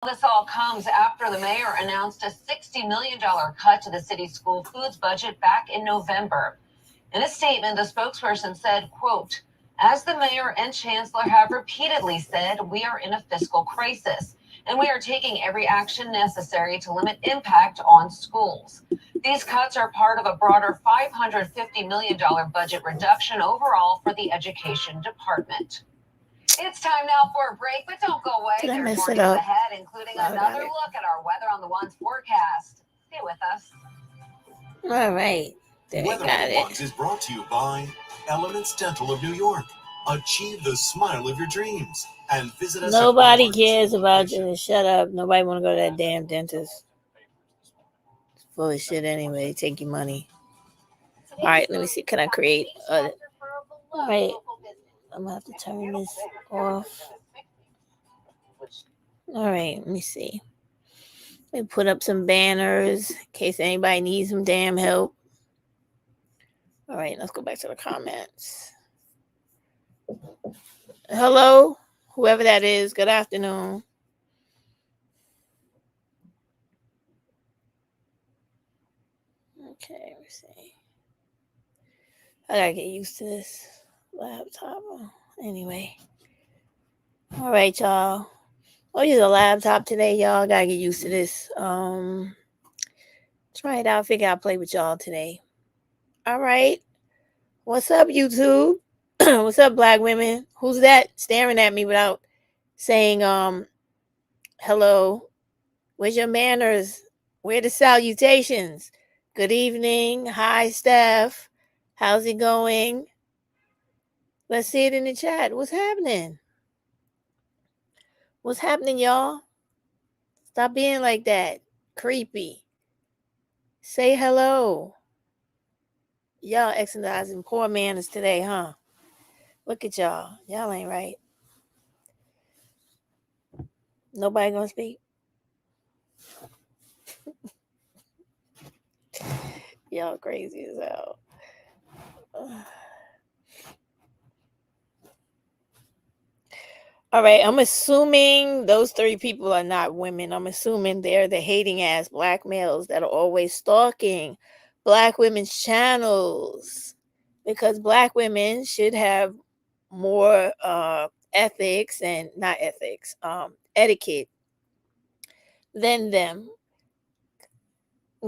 This all comes after the mayor announced a $60 million cut to the city's school foods budget back in November. In a statement, the spokesperson said, quote, as the mayor and chancellor have repeatedly said, we are in a fiscal crisis, and we are taking every action necessary to limit impact on schools. These cuts are part of a broader $550 million budget reduction overall for the education department. It's time now for a break, but don't go away. Did I There's mess more it news up? ahead, including another look at our Weather on the Ones forecast. Stay with us. All right. There Weather got on the it. Ones is brought to you by Elements Dental of New York. Achieve the smile of your dreams and visit us. Nobody cares about you. Shut up. Nobody want to go to that damn dentist. It's full of shit anyway. Take your money. All right, let me see. Can I create a... All right. I'm going to have to turn this off. All right, let me see. Let me put up some banners in case anybody needs some damn help. All right, let's go back to the comments. Hello, whoever that is. Good afternoon. Okay, let's see. I gotta get used to this laptop. Anyway. All right, y'all. I'll use a laptop today, y'all. Gotta get used to this. Try it out. Figure I'll play with y'all today. All right. What's up, YouTube? What's up, black women? Who's that staring at me without saying hello? Where's your manners? Where the salutations? Good evening. Hi, Steph. How's it going? Let's see it in the chat. What's happening? What's happening, y'all? Stop being like that. Creepy. Say hello. Y'all exercising poor manners today, huh? Look at y'all. Y'all ain't right. Nobody gonna speak? Y'all crazy as hell. All right, I'm assuming those 3 people are not women. I'm assuming they're the hating ass black males that are always stalking black women's channels, because black women should have more ethics and not ethics, etiquette than them.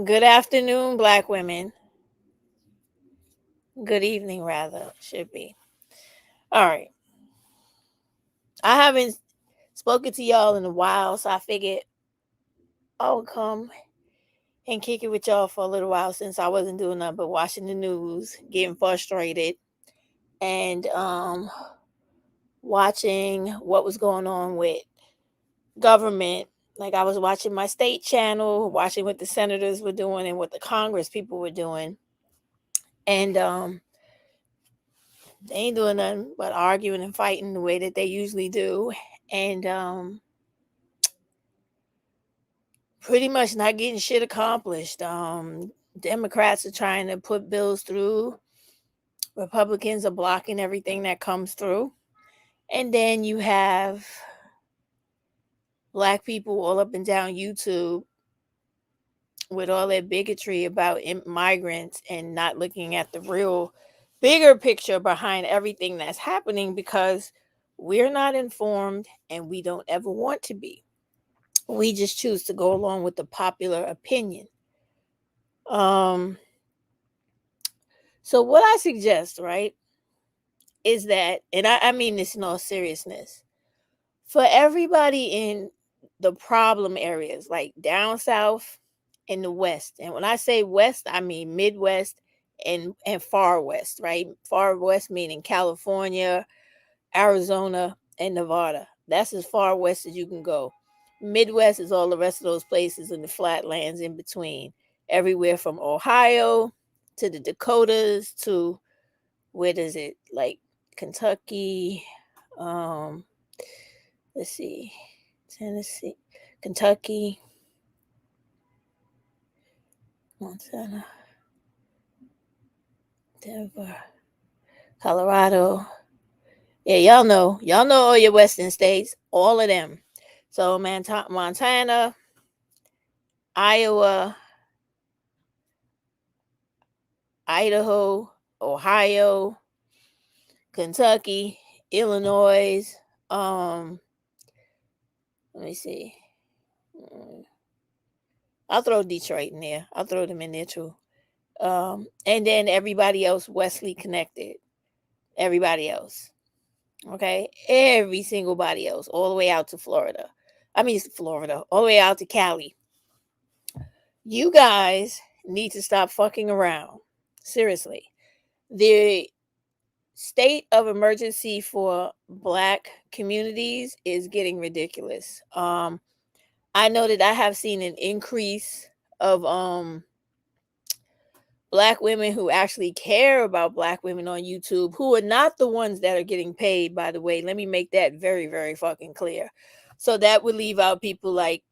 Good afternoon, black women. Good evening, rather, should be. All right. I haven't spoken to y'all in a while, so I figured I would come and kick it with y'all for a little while, since I wasn't doing nothing but watching the news, getting frustrated, and watching what was going on with government. Like, I was watching my state channel, watching what the senators were doing and what the Congress people were doing. And they ain't doing nothing but arguing and fighting the way that they usually do. And pretty much not getting shit accomplished. Democrats are trying to put bills through. Republicans are blocking everything that comes through. And then you have black people all up and down YouTube with all that bigotry about migrants and not looking at the real bigger picture behind everything that's happening, because we're not informed and we don't ever want to be. We just choose to go along with the popular opinion. So what I suggest, right, is that, and I mean this in all seriousness, for everybody in the problem areas, like down south in the West, and when I say West, I mean Midwest and far West, right? Far West meaning California, Arizona, and Nevada. That's as far west as you can go. Midwest is all the rest of those places in the flatlands in between, everywhere from Ohio to the Dakotas to, where does it, like Kentucky, let's see, Tennessee, Kentucky, Montana, Denver, Colorado. Yeah, y'all know all your western states, all of them. So Montana, Iowa, Idaho, Ohio, Kentucky, Illinois, let me see. I'll throw Detroit in there. I'll throw them in there too. And then everybody else Wesley connected. Everybody else. Okay? Every single body else. All the way out to Florida. All the way out to Cali. You guys need to stop fucking around. Seriously. The state of emergency for Black communities is getting ridiculous. I know that I have seen an increase of Black women who actually care about Black women on YouTube, who are not the ones that are getting paid, by the way. Let me make that very, very fucking clear. So that would leave out people like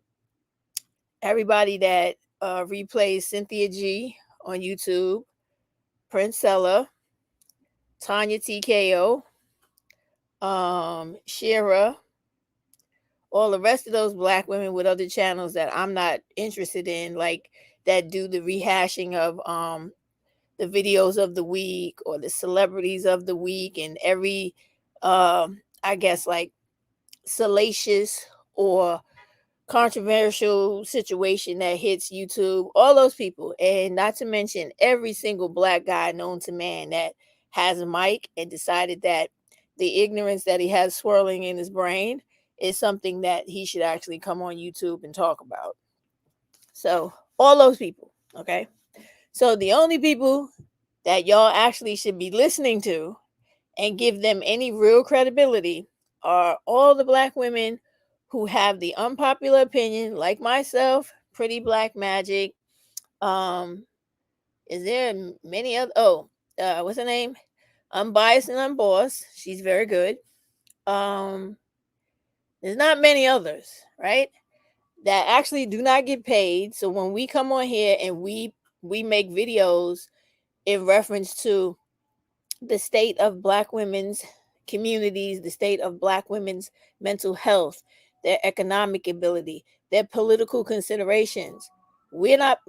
everybody that replays Cynthia G on YouTube, Princella, Tanya TKO, Shira, all the rest of those Black women with other channels that I'm not interested in, like that do the rehashing of the videos of the week or the celebrities of the week and every I guess like salacious or controversial situation that hits YouTube, all those people, and not to mention every single Black guy known to man that has a mic and decided that the ignorance that he has swirling in his brain is something that he should actually come on YouTube and talk about. So all those people, okay? So the only people that y'all actually should be listening to and give them any real credibility are all the Black women who have the unpopular opinion, like myself, Pretty Black Magic. Is there many other? What's her name? Unbiased and Unbossed. She's very good. There's not many others, right? That actually do not get paid. So when we come on here and we make videos in reference to the state of Black women's communities, the state of Black women's mental health, their economic ability, their political considerations. We're not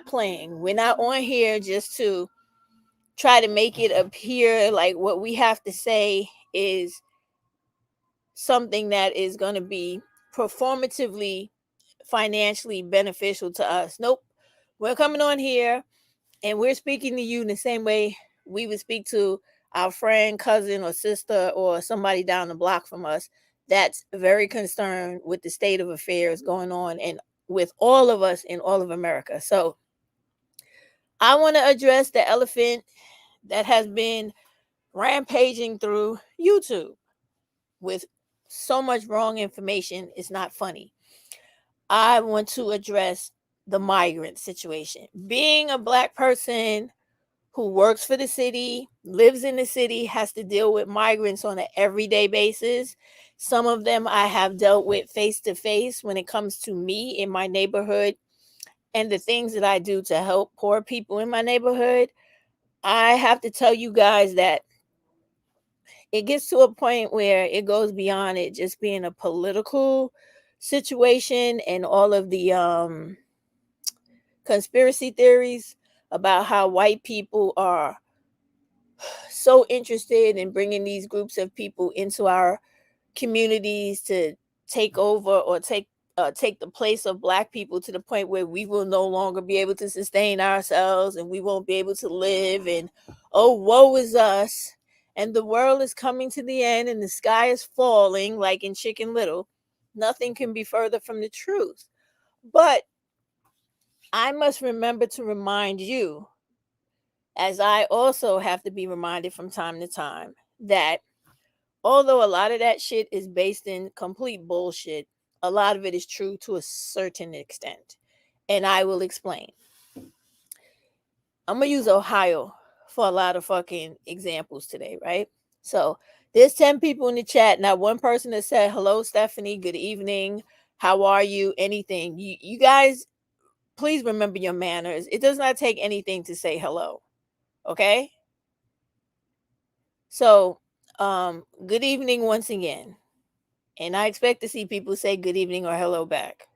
playing. We're not on here just to try to make it appear like what we have to say is something that is going to be performatively financially beneficial to us. Nope. We're coming on here and we're speaking to you in the same way we would speak to our friend, cousin, or sister, or somebody down the block from us that's very concerned with the state of affairs going on and with all of us in all of America. So I want to address the elephant that has been rampaging through YouTube with so much wrong information. It's not funny. I want to address the migrant situation. Being a Black person who works for the city, lives in the city, has to deal with migrants on an everyday basis. Some of them I have dealt with face to face when it comes to me in my neighborhood and the things that I do to help poor people in my neighborhood. I have to tell you guys that it gets to a point where it goes beyond it just being a political situation and all of the conspiracy theories about how white people are so interested in bringing these groups of people into our communities to take over or take the place of Black people to the point where we will no longer be able to sustain ourselves and we won't be able to live, and oh, woe is us, and the world is coming to the end and the sky is falling like in Chicken Little. Nothing can be further from the truth. But I must remember to remind you, as I also have to be reminded from time to time, that although a lot of that shit is based in complete bullshit, a lot of it is true to a certain extent. And I will explain. I'm going to use Ohio for a lot of fucking examples today, right? So there's 10 people in the chat. Not one person has said, hello, Stephanie, good evening. How are you? Anything. You guys, please remember your manners. It does not take anything to say hello. Okay? So, good evening once again. And I expect to see people say good evening or hello back.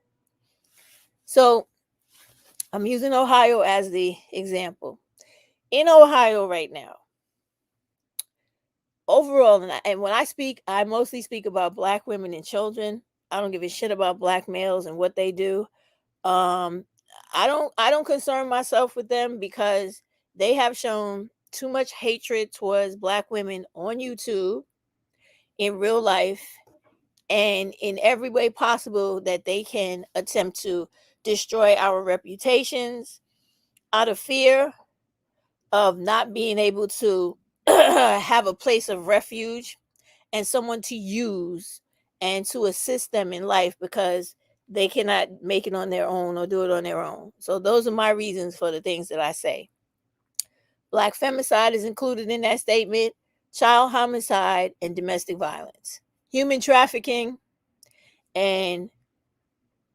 So I'm using Ohio as the example. In Ohio right now, overall, and when I speak, I mostly speak about Black women and children. I don't give a shit about Black males and what they do. Um, I don't concern myself with them because they have shown too much hatred towards Black women on YouTube, in real life, and in every way possible that they can attempt to destroy our reputations out of fear of not being able to have a place of refuge and someone to use and to assist them in life because they cannot make it on their own or do it on their own. So those are my reasons for the things that I say. Black femicide is included in that statement, child homicide and domestic violence, human trafficking, and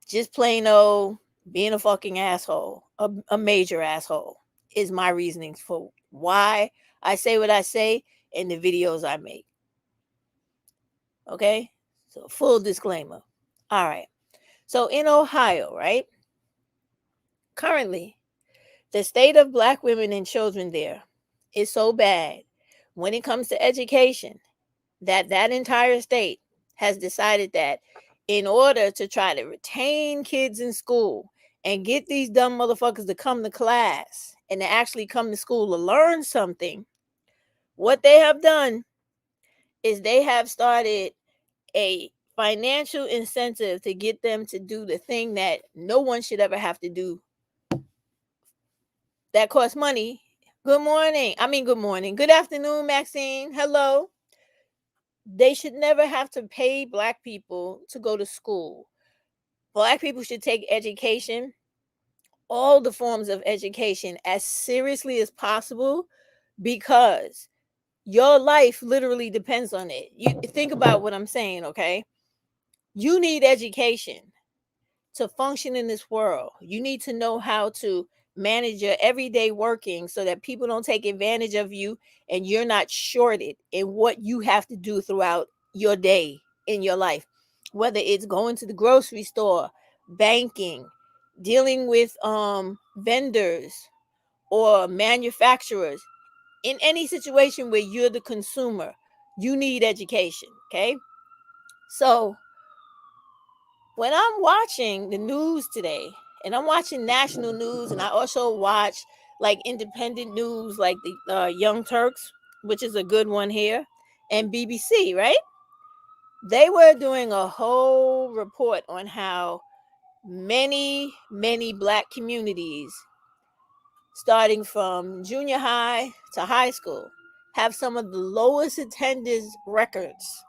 just plain old being a fucking asshole, a major asshole, is my reasoning for why I say what I say in the videos I make. Okay? So, full disclaimer. All right. So, in Ohio, right? Currently, the state of Black women and children there is so bad when it comes to education that that entire state has decided that in order to try to retain kids in school and get these dumb motherfuckers to come to class and to actually come to school to learn something, what they have done is they have started a financial incentive to get them to do the thing that no one should ever have to do that costs money. Good morning. Good morning. Good afternoon, Maxine. Hello. They should never have to pay Black people to go to school. Black people should take education, all the forms of education, as seriously as possible because your life literally depends on it. You think about what I'm saying, okay? You need education to function in this world. You need to know how to manage your everyday working so that people don't take advantage of you and you're not shorted in what you have to do throughout your day in your life, whether it's going to the grocery store, banking, dealing with vendors or manufacturers. In any situation where you're the consumer, you need education. Okay, so when I'm watching the news today, and I'm watching national news, and I also watch like independent news, like the Young Turks, which is a good one here, and BBC, right? They were doing a whole report on how many Black communities, starting from junior high to high school, have some of the lowest attendance records,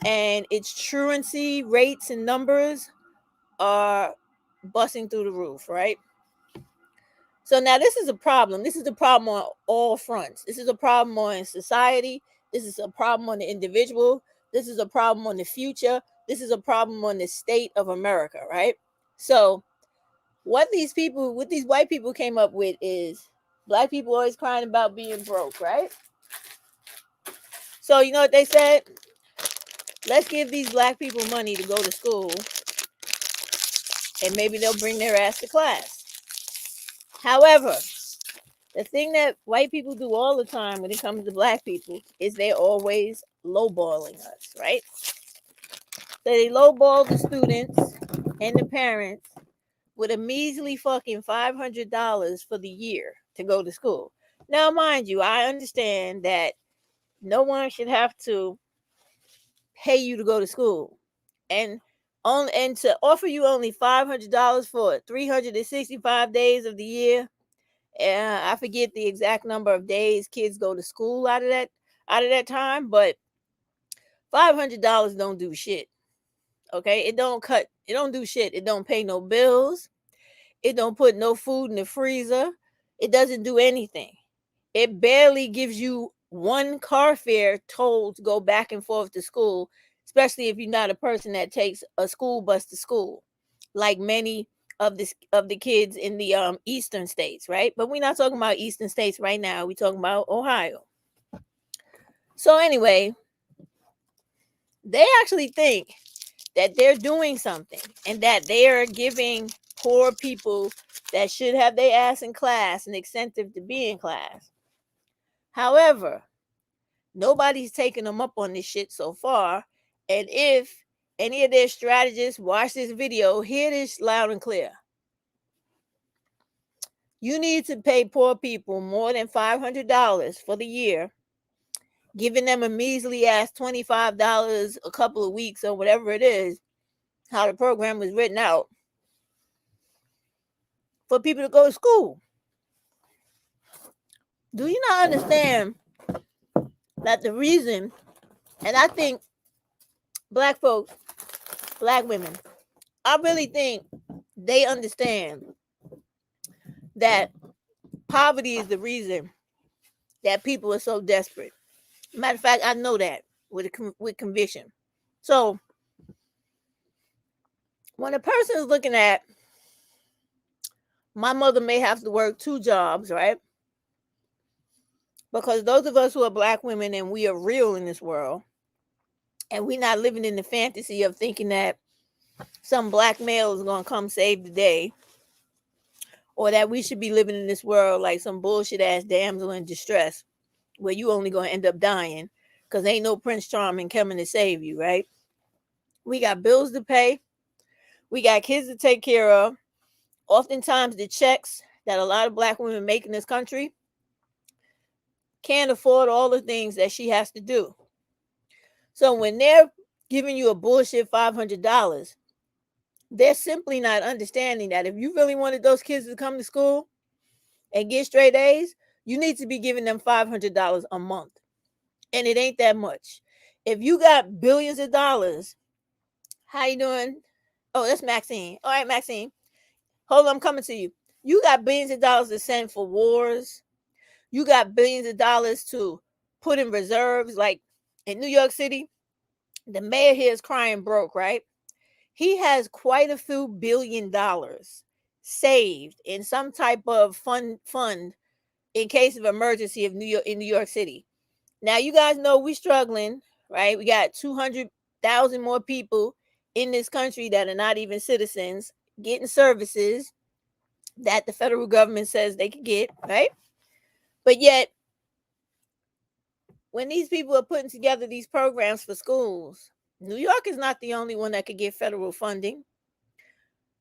and its truancy rates and numbers are busting through the roof, right? So now this is a problem. This is a problem on all fronts. This is a problem on society. This is a problem on the individual. This is a problem on the future. This is a problem on the state of America, right? So what these white people came up with is Black people always crying about being broke, right? So you know what they said? Let's give these Black people money to go to school and maybe they'll bring their ass to class. However, the thing that white people do all the time when it comes to Black people is they're always lowballing us, right? So they lowball the students and the parents with a measly fucking $500 for the year to go to school. Now, mind you, I understand that no one should have to pay you to go to school, and to offer you only $500 for 365 days of the year. I forget the exact number of days kids go to school out of that time, but $500 don't do shit. Okay, it don't do shit. It don't pay no bills. It don't put no food in the freezer. It doesn't do anything. It barely gives you one car fare toll to go back and forth to school, especially if you're not a person that takes a school bus to school, like many of the kids in the eastern states, right? But we're not talking about eastern states right now. We're talking about Ohio. So anyway, they actually think that they're doing something and that they are giving poor people that should have their ass in class an incentive to be in class. However, nobody's taking them up on this shit so far. And if any of their strategists watch this video, hear this loud and clear. You need to pay poor people more than $500 for the year, giving them a measly ass $25 a couple of weeks or whatever it is, how the program was written out, for people to go to school. Do you not understand that the reason, and I think black folks, black women, I really think they understand that poverty is the reason that people are so desperate. Matter of fact, I know that with conviction. So when a person is looking at, my mother may have to work 2 jobs, right? Because those of us who are black women and we are real in this world, and we're not living in the fantasy of thinking that some black male is going to come save the day, or that we should be living in this world like some bullshit ass damsel in distress where you only going to end up dying because ain't no Prince Charming coming to save you, right? We got bills to pay. We got kids to take care of. Oftentimes the checks that a lot of black women make in this country can't afford all the things that she has to do. So when they're giving you a bullshit $500, they're simply not understanding that if you really wanted those kids to come to school and get straight A's, you need to be giving them $500 a month. And it ain't that much. If you got billions of dollars, how you doing? Oh, that's Maxine. All right, Maxine. Hold on, I'm coming to you. You got billions of dollars to send for wars. You got billions of dollars to put in reserves. Like in New York City, the mayor here is crying broke, right? He has quite a few $1 billion saved in some type of fund in case of emergency of New York City. Now, you guys know we're struggling, right? We got 200,000 more people in this country that are not even citizens getting services that the federal government says they can get, right? But yet, when these people are putting together these programs for schools, New York is not the only one that could get federal funding.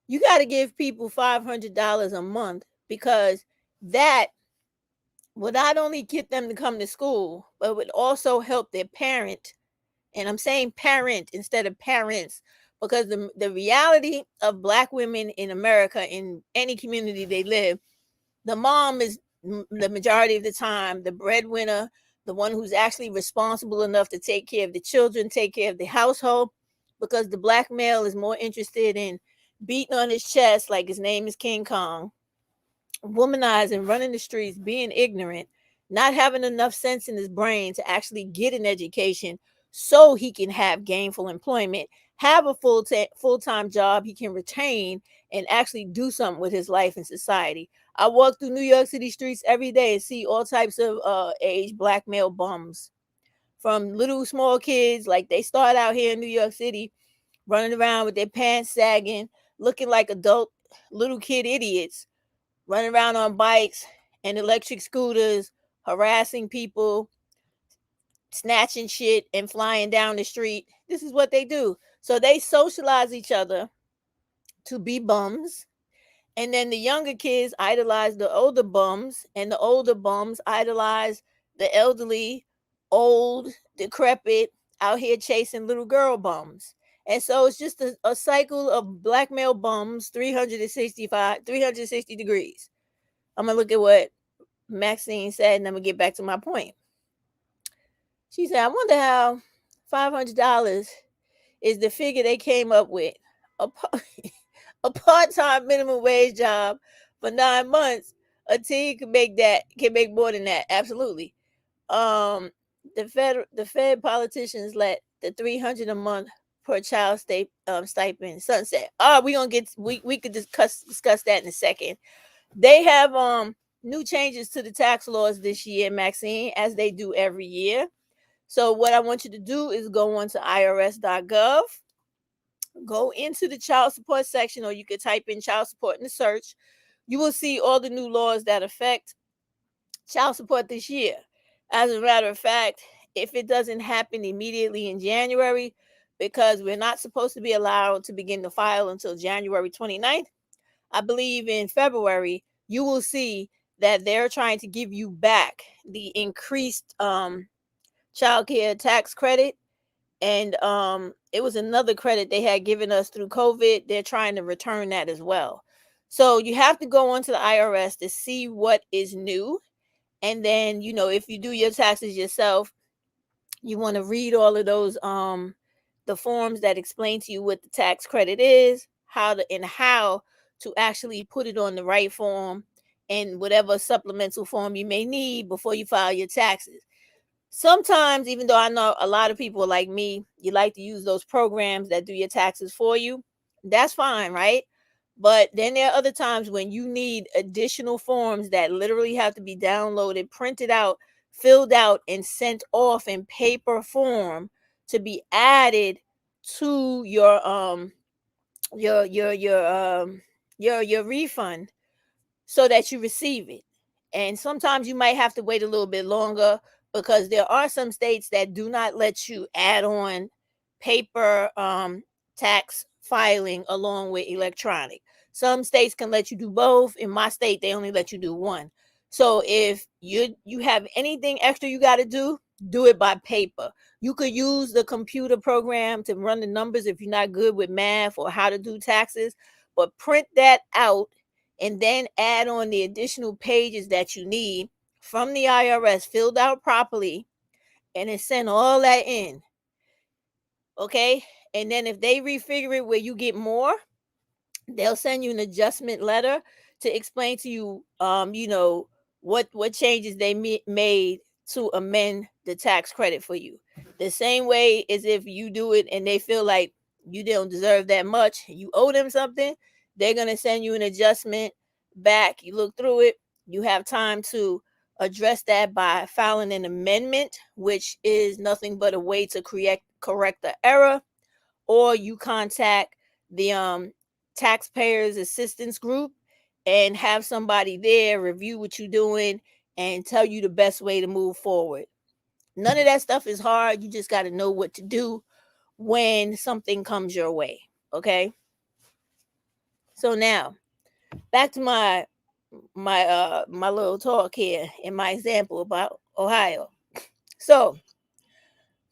You got to give people $500 a month because that would not only get them to come to school, but would also help their parent. And I'm saying parent instead of parents, because the reality of black women in America, in any community they live, the mom is the majority of the time the breadwinner, the one who's actually responsible enough to take care of the children, take care of the household, because the black male is more interested in beating on his chest like his name is King Kong, womanizing, running the streets, being ignorant, not having enough sense in his brain to actually get an education so he can have gainful employment, have a full-time job he can retain, and actually do something with his life in society. I walk through New York City streets every day and see all types of age black male bums, from little small kids, like they start out here in New York City running around with their pants sagging, looking like adult little kid idiots, running around on bikes and electric scooters, harassing people, snatching shit and flying down the street. This is what they do. So they socialize each other to be bums. And then the younger kids idolize the older bums, and the older bums idolize the elderly, old, decrepit, out here chasing little girl bums. And so it's just a cycle of black male bums, 360 degrees. I'm going to look at what Maxine said, and I'm going to get back to my point. She said, I wonder how $500 is the figure they came up with. A part-time minimum wage job for 9 months, a teen can make more than that. Absolutely. The Fed politicians let the $300 a month per child stipend sunset. We could discuss that in a second. They have new changes to the tax laws this year, Maxine, as they do every year. So what I want you to do is go on to irs.gov, go into the child support section, or you could type in child support in the search. You will see all the new laws that affect child support this year. As a matter of fact, if it doesn't happen immediately in January, because we're not supposed to be allowed to begin to file until January 29th, I believe in February, you will see that they're trying to give you back the increased child care tax credit. And it was another credit they had given us through COVID. They're trying to return that as well. So you have to go onto the IRS to see what is new. And then, if you do your taxes yourself, you want to read all of those the forms that explain to you what the tax credit is, how to actually put it on the right form, and whatever supplemental form you may need before you file your taxes. Sometimes, even though I know a lot of people like me, you like to use those programs that do your taxes for you. That's fine, right? But then there are other times when you need additional forms that literally have to be downloaded, printed out, filled out, and sent off in paper form to be added to your refund so that you receive it. And sometimes you might have to wait a little bit longer because there are some states that do not let you add on paper tax filing along with electronic. Some states can let you do both. In my state, they only let you do one. So if you have anything extra you got to do it by paper. You could use the computer program to run the numbers if you're not good with math or how to do taxes, but print that out and then add on the additional pages that you need from the IRS filled out properly, and then send all that in. Okay? And then if they refigure it where you get more, they'll send you an adjustment letter to explain to you what changes they made to amend the tax credit for you. The same way as if you do it and they feel like you don't deserve that much, you owe them something, they're going to send you an adjustment back. You look through it, you have time to address that by filing an amendment, which is nothing but a way to correct the error, or you contact the taxpayers assistance group and have somebody there review what you're doing and tell you the best way to move forward. None of that stuff is hard. You just got to know what to do when something comes your way. Okay. So now back to my little talk here in my example about Ohio. So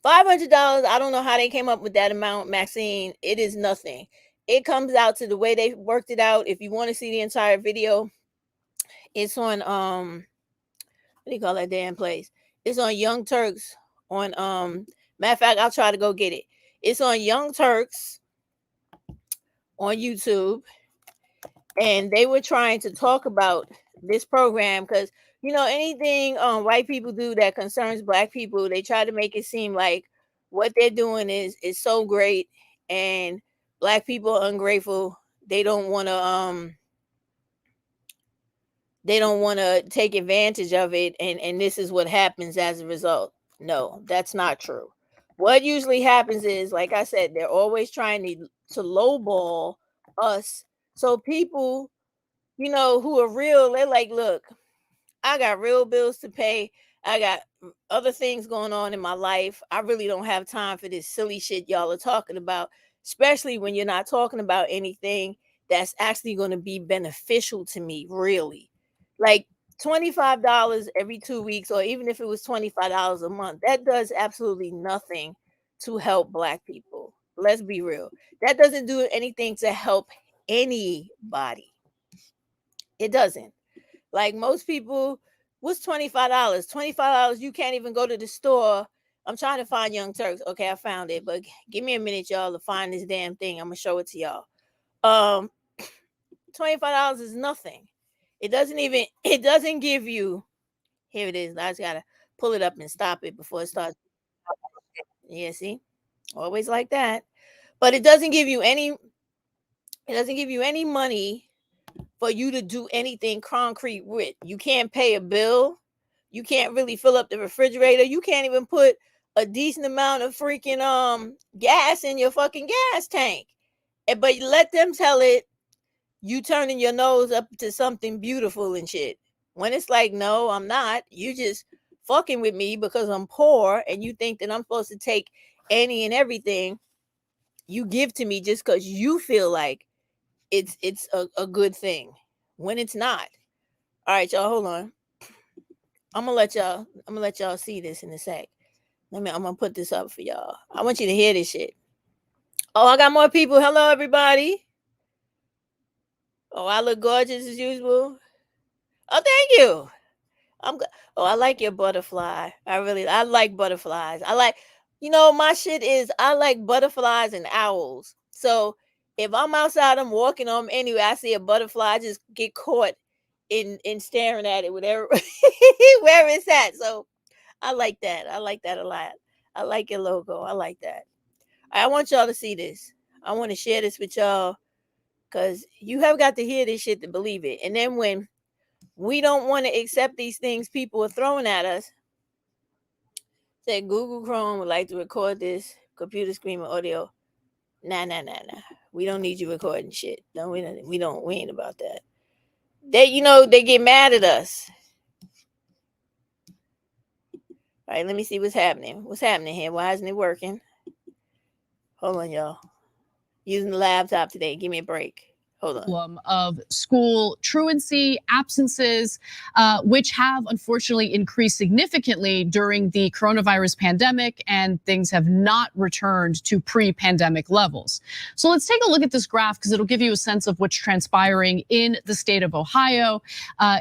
$500, I don't know how they came up with that amount, Maxine. It is nothing. It comes out to the way they worked it out. If you want to see the entire video, it's on what do you call that damn place? It's on Young Turks on matter of fact, I'll try to go get it. It's on Young Turks on YouTube, and they were trying to talk about this program because anything white people do that concerns black people, they try to make it seem like what they're doing is so great, and black people are ungrateful. They don't want to take advantage of it, and this is what happens as a result. No, that's not true. What usually happens is, like I said, they're always trying to lowball us. So people, who are real, they're like, look, I got real bills to pay. I got other things going on in my life. I really don't have time for this silly shit y'all are talking about, especially when you're not talking about anything that's actually going to be beneficial to me, really. Like $25 every 2 weeks, or even if it was $25 a month, that does absolutely nothing to help black people. Let's be real. That doesn't do anything to help anybody. It doesn't. Like most people, what's $25? $25, you can't even go to the store. I'm trying to find Young Turks. Okay, I found it, but give me a minute, y'all, to find this damn thing. I'm gonna show it to y'all. $25 is nothing. It doesn't give you, here it is. I just gotta pull it up and stop it before it starts. Yeah, see? Always like that. But it doesn't give you any money for you to do anything concrete with. You can't pay a bill. You can't really fill up the refrigerator. You can't even put a decent amount of freaking gas in your fucking gas tank. But you let them tell it you turning your nose up to something beautiful and shit. When it's like, no, I'm not. You just fucking with me because I'm poor and you think that I'm supposed to take any and everything you give to me just because you feel like it's a good thing when it's not. All right, y'all, hold on. I'm gonna let y'all see this in a sec. I'm gonna put this up for y'all. I want you to hear this shit. Oh, I got more people. Hello, everybody. Oh, I look gorgeous as usual. Oh, thank you. I like your butterfly. I like butterflies. My shit is I like butterflies and owls. So if I'm outside, I'm walking on anyway, I see a butterfly, I just get caught in staring at it whatever where it's at. So I like that. I like that a lot. I like your logo. I like that. I want y'all to see this. I want to share this with y'all because you have got to hear this shit to believe it. And then when we don't want to accept these things people are throwing at us, said Google Chrome would like to record this computer screen audio. Nah. We don't need you recording shit. No, we ain't about that. They get mad at us. All right, let me see what's happening. What's happening here? Why isn't it working? Hold on, y'all. Using the laptop today. Give me a break. Hold on. Of school truancy, absences, which have unfortunately increased significantly during the coronavirus pandemic, and things have not returned to pre-pandemic levels. So let's take a look at this graph because it'll give you a sense of what's transpiring in the state of Ohio.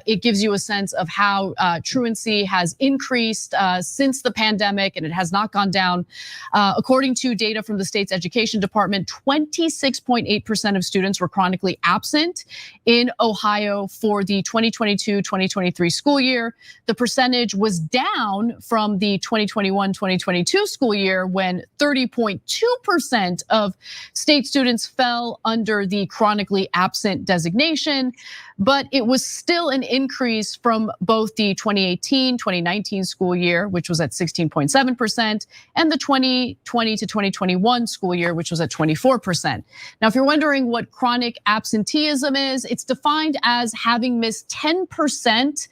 It gives you a sense of how truancy has increased since the pandemic, and it has not gone down. According to data from the state's education department, 26.8% of students were chronically absent in Ohio for the 2022-2023 school year. The percentage was down from the 2021-2022 school year when 30.2% of state students fell under the chronically absent designation, but it was still an increase from both the 2018-2019 school year, which was at 16.7%, and the 2020 to 2021 school year, which was at 24%. Now, if you're wondering what chronic absenteeism is, it's defined as having missed 10%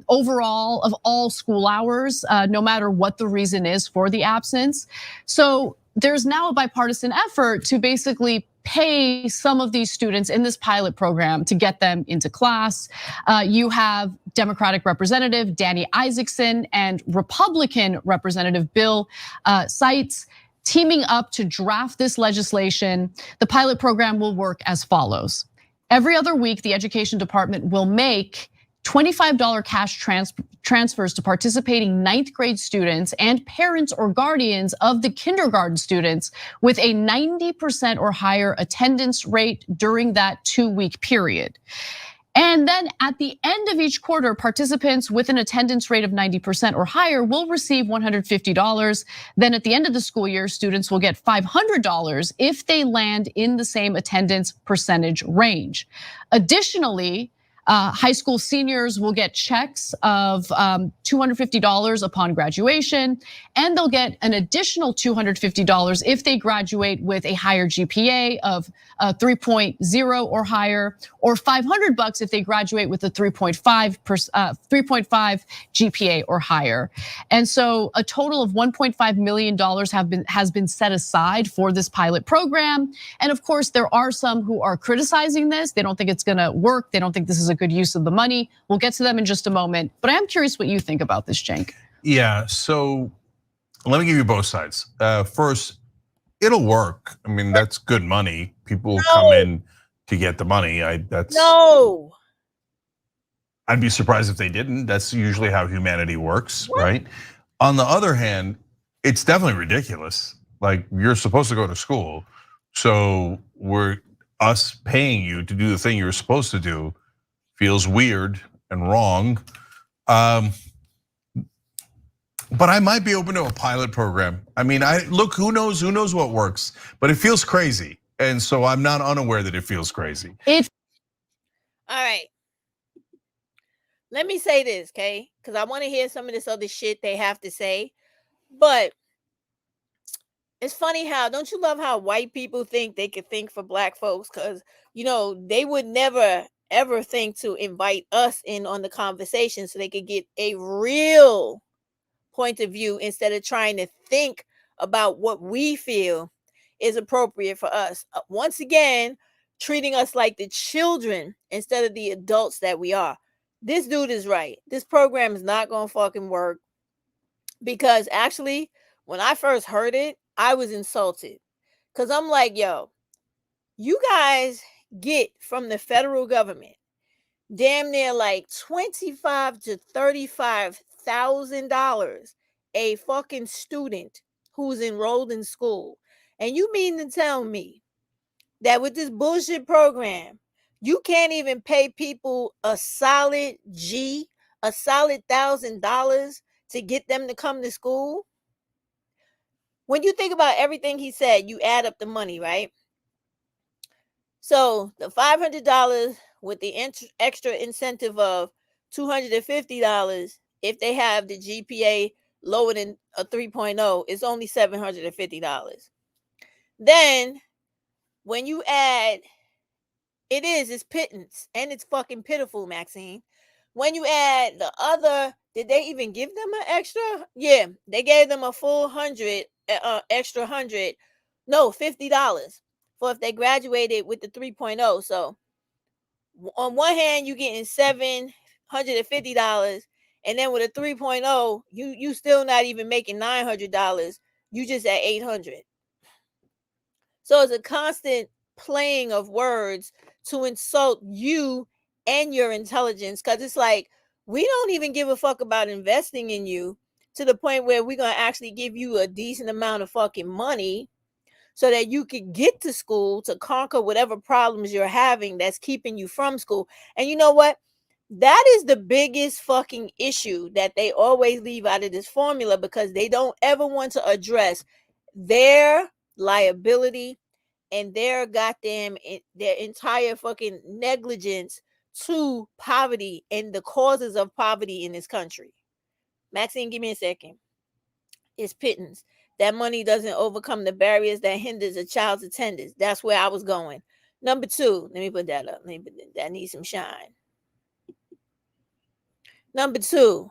overall of all school hours, no matter what the reason is for the absence. So there's now a bipartisan effort to basically pay some of these students in this pilot program to get them into class. You have Democratic Representative Danny Isaacson and Republican Representative Bill Seitz teaming up to draft this legislation. The pilot program will work as follows. Every other week, the education department will make $25 cash transfers to participating ninth grade students and parents or guardians of the kindergarten students with a 90% or higher attendance rate during that 2-week period. And then at the end of each quarter, participants with an attendance rate of 90% or higher will receive $150. Then at the end of the school year, students will get $500 if they land in the same attendance percentage range. Additionally, high school seniors will get checks of $250 upon graduation, and they'll get an additional $250 if they graduate with a higher GPA of 3.0 or higher, or $500 if they graduate with a 3.5 GPA or higher. And so a total of $1.5 million has been set aside for this pilot program. And of course, there are some who are criticizing this. They don't think it's gonna work. They don't think this is a good use of the money. We'll get to them in just a moment, but I am curious what you think about this, Cenk. Yeah, so let me give you both sides. First, it'll work. I mean, that's good money. People will come in to get the money. I'd be surprised if they didn't. That's usually how humanity works, right? On the other hand, it's definitely ridiculous. Like, you're supposed to go to school, so us paying you to do the thing you're supposed to do feels weird and wrong. But I might be open to a pilot program. I mean, look, who knows what works, but it feels crazy. And so I'm not unaware that it feels crazy. All right. Let me say this, okay? Because I want to hear some of this other shit they have to say. But it's funny how, don't you love how white people think they could think for black folks? Because, they would never, ever think to invite us in on the conversation so they could get a real point of view instead of trying to think about what we feel is appropriate for us. Once again, treating us like the children instead of the adults that we are. This dude is right. This program is not going to fucking work, because actually, when I first heard it, I was insulted. Because I'm like, yo, you guys get from the federal government damn near like $25,000 to $35,000 a fucking student who's enrolled in school. And you mean to tell me that with this bullshit program, you can't even pay people a solid $1,000 to get them to come to school? When you think about everything he said, you add up the money, right? So the $500 with the extra incentive of $250, if they have the GPA lower than a 3.0, it's only $750. Then when you add, it's pittance, and it's fucking pitiful, Maxine. When you add the other, did they even give them an extra? Yeah, they gave them a full extra $50 for if they graduated with the 3.0. So on one hand, you getting $750, and then with a 3.0, you still not even making $900. You just at $800. So it's a constant playing of words to insult you and your intelligence, because it's like, we don't even give a fuck about investing in you to the point where we're going to actually give you a decent amount of fucking money so that you could get to school to conquer whatever problems you're having that's keeping you from school. And you know what? That is the biggest fucking issue that they always leave out of this formula, because they don't ever want to address their liability and their entire fucking negligence to poverty and the causes of poverty in this country. Maxine, give me a second. It's pittance. That money doesn't overcome the barriers that hinders a child's attendance. That's where I was going. Number 2, let me put that up. That needs some shine. Number 2,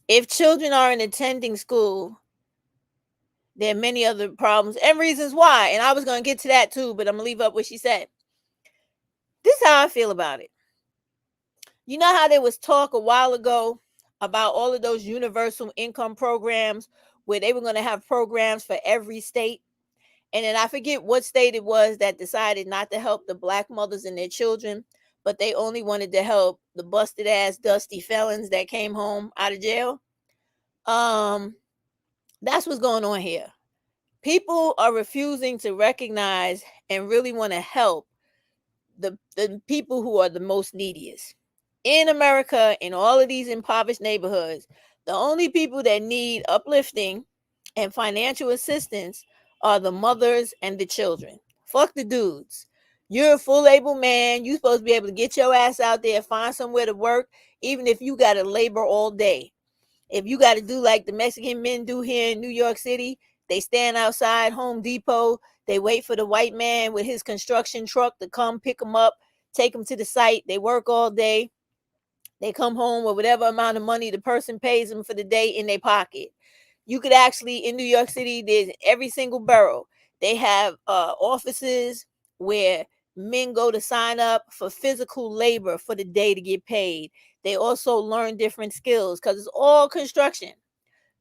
if children aren't attending school, there are many other problems and reasons why. And I was going to get to that too, but I'm going to leave up what she said. This is how I feel about it. You know how there was talk a while ago about all of those universal income programs where they were going to have programs for every state? And then I forget what state it was that decided not to help the black mothers and their children, but they only wanted to help the busted ass, dusty felons that came home out of jail. That's what's going on here. People are refusing to recognize and really want to help the people who are the most neediest. In America, in all of these impoverished neighborhoods, the only people that need uplifting and financial assistance are the mothers and the children. Fuck the dudes. You're a full able man. You're supposed to be able to get your ass out there, find somewhere to work, even if you got to labor all day. If you got to do like the Mexican men do here in New York City, they stand outside Home Depot. They wait for the white man with his construction truck to come pick them up, take them to the site. They work all day. They come home with whatever amount of money the person pays them for the day in their pocket. You could actually, in New York City, there's every single borough. They have offices where men go to sign up for physical labor for the day to get paid. They also learn different skills because it's all construction.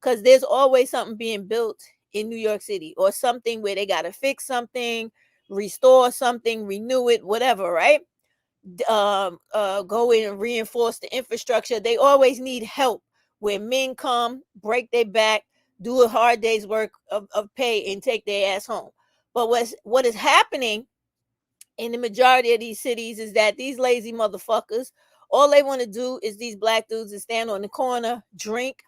Because there's always something being built in New York City, or something where they got to fix something, restore something, renew it, whatever, right? Go in and reinforce the infrastructure. They always need help where men come, break their back, do a hard day's work of pay, and take their ass home. But what is happening in the majority of these cities is that these lazy motherfuckers, all they want to do is these black dudes that stand on the corner, drink,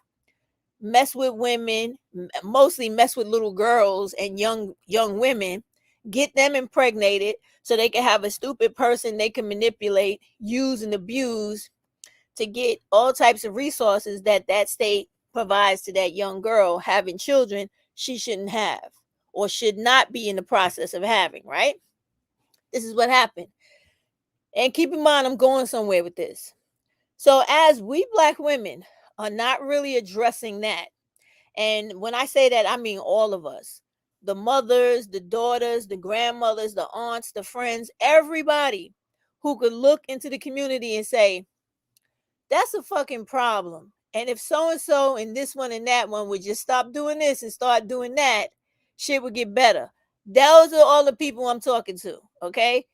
mess with women, mostly mess with little girls and young women, get them impregnated so they can have a stupid person they can manipulate, use, and abuse to get all types of resources that state provides to that young girl having children she shouldn't have or should not be in the process of having, right? This is what happened. And keep in mind, I'm going somewhere with this. So as we Black women are not really addressing that, and when I say that, I mean all of us, the mothers, the daughters, the grandmothers, the aunts, the friends, everybody who could look into the community and say, that's a fucking problem. And if so-and-so and this one and that one would just stop doing this and start doing that, shit would get better. Those are all the people I'm talking to, okay?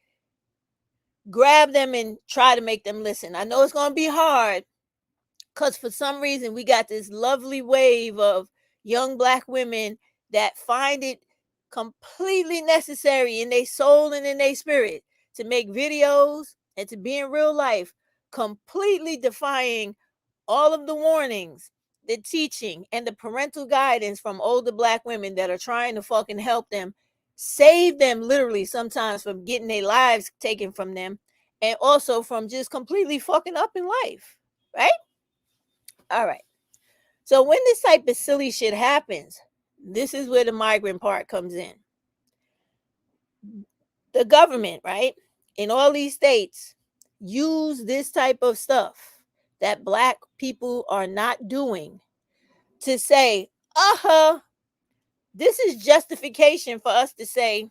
Grab them and try to make them listen. I know it's going to be hard because for some reason we got this lovely wave of young Black women that find it completely necessary in their soul and in their spirit to make videos and to be in real life, completely defying all of the warnings, the teaching, and the parental guidance from older Black women that are trying to fucking help them, save them literally sometimes from getting their lives taken from them, and also from just completely fucking up in life, right? All right. So when this type of silly shit happens, this is where the migrant part comes in. The government, right, in all these states, use this type of stuff that Black people are not doing to say, this is justification for us to say,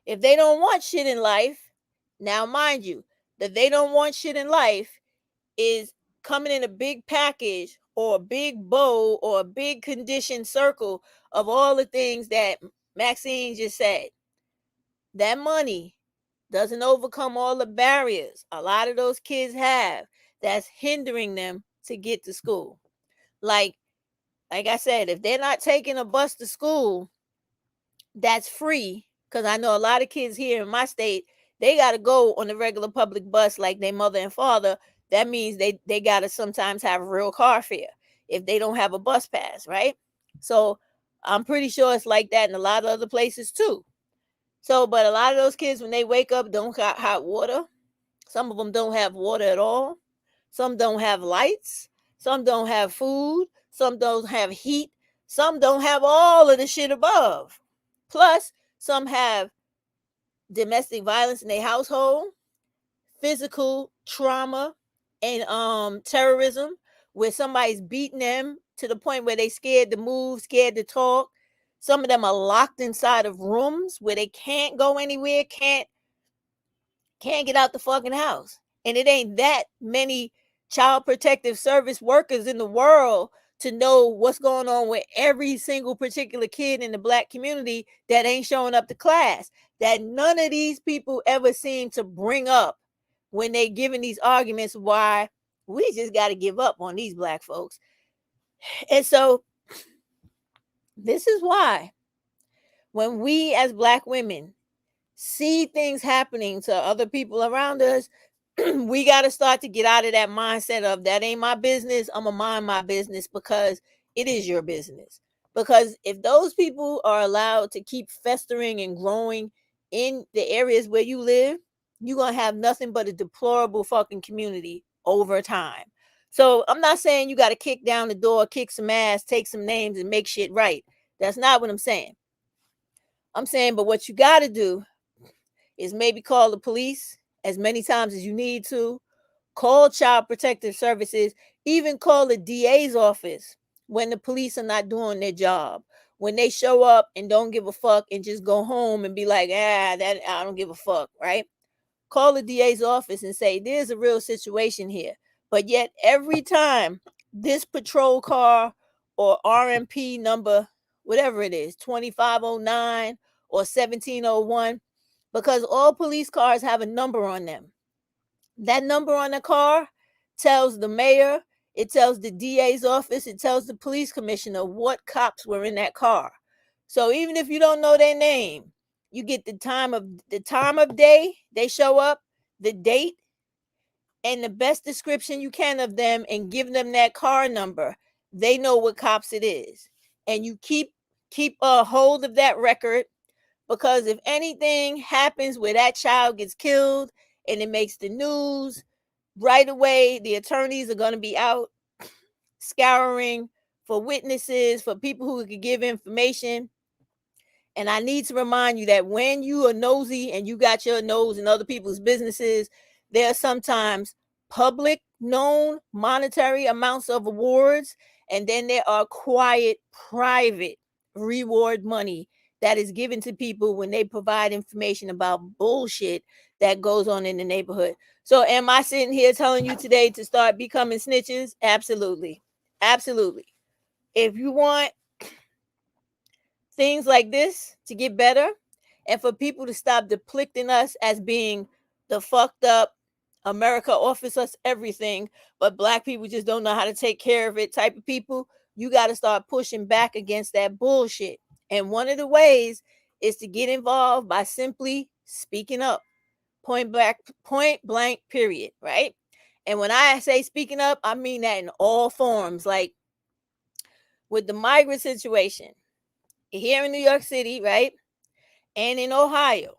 if they don't want shit in life, now mind you, that they don't want shit in life is coming in a big package or a big bow or a big conditioned circle of all the things that Maxine just said. That money doesn't overcome all the barriers a lot of those kids have that's hindering them to get to school. Like I said, if they're not taking a bus to school that's free, because I know a lot of kids here in my state, they got to go on the regular public bus like their mother and father. That means they got to sometimes have a real car fare if they don't have a bus pass, right? So I'm pretty sure it's like that in a lot of other places too. So, but a lot of those kids, when they wake up, don't got hot water. Some of them don't have water at all. Some don't have lights. Some don't have food. Some don't have heat. Some don't have all of the shit above. Plus, some have domestic violence in their household, physical trauma, and terrorism, where somebody's beating them to the point where they scared to move, scared to talk. Some of them are locked inside of rooms where they can't go anywhere, can't get out the fucking house. And it ain't that many child protective service workers in the world to know what's going on with every single particular kid in the Black community that ain't showing up to class, that none of these people ever seem to bring up when they giving these arguments why we just got to give up on these Black folks. And so this is why when we as Black women see things happening to other people around us, we got to start to get out of that mindset of that ain't my business. I'm going to mind my business, because it is your business. Because if those people are allowed to keep festering and growing in the areas where you live, you're going to have nothing but a deplorable fucking community over time. So I'm not saying you got to kick down the door, kick some ass, take some names and make shit right. That's not what I'm saying. I'm saying, but what you got to do is maybe call the police as many times as you need to, call Child Protective Services, even call the DA's office when the police are not doing their job. When they show up and don't give a fuck and just go home and be like, that I don't give a fuck, right? Call the DA's office and say, there's a real situation here. But yet every time this patrol car or RMP number, whatever it is, 2509 or 1701, because all police cars have a number on them. That number on the car tells the mayor, it tells the DA's office, it tells the police commissioner what cops were in that car. So even if you don't know their name, you get the time of day they show up, the date, and the best description you can of them, and give them that car number. They know what cops it is. And you keep a hold of that record, because if anything happens where that child gets killed and it makes the news, right away the attorneys are going to be out scouring for witnesses, for people who could give information. And I need to remind you that when you are nosy and you got your nose in other people's businesses, there are sometimes public known monetary amounts of awards, and then there are quiet, private reward money that is given to people when they provide information about bullshit that goes on in the neighborhood. So am I sitting here telling you today to start becoming snitches? Absolutely. Absolutely. If you want things like this to get better and for people to stop depicting us as being the fucked up America offers us everything, but black people just don't know how to take care of it type of people, you got to start pushing back against that bullshit. And one of the ways is to get involved by simply speaking up. Point blank, period, right? And when I say speaking up, I mean that in all forms. Like with the migrant situation here in New York City, right? And in Ohio,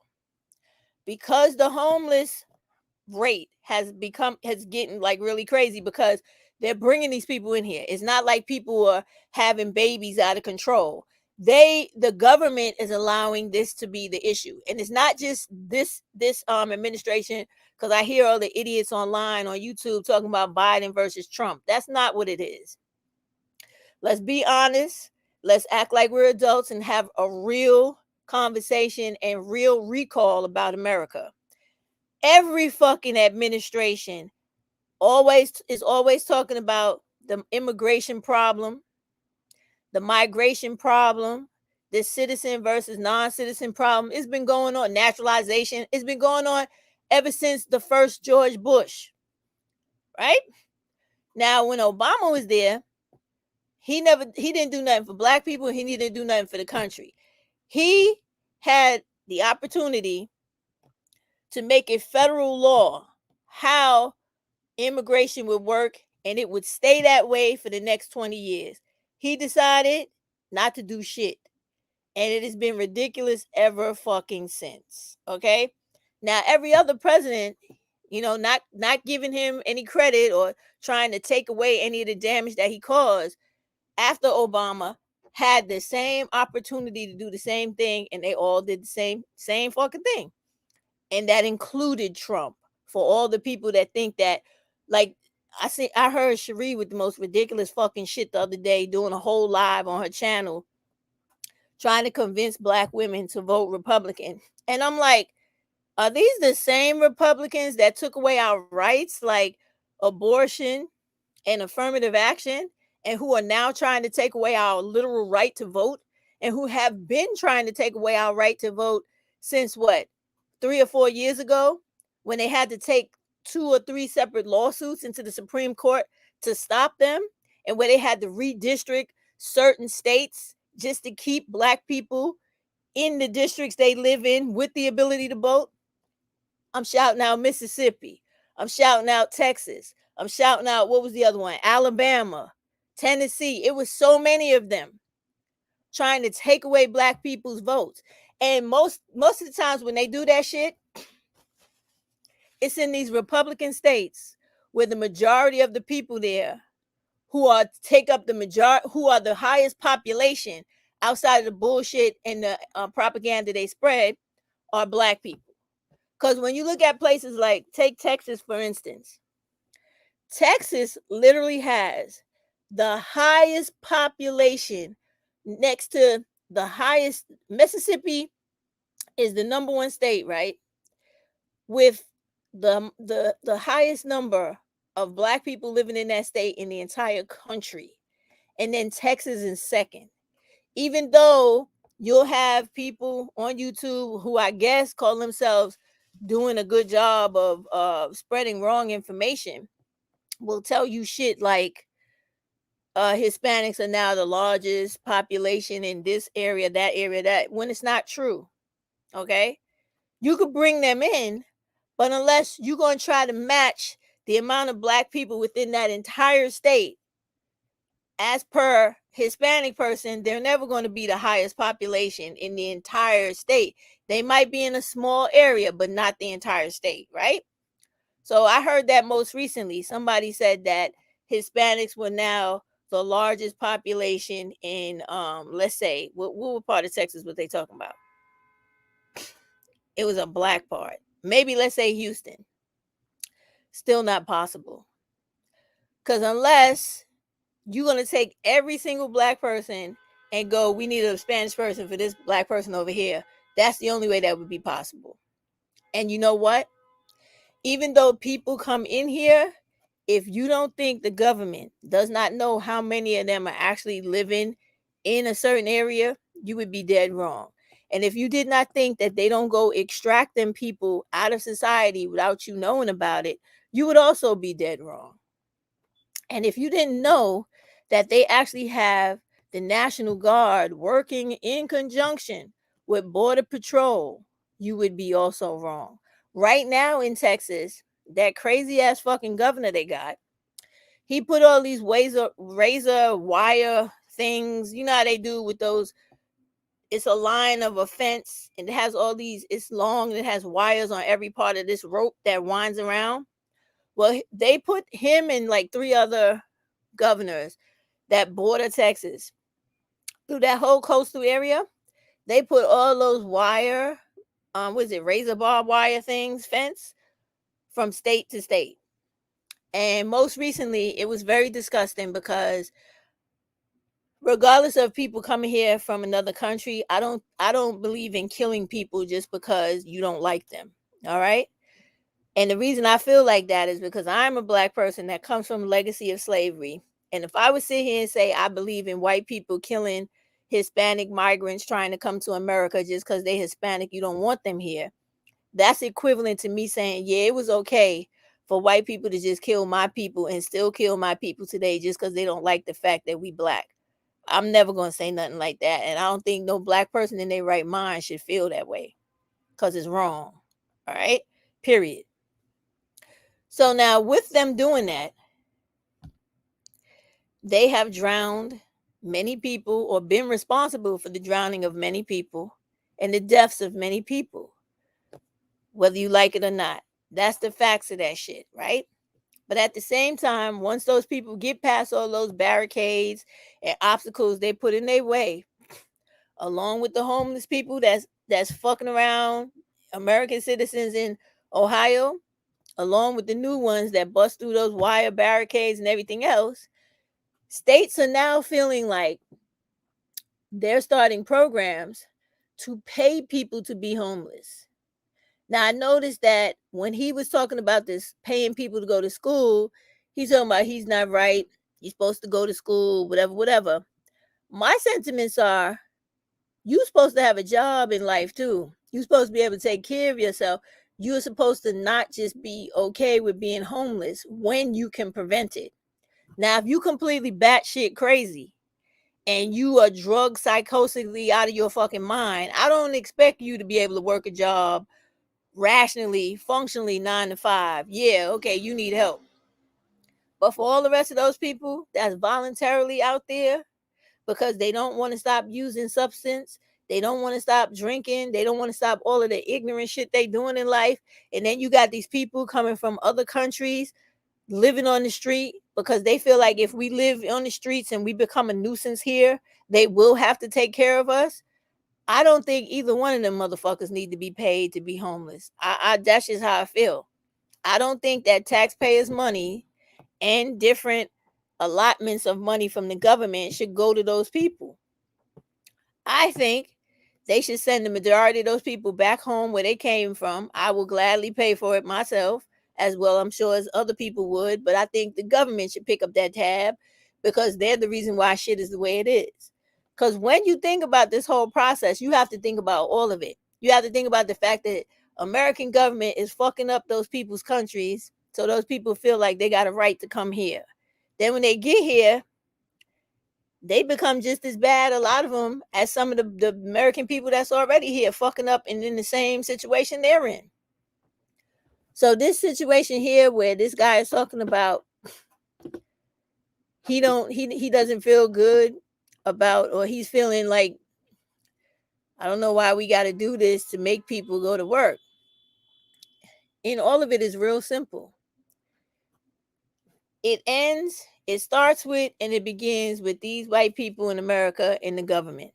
because the homeless rate has getting like really crazy because they're bringing these people in here. It's not like people are having babies out of control. The government is allowing this to be the issue. And it's not just this administration, because I hear all the idiots online on YouTube talking about Biden versus Trump. That's not what it is. Let's be honest. Let's act like we're adults and have a real conversation and real recall about America. Every fucking administration is always talking about the immigration problem, the migration problem, the citizen versus non-citizen problem. It's been going on. Naturalization. It's been going on ever since the first George Bush, right? Now, when Obama was there, he didn't do nothing for black people. He didn't do nothing for the country. He had the opportunity to make a federal law how immigration would work, and it would stay that way for the next 20 years. He decided not to do shit. And it has been ridiculous ever fucking since. Okay? Now, every other president, not giving him any credit or trying to take away any of the damage that he caused after Obama, had the same opportunity to do the same thing, and they all did the same fucking thing. And that included Trump. For all the people that think that, like, I heard Cherie with the most ridiculous fucking shit the other day doing a whole live on her channel trying to convince black women to vote Republican. And I'm like, are these the same Republicans that took away our rights, like abortion and affirmative action, and who are now trying to take away our literal right to vote, and who have been trying to take away our right to vote since 3 or 4 years ago, when they had to take 2 or 3 separate lawsuits into the Supreme Court to stop them, and where they had to redistrict certain states just to keep black people in the districts they live in with the ability to vote. I'm shouting out Mississippi. I'm shouting out Texas. I'm shouting out, what was the other one? Alabama, Tennessee. It was so many of them trying to take away black people's votes. And most of the times when they do that shit, it's in these Republican states where the majority of the people there who are the highest population outside of the bullshit and the propaganda they spread are black people. Because when you look at places like, take Texas, for instance, Texas literally has the highest population next to the highest. Mississippi is the number 1 state, right? With the highest number of black people living in that state in the entire country. And then Texas is second. Even though you'll have people on YouTube who I guess call themselves doing a good job of spreading wrong information, will tell you shit like Hispanics are now the largest population in this area, that, when it's not true. Okay? You could bring them in, but unless you're going to try to match the amount of black people within that entire state, as per Hispanic person, they're never going to be the highest population in the entire state. They might be in a small area, but not the entire state, right? So I heard that most recently. Somebody said that Hispanics were now the largest population in let's say what part of Texas was they talking about? It was a black part. Maybe let's say Houston. Still not possible. Because unless you're going to take every single black person and go, we need a Spanish person for this black person over here. That's the only way that would be possible. And you know what? Even though people come in here, if you don't think the government does not know how many of them are actually living in a certain area, you would be dead wrong. And if you did not think that they don't go extract them people out of society without you knowing about it, you would also be dead wrong. And if you didn't know that they actually have the National Guard working in conjunction with Border Patrol, you would be also wrong. Right now in Texas, that crazy ass fucking governor they got, he put all these razor wire things. You know how they do with those. It's a line of a fence and it has all these, it's long and it has wires on every part of this rope that winds around. Well, they put him and like 3 other governors that border Texas through that whole coastal area. They put all those wire, razor barbed wire things, fence from state to state. And most recently, it was very disgusting because regardless of people coming here from another country, I don't believe in killing people just because you don't like them. All right. And the reason I feel like that is because I'm a black person that comes from a legacy of slavery. And if I would sit here and say I believe in white people killing Hispanic migrants trying to come to America just because they're Hispanic, you don't want them here, that's equivalent to me saying, yeah, it was okay for white people to just kill my people and still kill my people today just because they don't like the fact that we black. I'm never going to say nothing like that. And I don't think no black person in their right mind should feel that way because it's wrong. All right. Period. So now with them doing that, they have drowned many people or been responsible for the drowning of many people and the deaths of many people, whether you like it or not. That's the facts of that shit, right? But at the same time, once those people get past all those barricades and obstacles they put in their way, along with the homeless people that's fucking around, American citizens in Ohio, along with the new ones that bust through those wire barricades and everything else, states are now feeling like they're starting programs to pay people to be homeless. Now, I noticed that when he was talking about this paying people to go to school, he's talking about he's not right. You're supposed to go to school, whatever. My sentiments are, you're supposed to have a job in life too. You're supposed to be able to take care of yourself. You're supposed to not just be okay with being homeless when you can prevent it. Now, if you completely batshit crazy and you are drug psychosically out of your fucking mind, I don't expect you to be able to work a job rationally, functionally 9 to 5. Yeah, okay, you need help. But for all the rest of those people that's voluntarily out there because they don't want to stop using substance, they don't want to stop drinking, they don't want to stop all of the ignorant shit they doing in life, and then you got these people coming from other countries living on the street because they feel like if we live on the streets and we become a nuisance here, they will have to take care of us. I don't think either one of them motherfuckers need to be paid to be homeless. That's just how I feel. I don't think that taxpayers' money and different allotments of money from the government should go to those people. I think they should send the majority of those people back home where they came from. I will gladly pay for it myself as well, I'm sure, as other people would. But I think the government should pick up that tab because they're the reason why shit is the way it is. Because when you think about this whole process, you have to think about all of it. You have to think about the fact that American government is fucking up those people's countries so those people feel like they got a right to come here. Then when they get here, they become just as bad, a lot of them, as some of the American people that's already here fucking up and in the same situation they're in. So this situation here where this guy is talking about he doesn't feel good about, or he's feeling like, I don't know why we got to do this to make people go to work. And all of it is real simple. It starts with and it begins with these white people in America and the government.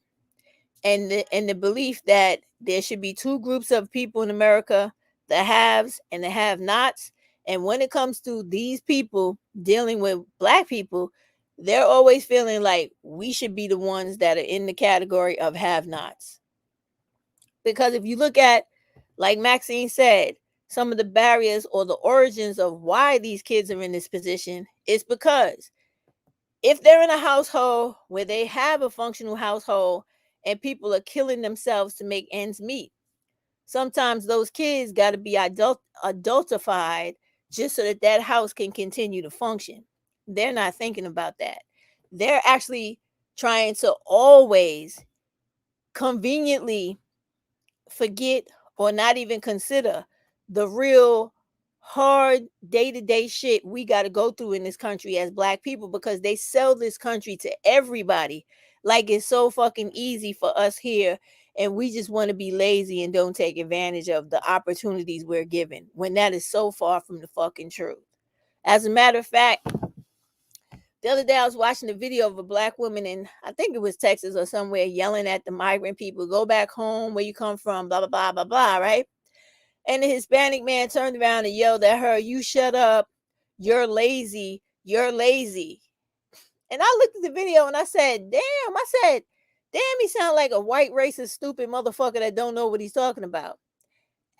And the belief that there should be two groups of people in America, the haves and the have-nots. And when it comes to these people dealing with black people, they're always feeling like we should be the ones that are in the category of have-nots. Because if you look at, like Maxine said, some of the barriers or the origins of why these kids are in this position is because if they're in a household where they have a functional household and people are killing themselves to make ends meet, sometimes those kids got to be adultified just so that that house can continue to function. They're not thinking about that. They're actually trying to always conveniently forget or not even consider the real hard day-to-day shit we got to go through in this country as black people, because they sell this country to everybody like it's so fucking easy for us here, and we just want to be lazy and don't take advantage of the opportunities we're given, when that is so far from the fucking truth. As a matter of fact, the other day I was watching a video of a black woman in, I think it was Texas or somewhere, yelling at the migrant people, go back home where you come from, blah, blah, blah, blah, blah, right? And the Hispanic man turned around and yelled at her, you shut up, you're lazy, you're lazy. And I looked at the video and I said, damn, he sound like a white racist stupid motherfucker that don't know what he's talking about.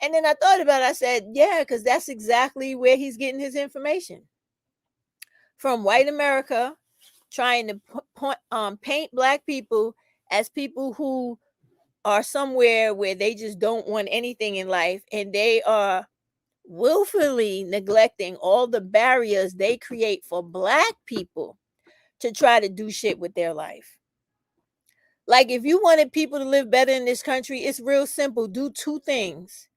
And then I thought about it, I said, yeah, because that's exactly where he's getting his information. From white America, trying to paint black people as people who are somewhere where they just don't want anything in life, and they are willfully neglecting all the barriers they create for black people to try to do shit with their life. Like, if you wanted people to live better in this country, it's real simple. Do two things: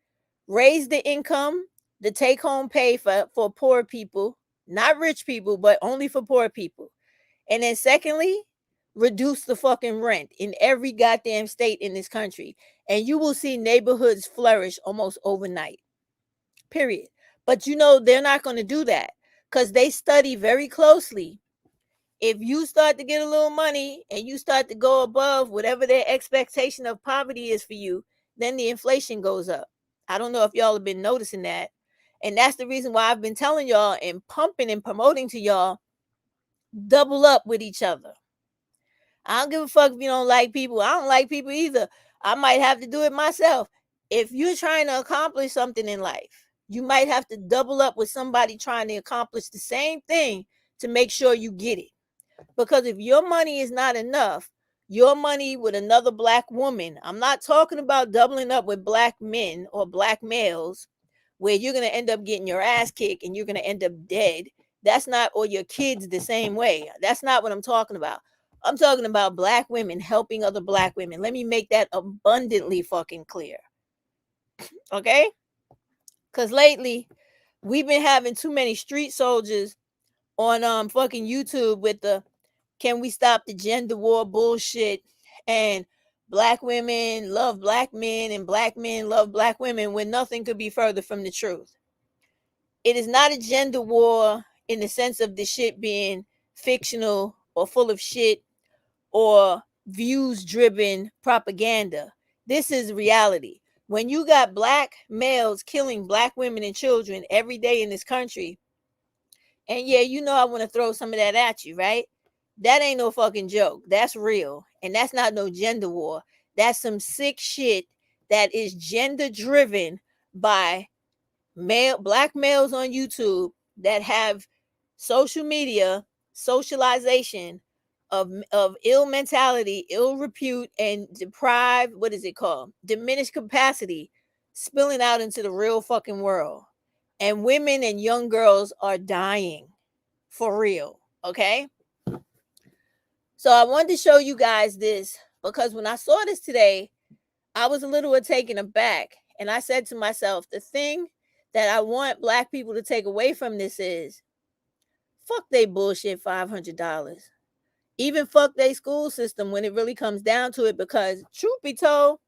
raise the income, the take-home pay for poor people, not rich people, but only for poor people. And then secondly, reduce the fucking rent in every goddamn state in this country, and you will see neighborhoods flourish almost overnight. Period. But you know, they're not going to do that because they study very closely. If you start to get a little money and you start to go above whatever their expectation of poverty is for you, then the inflation goes up. I don't know if y'all have been noticing that. And that's the reason why I've been telling y'all and pumping and promoting to y'all, double up with each other. I don't give a fuck if you don't like people. I don't like people either. I might have to do it myself. If you're trying to accomplish something in life, you might have to double up with somebody trying to accomplish the same thing to make sure you get it. Because if your money is not enough, your money with another black woman, I'm not talking about doubling up with black men or black males where you're going to end up getting your ass kicked and you're going to end up dead. That's not, or your kids the same way. That's not what I'm talking about. I'm talking about black women helping other black women. Let me make that abundantly fucking clear. Okay? Because lately, we've been having too many street soldiers on fucking YouTube with the can we stop the gender war bullshit, and black women love black men and black men love black women, when nothing could be further from the truth. It is not a gender war in the sense of the shit being fictional or full of shit or views driven propaganda. This is reality. When you got black males killing black women and children every day in this country, and yeah, you know I want to throw some of that at you, right? That ain't no fucking joke. That's real. And that's not no gender war. That's some sick shit that is gender driven by black males on YouTube that have social media socialization of ill mentality, ill repute, and deprived, what is it called? Diminished capacity spilling out into the real fucking world. And women and young girls are dying for real. Okay? So I wanted to show you guys this because when I saw this today, I was a little taken aback. And I said to myself, the thing that I want black people to take away from this is fuck they bullshit $500. Even fuck they school system when it really comes down to it, because truth be told,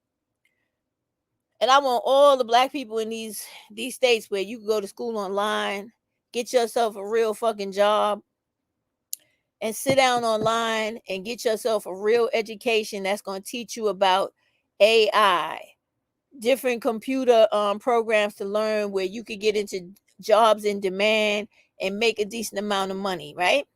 and I want all the black people in these states where you can go to school online, get yourself a real fucking job and sit down online and get yourself a real education that's going to teach you about AI, different computer programs to learn where you could get into jobs in demand and make a decent amount of money, right?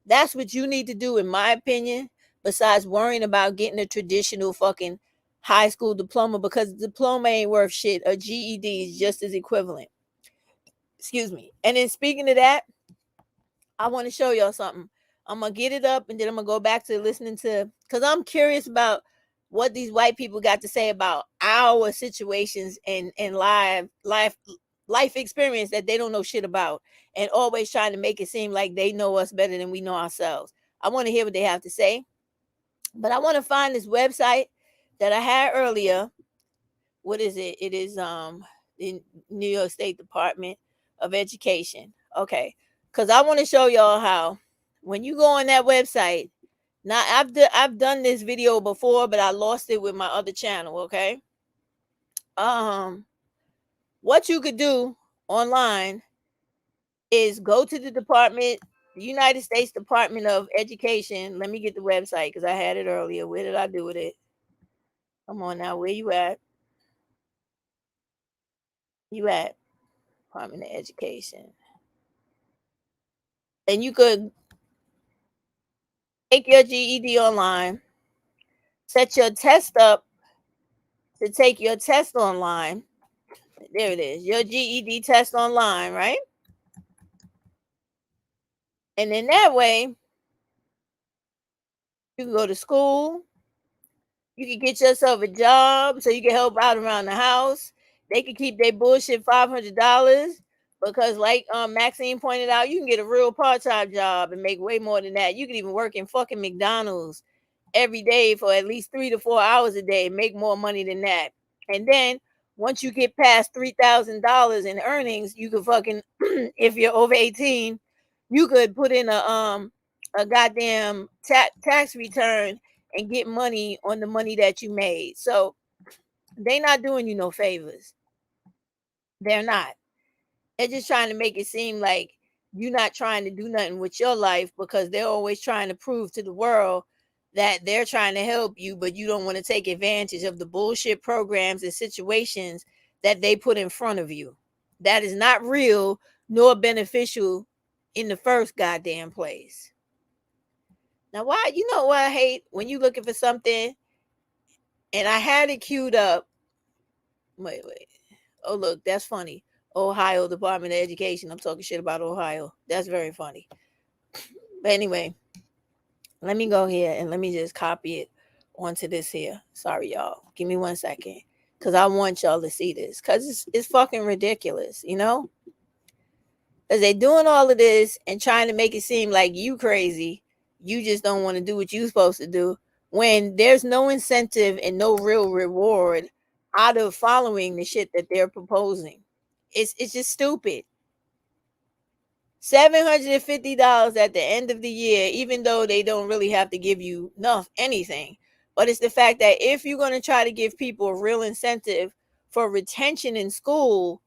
That's what you need to do, in my opinion, besides worrying about getting a traditional fucking high school diploma, because the diploma ain't worth shit. A GED is just as equivalent. Excuse me. And then speaking of that, I want to show y'all something. I'm going to get it up and then I'm going to go back to listening to, because I'm curious about what these white people got to say about our situations and life experience that they don't know shit about, and always trying to make it seem like they know us better than we know ourselves. I want to hear what they have to say, but I want to find this website that I had earlier. What is it? It is the New York State Department of Education. Okay, because I want to show y'all how when you go on that website. Now I've done this video before, but I lost it with my other channel. Okay. What you could do online is go to the United States Department of Education. Let me get the website because I had it earlier. Where did I do with it? Come on now, where you at? You at Department of Education. And you could take your GED online, set your test up to take your test online. There it is, your GED test online, right? And then that way, you can go to school. You can get yourself a job so you can help out around the house. They can keep their bullshit $500 because, like Maxine pointed out, you can get a real part-time job and make way more than that. You can even work in fucking McDonald's every day for at least 3 to 4 hours a day and make more money than that. And then once you get past $3,000 in earnings, you can fucking, if you're over 18, you could put in a goddamn tax return and get money on the money that you made. So they're not doing you no favors. They're not. They're just trying to make it seem like you're not trying to do nothing with your life, because they're always trying to prove to the world that they're trying to help you, but you don't want to take advantage of the bullshit programs and situations that they put in front of you. That is not real nor beneficial in the first goddamn place. Now, why? You know what I hate? When you're looking for something, and I had it queued up. Wait. Oh, look, that's funny. Ohio Department of Education. I'm talking shit about Ohio. That's very funny. But anyway, let me go here and let me just copy it onto this here. Sorry, y'all. Give me 1 second. Because I want y'all to see this. Because it's fucking ridiculous, you know? Because they're doing all of this and trying to make it seem like you crazy. You just don't want to do what you're supposed to do, when there's no incentive and no real reward out of following the shit that they're proposing. It's just stupid. $750 at the end of the year, even though they don't really have to give you anything. But it's the fact that if you're going to try to give people a real incentive for retention in school,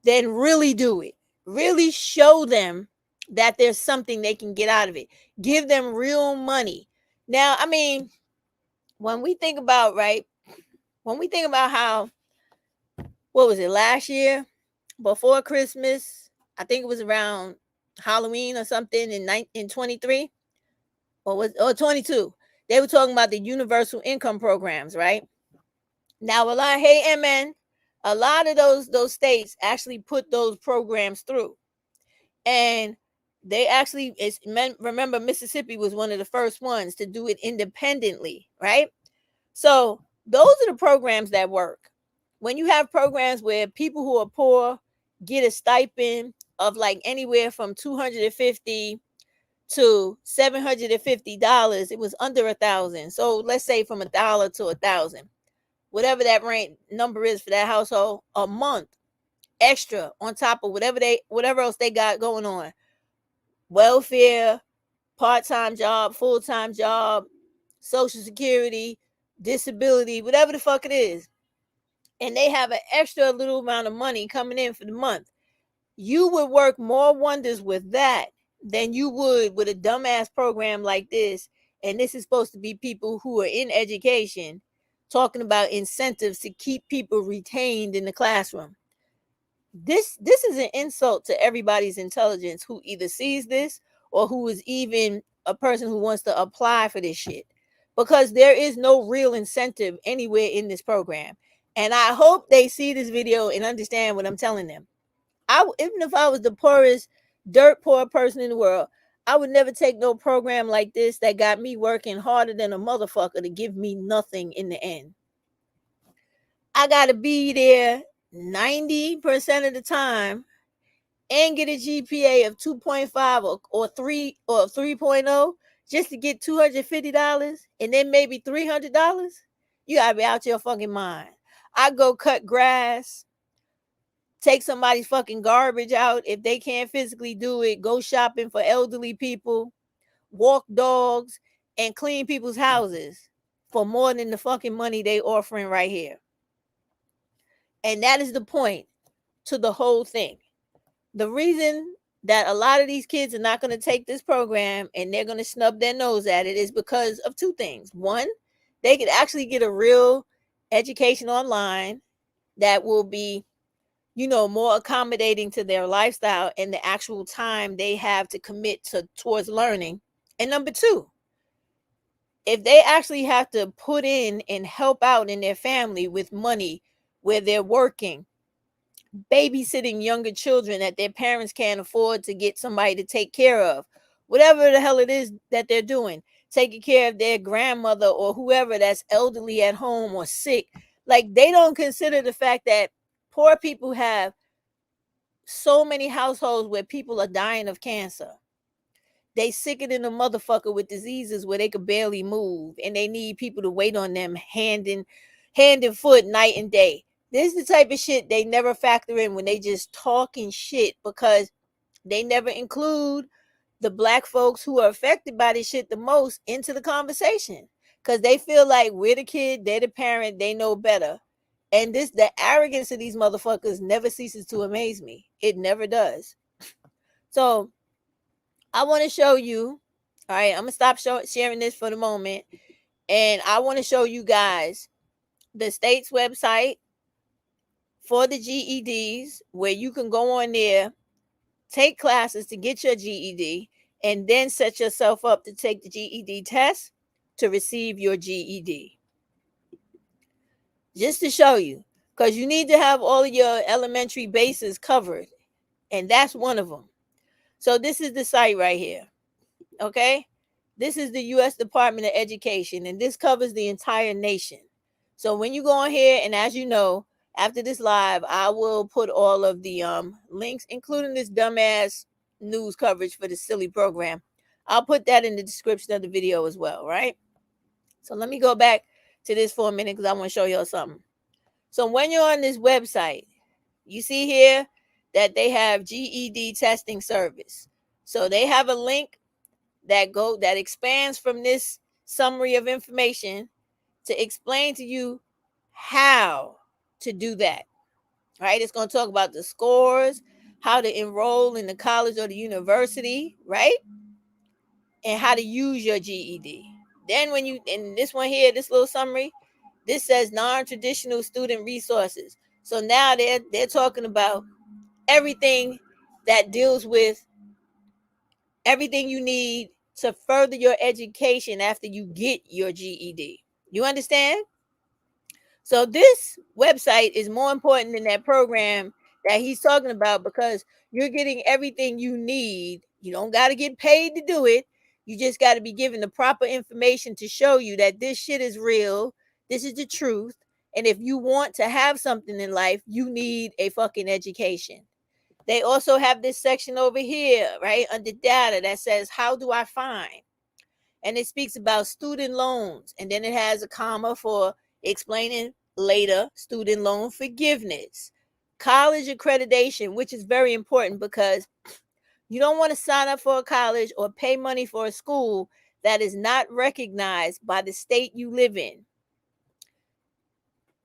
then really do it. Really show them that there's something they can get out of it. Give them real money. Now, I mean, when we think about how, what was it, last year, before Christmas, I think it was around Halloween or something in 23 or 22, they were talking about the universal income programs, right? Now, a lot of those states actually put those programs through. And they actually, remember, Mississippi was one of the first ones to do it independently, right? So those are the programs that work. When you have programs where people who are poor get a stipend of like anywhere from $250 to $750, it was under $1,000. So let's say from $1 to $1,000, whatever that number is for that household, a month extra on top of whatever else they got going on. Welfare, part-time job, full-time job, Social Security, disability, whatever the fuck it is. And they have an extra little amount of money coming in for the month. you would work more wonders with that than you would with a dumbass program like this. And this is supposed to be people who are in education talking about incentives to keep people retained in the classroom. This is an insult to everybody's intelligence who either sees this or who is even a person who wants to apply for this shit, because there is no real incentive anywhere in this program. And I hope they see this video and understand what I'm telling them. Even if I was the poorest, dirt poor person in the world, I would never take no program like this that got me working harder than a motherfucker to give me nothing in the end. I gotta be there 90% of the time and get a GPA of 2.5 or 3 or 3.0 just to get $250 and then maybe $300. You gotta be out your fucking mind. I go cut grass, take somebody's fucking garbage out if they can't physically do it, go shopping for elderly people, walk dogs, and clean people's houses for more than the fucking money they offering right here. And that is the point to the whole thing. The reason that a lot of these kids are not going to take this program and they're going to snub their nose at it is because of two things. One, they could actually get a real education online that will be, more accommodating to their lifestyle and the actual time they have to commit towards learning. And number two, if they actually have to put in and help out in their family with money where they're working, babysitting younger children that their parents can't afford to get somebody to take care of, whatever the hell it is that they're doing, taking care of their grandmother or whoever that's elderly at home or sick, like they don't consider the fact that poor people have so many households where people are dying of cancer. They sicker than a motherfucker with diseases where they could barely move and they need people to wait on them hand and foot night and day. This is the type of shit they never factor in when they just talking shit, because they never include the black folks who are affected by this shit the most into the conversation, because they feel like we're the kid, they're the parent, they know better. And the arrogance of these motherfuckers never ceases to amaze me. It never does. So I want to show you, all right, I'm going to stop sharing this for the moment. And I want to show you guys the state's website for the GEDs, where you can go on there, take classes to get your GED, and then set yourself up to take the GED test to receive your GED. Just to show you, because you need to have all of your elementary bases covered, and that's one of them. So this is the site right here, okay? This is the U.S. Department of Education, and this covers the entire nation. So when you go on here, and as you know, after this live, I will put all of the links, including this dumbass news coverage for the silly program. I'll put that in the description of the video as well, right? So let me go back to this for a minute because I want to show y'all something. So when you're on this website, you see here that they have GED testing service. So they have a link that expands from this summary of information to explain to you how to do that. Right? It's going to talk about the scores, how to enroll in the college or the university, right? And how to use your GED. Then in this one here, this little summary, this says non-traditional student resources. So now they're talking about everything that deals with everything you need to further your education after you get your GED. You understand? So this website is more important than that program that he's talking about, because you're getting everything you need. You don't got to get paid to do it. You just got to be given the proper information to show you that this shit is real. This is the truth. And if you want to have something in life, you need a fucking education. They also have this section over here, right, under data that says, how do I find? And it speaks about student loans. And then it has a comma for explaining later student loan forgiveness, college accreditation, which is very important because you don't want to sign up for a college or pay money for a school that is not recognized by the state you live in.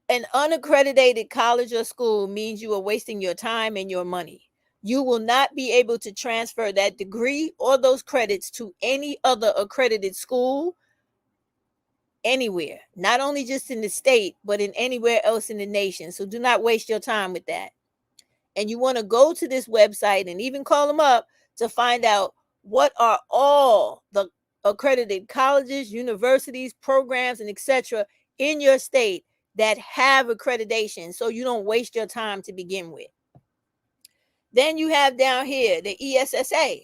An unaccredited college or school means you are wasting your time and your money. you will not be able to transfer that degree or those credits to any other accredited school anywhere, not only just in the state, but in anywhere else in the nation. So do not waste your time with that. And you want to go to this website and even call them up to find out what are all the accredited colleges, universities, programs, and etc. in your state that have accreditation, so you don't waste your time to begin with. Then you have down here the ESSA.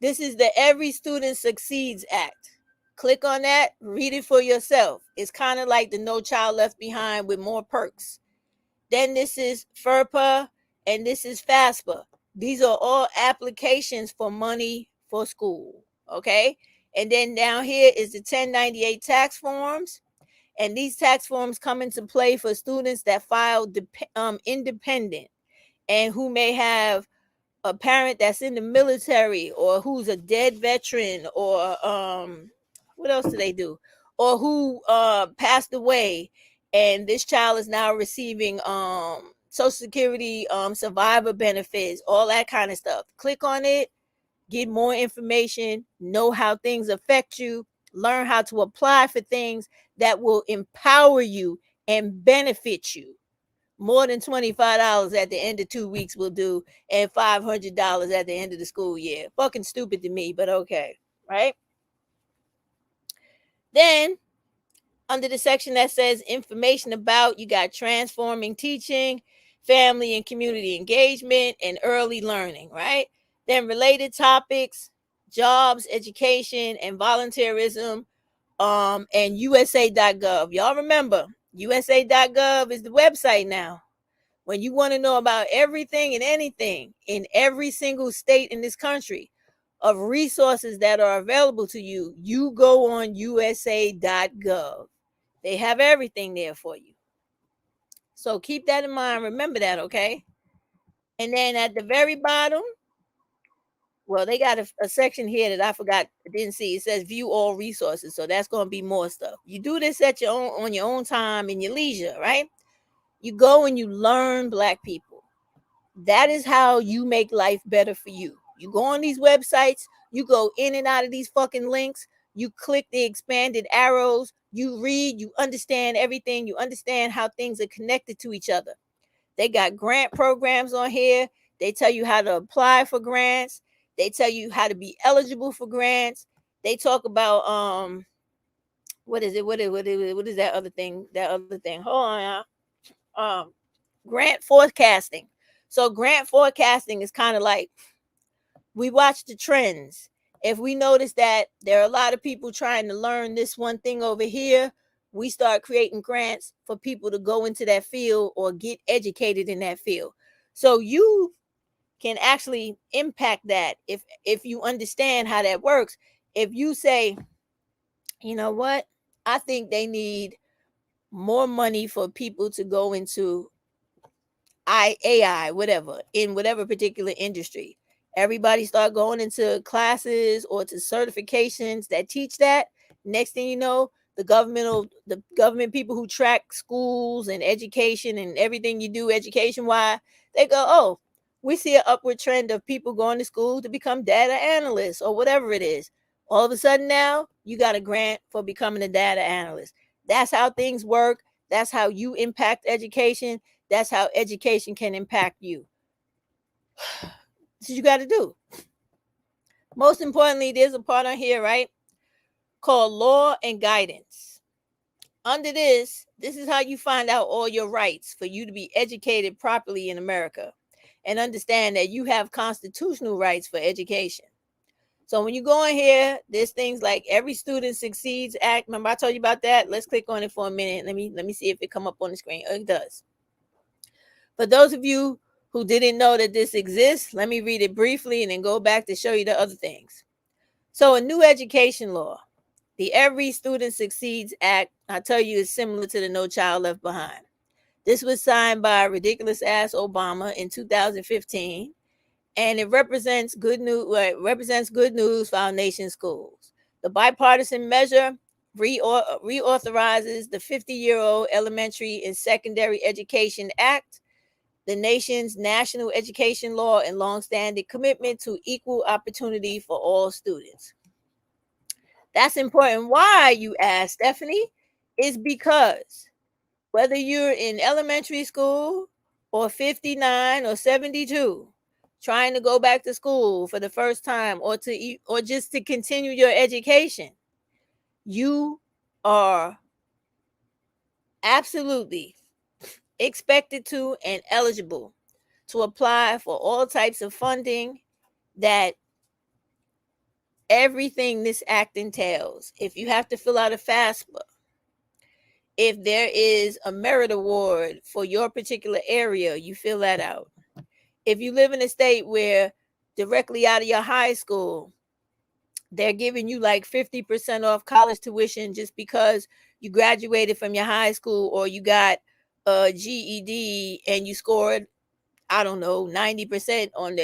This is the Every Student Succeeds Act. Click on that, read it for yourself. It's kind of like the No Child Left Behind with more perks. Then this is FERPA, and this is FAFSA. These are all applications for money for school, okay? And then down here is the 1098 tax forms. And these tax forms come into play for students that file independent and who may have a parent that's in the military, or who's a dead veteran, or what else do they do? Or who passed away, and this child is now receiving Social Security survivor benefits, all that kind of stuff. Click on it, get more information, know how things affect you, learn how to apply for things that will empower you and benefit you. More than $25 at the end of 2 weeks will do, and $500 at the end of the school year. Fucking stupid to me, but okay, right? Then, under the section that says information about, you got transforming teaching, family and community engagement, and early learning, right? Then related topics, jobs, education, and volunteerism, and USA.gov. Y'all remember, USA.gov is the website now. When you want to know about everything and anything in every single state in this country of resources that are available to you, you go on USA.gov. They have everything there for you. So keep that in mind. Remember that, okay? And then at the very bottom, well, they got a section here that I forgot, didn't see. It says view all resources. So that's going to be more stuff. You do this at your own, on your own time, in your leisure, right? You go and you learn Black people. That is how you make life better for you. You go on these websites, you go in and out of these fucking links, you click the expanded arrows, you read, you understand everything, you understand how things are connected to each other. They got grant programs on here. They tell you how to apply for grants. They tell you how to be eligible for grants. They talk about what is it? What is that other thing? Hold on, y'all. Grant forecasting. So grant forecasting is kind of like, we watch the trends. If we notice that there are a lot of people trying to learn this one thing over here, we start creating grants for people to go into that field or get educated in that field. So you can actually impact that if you understand how that works. If you say, you know what, I think they need more money for people to go into AI, whatever, in whatever particular industry. Everybody start going into classes or to certifications that teach that. Next thing you know, the government people who track schools and education and everything you do education-wise, they go, oh, we see an upward trend of people going to school to become data analysts or whatever it is. All of a sudden now, you got a grant for becoming a data analyst. That's how things work. That's how you impact education. That's how education can impact you. That's what you got to do. Most importantly, there's a part on here, right, called law and guidance. Under this is how you find out all your rights for you to be educated properly in America and understand that you have constitutional rights for education. So when you go in here, there's things like Every Student Succeeds Act. Remember I told you about that? Let's click on it for a minute. Let me see if it come up on the screen. Oh, it does. For those of you who didn't know that this exists, let me read it briefly and then go back to show you the other things. So a new education law, the Every Student Succeeds Act, I tell you, is similar to the No Child Left Behind. This was signed by ridiculous ass Obama in 2015, and it represents good news. Represents good news for our nation's schools. The bipartisan measure reauthorizes the 50-year-old Elementary and Secondary Education Act, the nation's national education law and longstanding commitment to equal opportunity for all students. That's important. Why, you ask, Stephanie? Is because whether you're in elementary school or 59 or 72, trying to go back to school for the first time or just to continue your education, you are absolutely expected to and eligible to apply for all types of funding that everything this act entails. If you have to fill out a FAFSA, if there is a merit award for your particular area, you fill that out. If you live in a state where directly out of your high school, they're giving you like 50% off college tuition just because you graduated from your high school, or you got a GED and you scored, I don't know, 90% on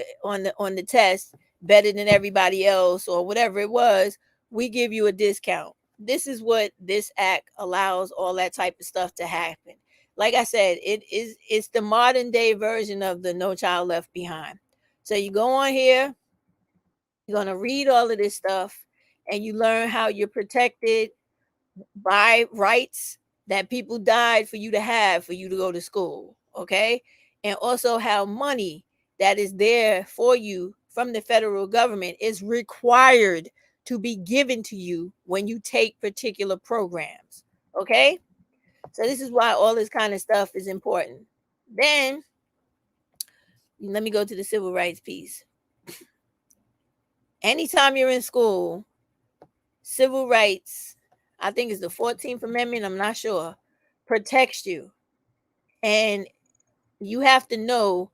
the test, better than everybody else, or whatever it was, we give you a discount. This is what this act allows all that type of stuff to happen. Like I said, it's the modern day version of the No Child Left Behind. So you go on here, you're going to read all of this stuff, and you learn how you're protected by rights that people died for you to have, for you to go to school, okay? And also how money that is there for you from the federal government is required to be given to you when you take particular programs, okay? So this is why all this kind of stuff is important. Then, let me go to the civil rights piece. Anytime you're in school, civil rights, I think it's the 14th Amendment, I'm not sure, protects you. And you have to know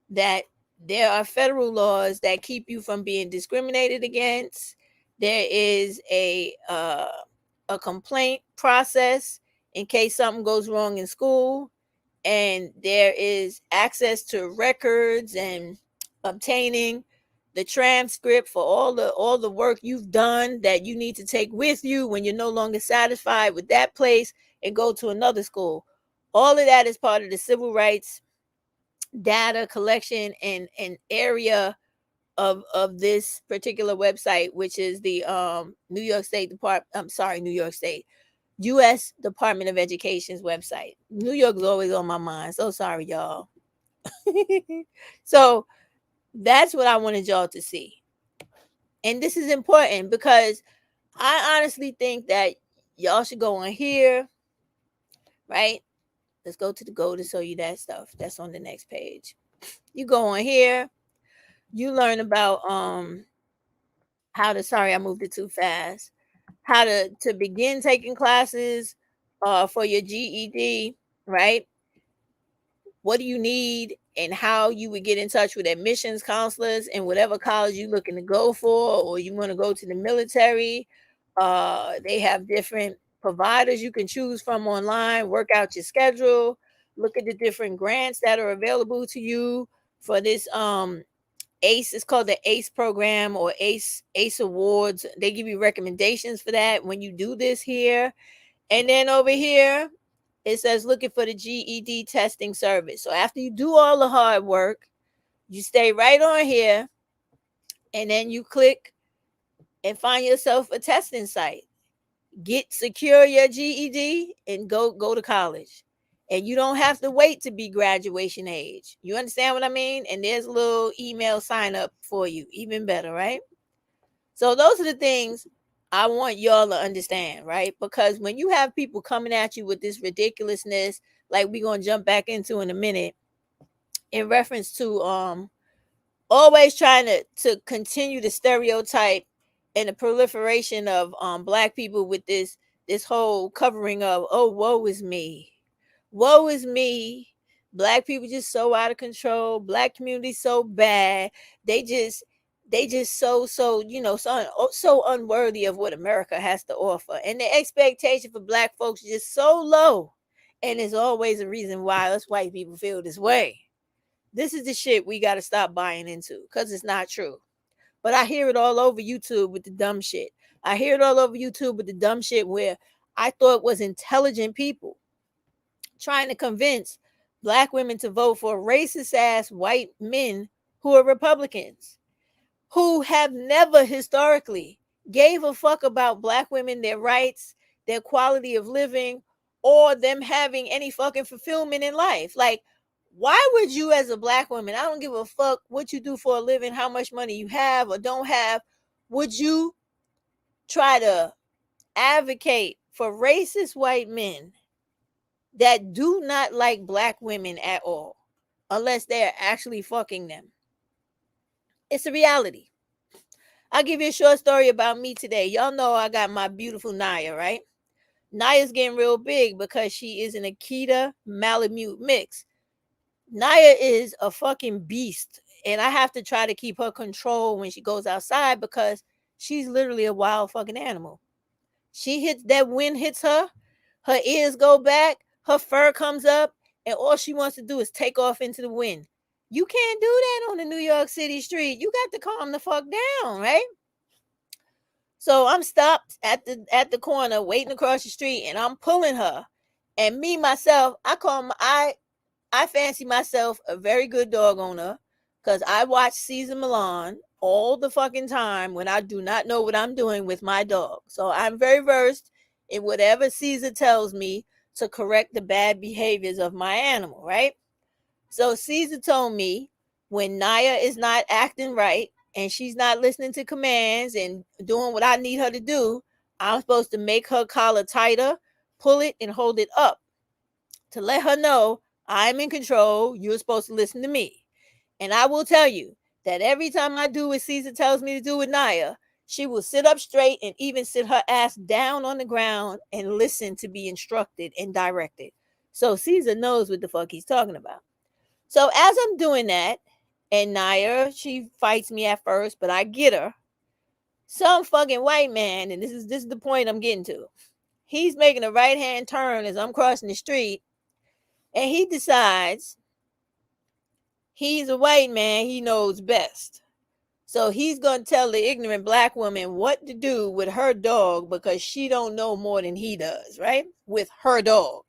that there are federal laws that keep you from being discriminated against. There is a complaint process in case something goes wrong in school. And there is access to records and obtaining the transcript for all the work you've done that you need to take with you when you're no longer satisfied with that place and go to another school. All of that is part of the civil rights data collection and area of this particular website, which is the U.S. Department of Education's website. New York is always on my mind. So sorry, y'all. So that's what I wanted y'all to see. And this is important because I honestly think that y'all should go on here, right? Let's go to the go to show you that stuff. That's on the next page. You go on here, you learn about how to, sorry, I moved it too fast, how to begin taking classes for your GED, right? What do you need, and how you would get in touch with admissions counselors in whatever college you're looking to go for, or you want to go to the military. They have different providers you can choose from online, work out your schedule, look at the different grants that are available to you for this ACE. It's called the ACE program or ACE awards. They give you recommendations for that when you do this here. And then over here it says looking for the GED testing service. So after you do all the hard work, you stay right on here, and then you click and find yourself a testing site. Secure your GED and go to college. And you don't have to wait to be graduation age. You understand what I mean? And there's a little email sign up for you. Even better, right? So those are the things I want y'all to understand, right? Because when you have people coming at you with this ridiculousness, like we're going to jump back into in a minute, in reference to always trying to continue the stereotype and the proliferation of Black people with this whole covering of, oh, woe is me. Woe is me. Black people just so out of control. Black community so bad. They just so so unworthy of what America has to offer. And the expectation for Black folks is just so low. And there's always a reason why us white people feel this way. This is the shit we got to stop buying into, because it's not true. But I hear it all over YouTube with the dumb shit. I hear it all over YouTube with the dumb shit where I thought was intelligent people trying to convince black women to vote for racist ass white men who are Republicans, who have never historically gave a fuck about black women, their rights, their quality of living, or them having any fucking fulfillment in life. Like, why would you, as a black woman, I don't give a fuck what you do for a living, how much money you have or don't have, would you try to advocate for racist white men that do not like black women at all, unless they're actually fucking them? It's a reality. I'll give you a short story about me today. Y'all know I got my beautiful Naya, right? Naya's getting real big because she is an Akita Malamute mix. Naya is a fucking beast, and I have to try to keep her control when she goes outside because she's literally a wild fucking animal. She hits, that wind hits her, her ears go back, her fur comes up, and all she wants to do is take off into the wind. You can't do that on the New York City street. You got to calm the fuck down, right? So I'm stopped at the corner, waiting across the street, and I'm pulling her. And me myself, I fancy myself a very good dog owner because I watch Cesar Millan all the fucking time when I do not know what I'm doing with my dog. So I'm very versed in whatever Cesar tells me to correct the bad behaviors of my animal, right? So Cesar told me when Naya is not acting right and she's not listening to commands and doing what I need her to do, I'm supposed to make her collar tighter, pull it, and hold it up to let her know I'm in control. You're supposed to listen to me. And I will tell you that every time I do what Cesar tells me to do with Naya, she will sit up straight and even sit her ass down on the ground and listen to be instructed and directed. So Cesar knows what the fuck he's talking about. So as I'm doing that, and Naya, she fights me at first, but I get her. Some fucking white man, and this is the point I'm getting to. He's making a right-hand turn as I'm crossing the street, and he decides he's a white man, he knows best. So he's going to tell the ignorant black woman what to do with her dog because she don't know more than he does, right? With her dog.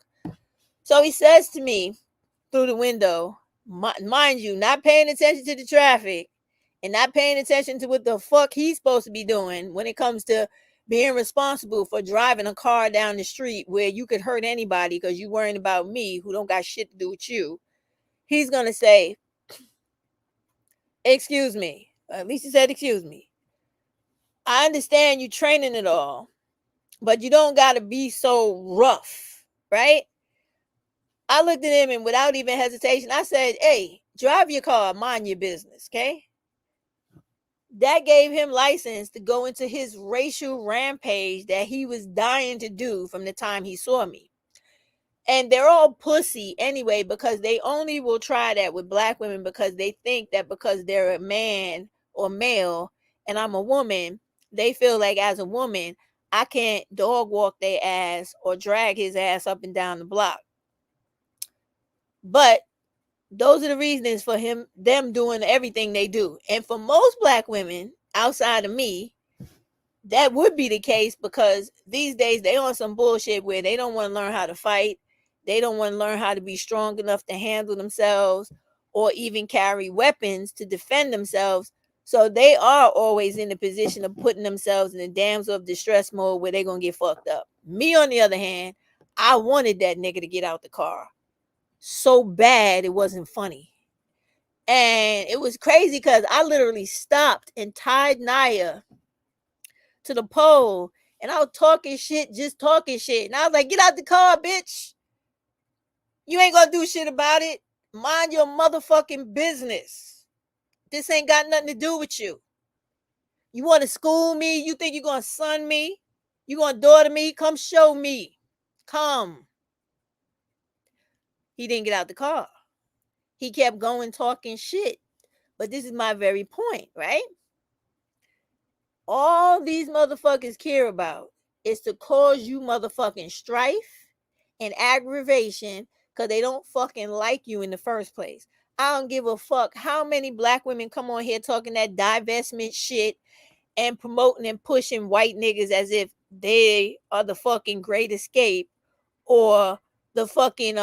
So he says to me through the window, mind you, not paying attention to the traffic and not paying attention to what the fuck he's supposed to be doing when it comes to being responsible for driving a car down the street where you could hurt anybody because you're worrying about me who don't got shit to do with you. He's going to say, excuse me. At least he said, excuse me. I understand you training it all, but you don't got to be so rough, right? I looked at him and without even hesitation, I said, hey, drive your car, mind your business, okay? That gave him license to go into his racial rampage that he was dying to do from the time he saw me. And they're all pussy anyway, because they only will try that with black women because they think that because they're a man or male and I'm a woman, they feel like as a woman, I can't dog walk their ass or drag his ass up and down the block. But those are the reasons for them doing everything they do. And for most black women outside of me, that would be the case because these days they on some bullshit where they don't want to learn how to fight. They don't want to learn how to be strong enough to handle themselves or even carry weapons to defend themselves. So they are always in the position of putting themselves in a damsel of distress mode where they're going to get fucked up. Me, on the other hand, I wanted that nigga to get out the car so bad it wasn't funny. And it was crazy because I literally stopped and tied Naya to the pole and I was talking shit, just talking shit. And I was like, get out the car, bitch. You ain't gonna do shit about it. Mind your motherfucking business. This ain't got nothing to do with you. You want to school me? You think you're gonna son me? You gonna daughter me? Come show me. Come. He didn't get out the car. He kept going talking shit. But this is my very point, right? All these motherfuckers care about is to cause you motherfucking strife and aggravation because they don't fucking like you in the first place. I don't give a fuck how many black women come on here talking that divestment shit and promoting and pushing white niggas as if they are the fucking great escape or the fucking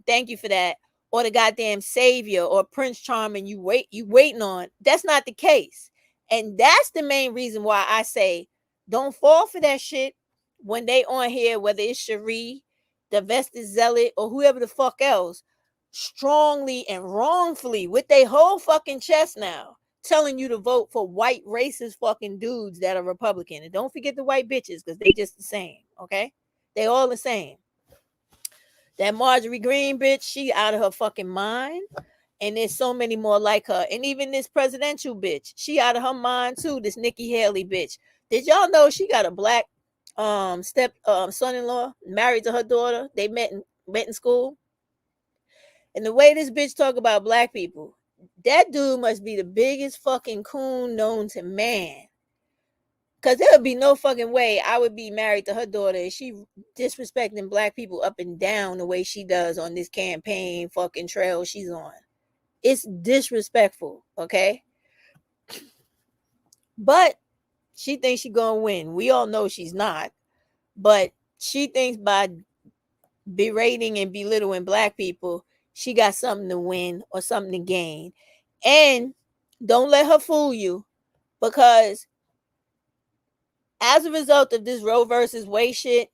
Thank you for that. Or the goddamn savior or Prince Charming you waiting on. That's not the case. And that's the main reason why I say don't fall for that shit when they on here, whether it's Cherie, the vested zealot, or whoever the fuck else, strongly and wrongfully with their whole fucking chest now, telling you to vote for white racist fucking dudes that are Republican. And don't forget the white bitches, because they just the same, okay? They all the same. That Marjorie Greene bitch, she out of her fucking mind. And there's so many more like her. And even this presidential bitch, she out of her mind too. This Nikki Haley bitch. Did y'all know she got a black son-in-law married to her daughter? They met in school. And the way this bitch talk about black people, that dude must be the biggest fucking coon known to man. Because there would be no fucking way I would be married to her daughter and she disrespecting black people up and down the way she does on this campaign fucking trail she's on. It's disrespectful, okay? But she thinks she's going to win. We all know she's not. But she thinks by berating and belittling black people, she got something to win or something to gain. And don't let her fool you, because as a result of this Roe versus Wade shit,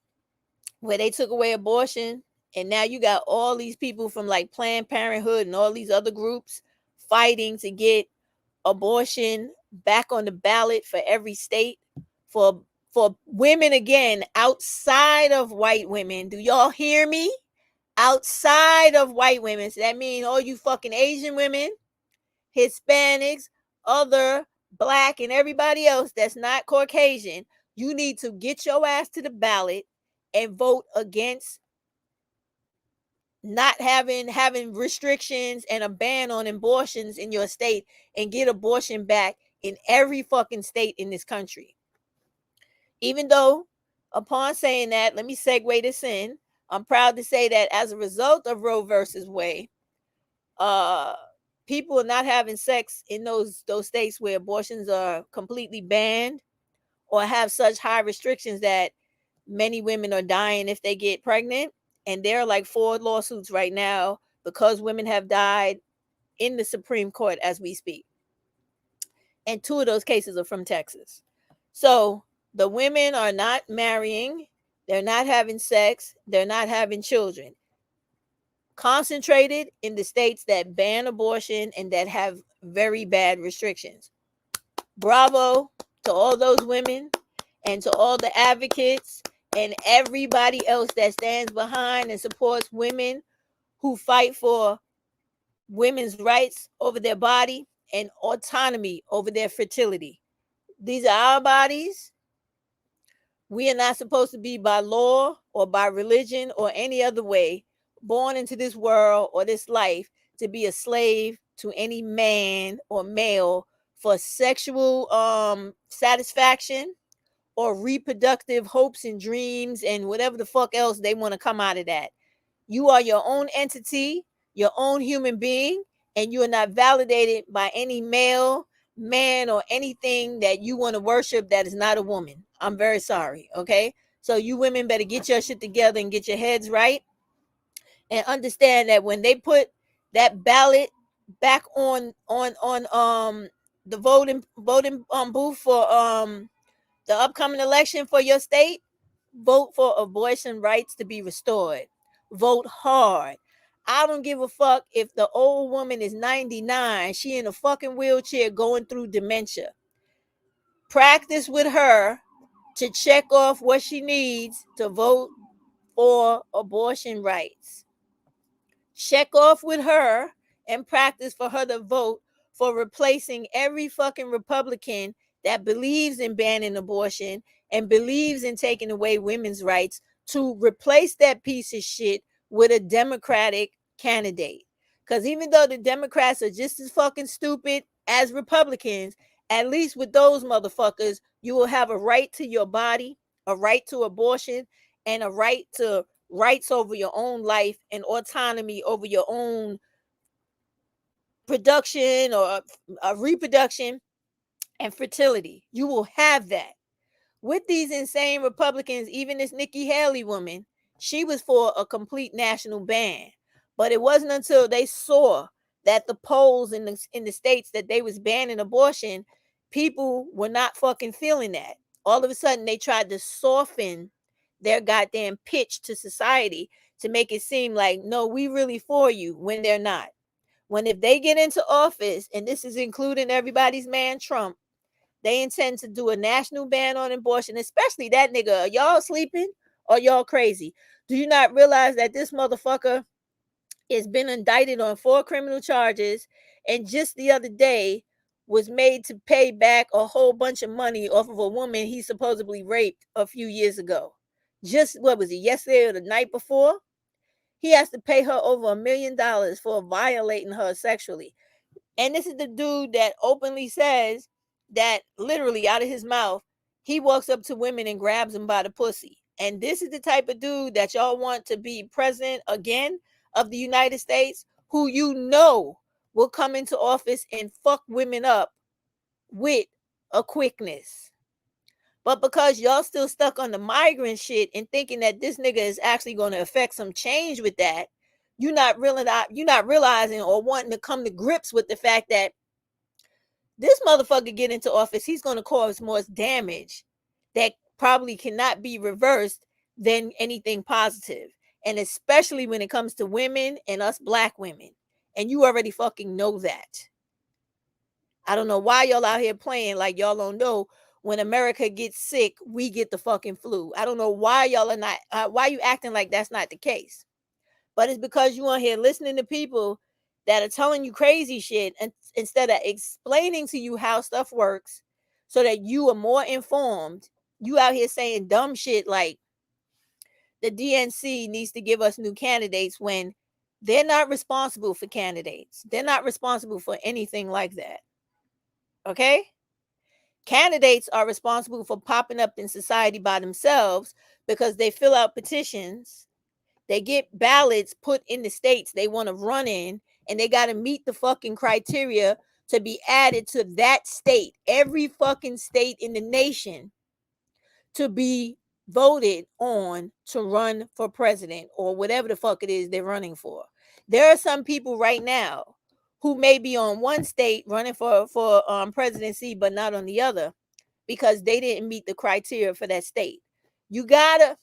where they took away abortion, and now you got all these people from like Planned Parenthood and all these other groups fighting to get abortion back on the ballot for every state, for women again outside of white women. Do y'all hear me? Outside of white women. So that means all you fucking Asian women, Hispanics, other black, and everybody else that's not Caucasian. You need to get your ass to the ballot and vote against not having restrictions and a ban on abortions in your state, and get abortion back in every fucking state in this country. Even though, upon saying that, let me segue this in. I'm proud to say that as a result of Roe versus Wade, people are not having sex in those states where abortions are completely banned or have such high restrictions that many women are dying if they get pregnant. And there are like 4 lawsuits right now because women have died in the Supreme Court as we speak. And 2 of those cases are from Texas. So the women are not marrying, they're not having sex, they're not having children. Concentrated in the states that ban abortion and that have very bad restrictions. Bravo to all those women and to all the advocates and everybody else that stands behind and supports women who fight for women's rights over their body and autonomy over their fertility. These are our bodies. We are not supposed to be by law or by religion or any other way born into this world or this life to be a slave to any man or male for sexual satisfaction or reproductive hopes and dreams and whatever the fuck else they want to come out of that. You are your own entity, your own human being, and you are not validated by any male, man, or anything that you want to worship that is not a woman. I'm very sorry, okay? So you women better get your shit together and get your heads right and understand that when they put that ballot back on the voting booth for the upcoming election for your state, vote for abortion rights to be restored. Vote hard. I don't give a fuck if the old woman is 99, she in a fucking wheelchair going through dementia. Practice with her to check off what she needs to vote for abortion rights. Check off with her and practice for her to vote for replacing every fucking Republican that believes in banning abortion and believes in taking away women's rights, to replace that piece of shit with a Democratic candidate. Because even though the Democrats are just as fucking stupid as Republicans, at least with those motherfuckers, you will have a right to your body, a right to abortion, and a right to rights over your own life and autonomy over your own production or reproduction and fertility. You will have that. With these insane Republicans, even this Nikki Haley woman, she was for a complete national ban. But it wasn't until they saw that the polls in the states that they was banning abortion, people were not fucking feeling that. All of a sudden, they tried to soften their goddamn pitch to society to make it seem like, no, we really for you, when they're not. When if they get into office, and this is including everybody's man Trump, they intend to do a national ban on abortion, especially that nigga. Are y'all sleeping or y'all crazy? Do you not realize that this motherfucker has been indicted on 4 criminal charges, and just the other day was made to pay back a whole bunch of money off of a woman he supposedly raped a few years ago? Just, what was it, yesterday or the night before? He has to pay her over $1 million for violating her sexually. And this is the dude that openly says that, literally out of his mouth, he walks up to women and grabs them by the pussy. And this is the type of dude that y'all want to be president again of the United States, who you know will come into office and fuck women up with a quickness. But because y'all still stuck on the migrant shit and thinking that this nigga is actually going to affect some change with that, you're not realizing or wanting to come to grips with the fact that this motherfucker get into office, he's going to cause more damage that probably cannot be reversed than anything positive. And especially when it comes to women and us black women. And you already fucking know that. I don't know why y'all out here playing like y'all don't know when America gets sick, we get the fucking flu. I don't know why y'all are not, why you acting like that's not the case. But it's because you on here listening to people that are telling you crazy shit, and instead of explaining to you how stuff works so that you are more informed, you out here saying dumb shit like the DNC needs to give us new candidates when they're not responsible for candidates. They're not responsible for anything like that. Okay? Candidates are responsible for popping up in society by themselves because they fill out petitions. They get ballots put in the states they want to run in, and they got to meet the fucking criteria to be added to that state, every fucking state in the nation, to be voted on to run for president or whatever the fuck it is they're running for. There are some people right now who may be on one state running for presidency, but not on the other because they didn't meet the criteria for that state. You gotta,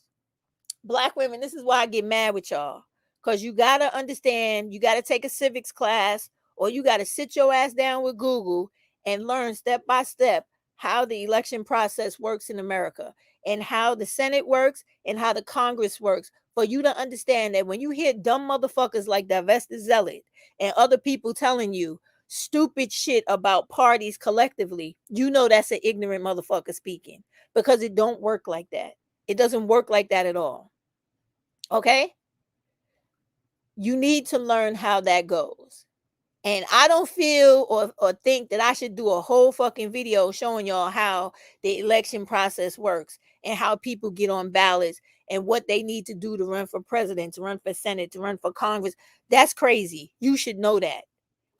black women, this is why I get mad with y'all, because you gotta understand, you gotta take a civics class, or you gotta sit your ass down with Google and learn step by step how the election process works in America and how the Senate works and how the Congress works, for you to understand that when you hear dumb motherfuckers like Divesta Zealot and other people telling you stupid shit about parties collectively, you know that's an ignorant motherfucker speaking, because it don't work like that. It doesn't work like that at all. Okay? You need to learn how that goes. And I don't feel or think that I should do a whole fucking video showing y'all how the election process works and how people get on ballots and what they need to do to run for president, to run for Senate, to run for Congress. That's crazy. You should know that.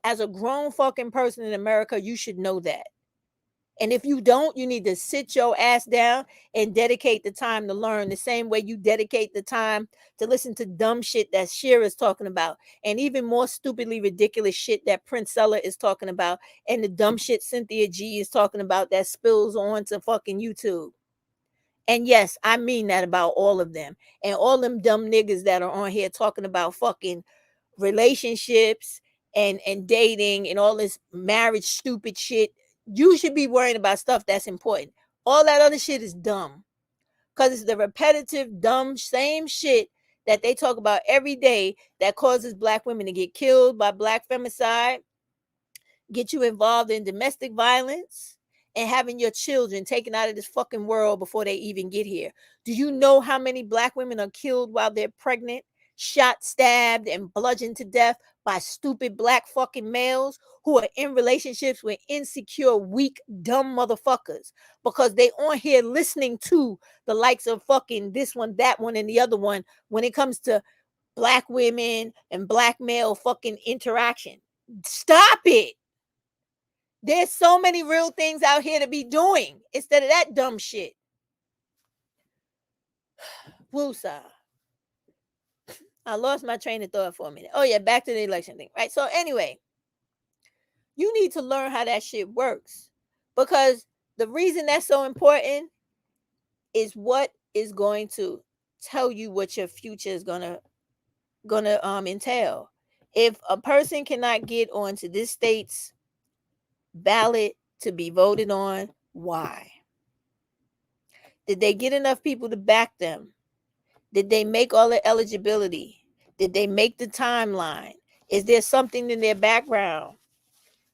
As a grown fucking person in America, you should know that. And if you don't, you need to sit your ass down and dedicate the time to learn the same way you dedicate the time to listen to dumb shit that Cher is talking about, and even more stupidly ridiculous shit that Prince Seller is talking about, and the dumb shit Cynthia G is talking about that spills on to fucking YouTube. And yes, I mean that about all of them. And all them dumb niggas that are on here talking about fucking relationships and dating and all this marriage stupid shit. You should be worrying about stuff that's important. All that other shit is dumb, because it's the repetitive, dumb, same shit that they talk about every day that causes black women to get killed by black femicide, get you involved in domestic violence, and having your children taken out of this fucking world before they even get here. Do you know how many black women are killed while they're pregnant, shot, stabbed, and bludgeoned to death by stupid black fucking males who are in relationships with insecure, weak, dumb motherfuckers, because they on here listening to the likes of fucking this one, that one, and the other one when it comes to black women and black male fucking interaction? Stop it. There's so many real things out here to be doing instead of that dumb shit. Woosah. I lost my train of thought for a minute. Oh yeah, back to the election thing, right? So anyway, you need to learn how that shit works, because the reason that's so important is what is going to tell you what your future is gonna entail. If a person cannot get onto this state's ballot to be voted on, why? Did they get enough people to back them? Did they make all the eligibility? Did they make the timeline? Is there something in their background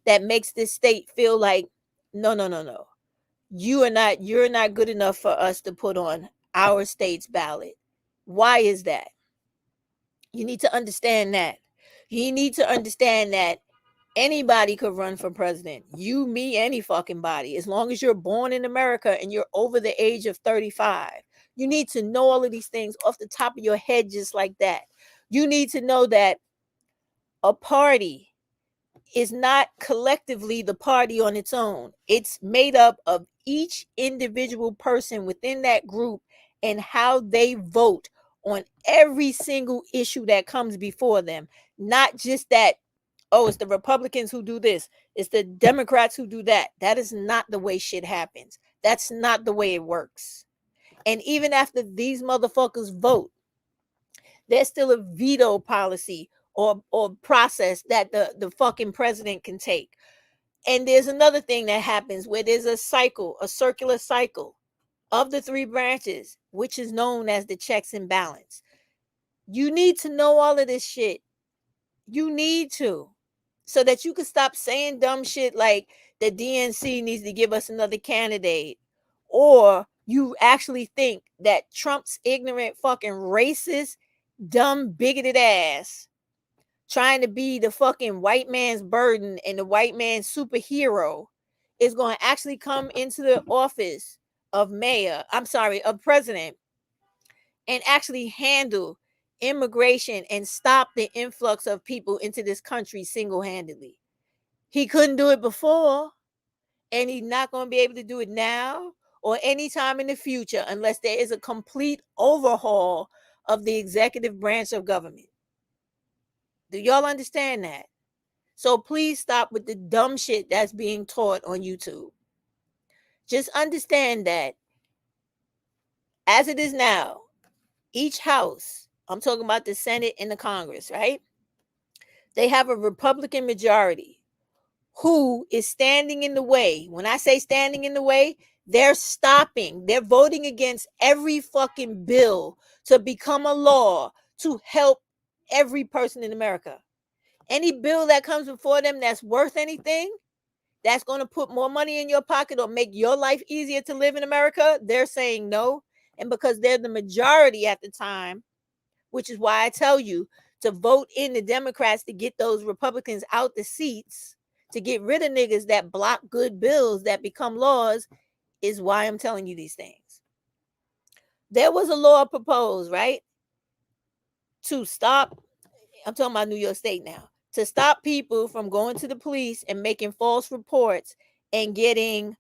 that makes this state feel like, no, no, no, no, you're not good enough for us to put on our state's ballot? Why is that? You need to understand that. You need to understand that anybody could run for president. You, me, any fucking body, as long as you're born in America and you're over the age of 35. You need to know all of these things off the top of your head, just like that. You need to know that a party is not collectively the party on its own. It's made up of each individual person within that group and how they vote on every single issue that comes before them. Not just that, oh, it's the Republicans who do this, it's the Democrats who do that. That is not the way shit happens. That's not the way it works. And even after these motherfuckers vote, there's still a veto policy or process that the fucking president can take. And there's another thing that happens where there's a cycle, a circular cycle of the three branches, which is known as the checks and balance. You need to know all of this shit. You need to, so that you can stop saying dumb shit like the DNC needs to give us another candidate, or you actually think that Trump's ignorant, fucking racist, dumb, bigoted ass trying to be the fucking white man's burden and the white man's superhero is going to actually come into the office of president, and actually handle immigration and stop the influx of people into this country single-handedly. He couldn't do it before, and he's not going to be able to do it now or anytime in the future unless there is a complete overhaul of the executive branch of government. Do y'all understand that? So please stop with the dumb shit that's being taught on YouTube. Just understand that as it is now, each house, I'm talking about the Senate and the Congress, right? They have a Republican majority who is standing in the way. When I say standing in the way, they're voting against every fucking bill to become a law to help every person in America. Any bill that comes before them that's worth anything, that's going to put more money in your pocket or make your life easier to live in America, they're saying no. And because they're the majority at the time, which is why I tell you to vote in the Democrats to get those Republicans out the seats, to get rid of niggas that block good bills that become laws, is why I'm telling you these things. There was a law proposed, right, to stop, I'm talking about New York State now, to stop people from going to the police and making false reports and getting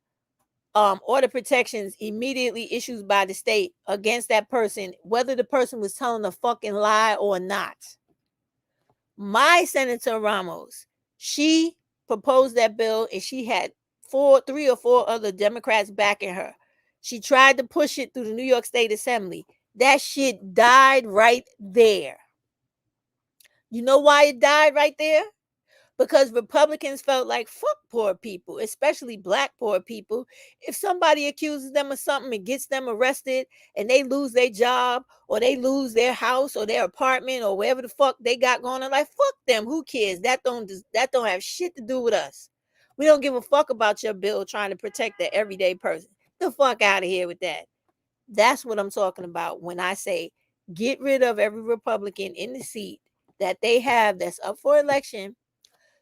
order protections immediately issued by the state against that person, whether the person was telling a fucking lie or not. My Senator Ramos, she proposed that bill and she had 3 or 4 other Democrats backing her. She tried to push it through the New York State Assembly. That shit died right there. You know why it died right there? Because Republicans felt like, fuck poor people, especially black poor people. If somebody accuses them of something and gets them arrested and they lose their job or they lose their house or their apartment or whatever the fuck they got going on, like, fuck them. Who cares? That don't have shit to do with us. We don't give a fuck about your bill trying to protect the everyday person. Get the fuck out of here with that. That's what I'm talking about when I say get rid of every Republican in the seat that they have that's up for election,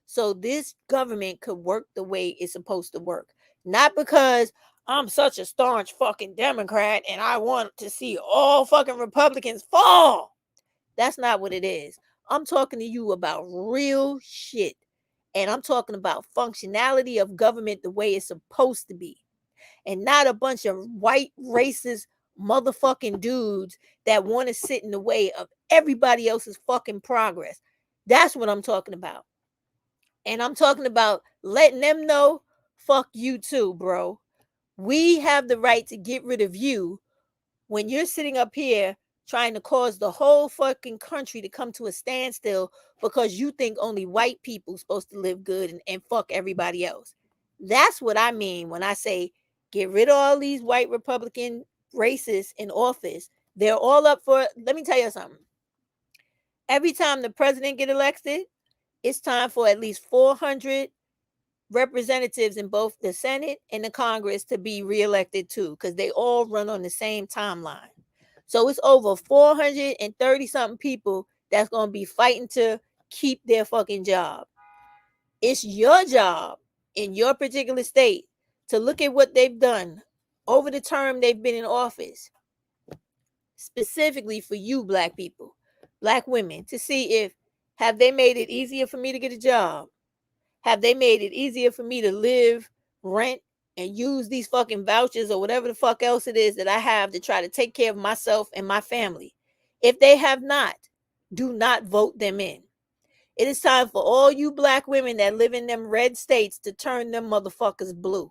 so this government could work the way it's supposed to work. Not because I'm such a staunch fucking Democrat and I want to see all fucking Republicans fall. That's not what it is. I'm talking to you about real shit. And I'm talking about functionality of government the way it's supposed to be. And not a bunch of white racist motherfucking dudes that want to sit in the way of everybody else's fucking progress. That's what I'm talking about. And I'm talking about letting them know, fuck you too, bro. We have the right to get rid of you when you're sitting up here trying to cause the whole fucking country to come to a standstill because you think only white people supposed to live good and fuck everybody else. That's what I mean when I say get rid of all these white Republican racists in office. They're all up for, let me tell you something. Every time the president get elected, it's time for at least 400 representatives in both the Senate and the Congress to be reelected too, because they all run on the same timeline. So it's over 430 something people that's going to be fighting to keep their fucking job. It's your job in your particular state to look at what they've done over the term they've been in office, specifically for you black people, black women, to see if have they made it easier for me to get a job? Have they made it easier for me to live, rent, and use these fucking vouchers or whatever the fuck else it is that I have to try to take care of myself and my family? If they have not, do not vote them in. It is time for all you black women that live in them red states to turn them motherfuckers blue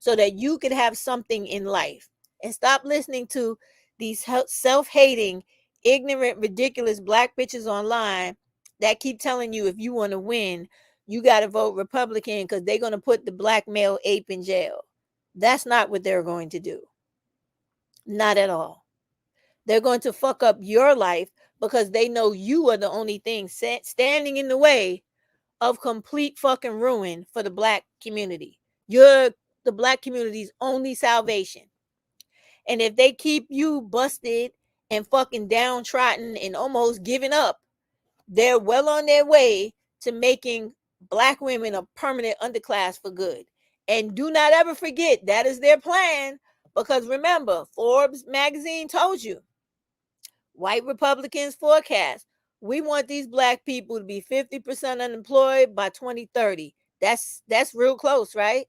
so that you could have something in life. And stop listening to these self-hating, ignorant, ridiculous black bitches online that keep telling you if you want to win, you got to vote Republican because they're going to put the black male ape in jail. That's not what they're going to do. Not at all. They're going to fuck up your life because they know you are the only thing standing in the way of complete fucking ruin for the black community. You're the black community's only salvation. And if they keep you busted and fucking downtrodden and almost giving up, they're well on their way to making black women a permanent underclass for good. And do not ever forget that is their plan, because remember, Forbes magazine told you, white Republicans forecast, we want these black people to be 50% unemployed by 2030. That's real close, right?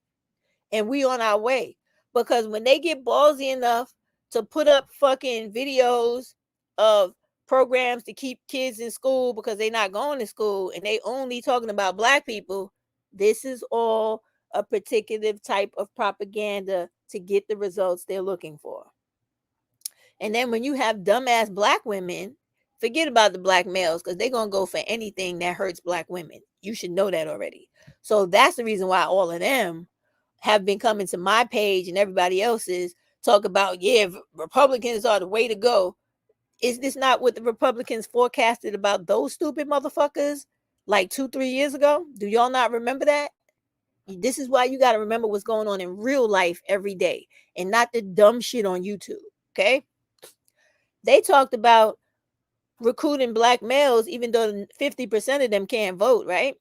And we on our way, because when they get ballsy enough to put up fucking videos of programs to keep kids in school because they're not going to school and they only talking about black people, this is all a particular type of propaganda to get the results they're looking for. And then when you have dumbass black women, forget about the black males, because they're going to go for anything that hurts black women. You should know that already. So that's the reason why all of them have been coming to my page and everybody else's talk about, yeah, Republicans are the way to go. Is this not what the Republicans forecasted about those stupid motherfuckers like 2-3 years ago? Do y'all not remember that? This is why you got to remember what's going on in real life every day and not the dumb shit on YouTube, okay? They talked about recruiting black males, even though 50% of them can't vote, right?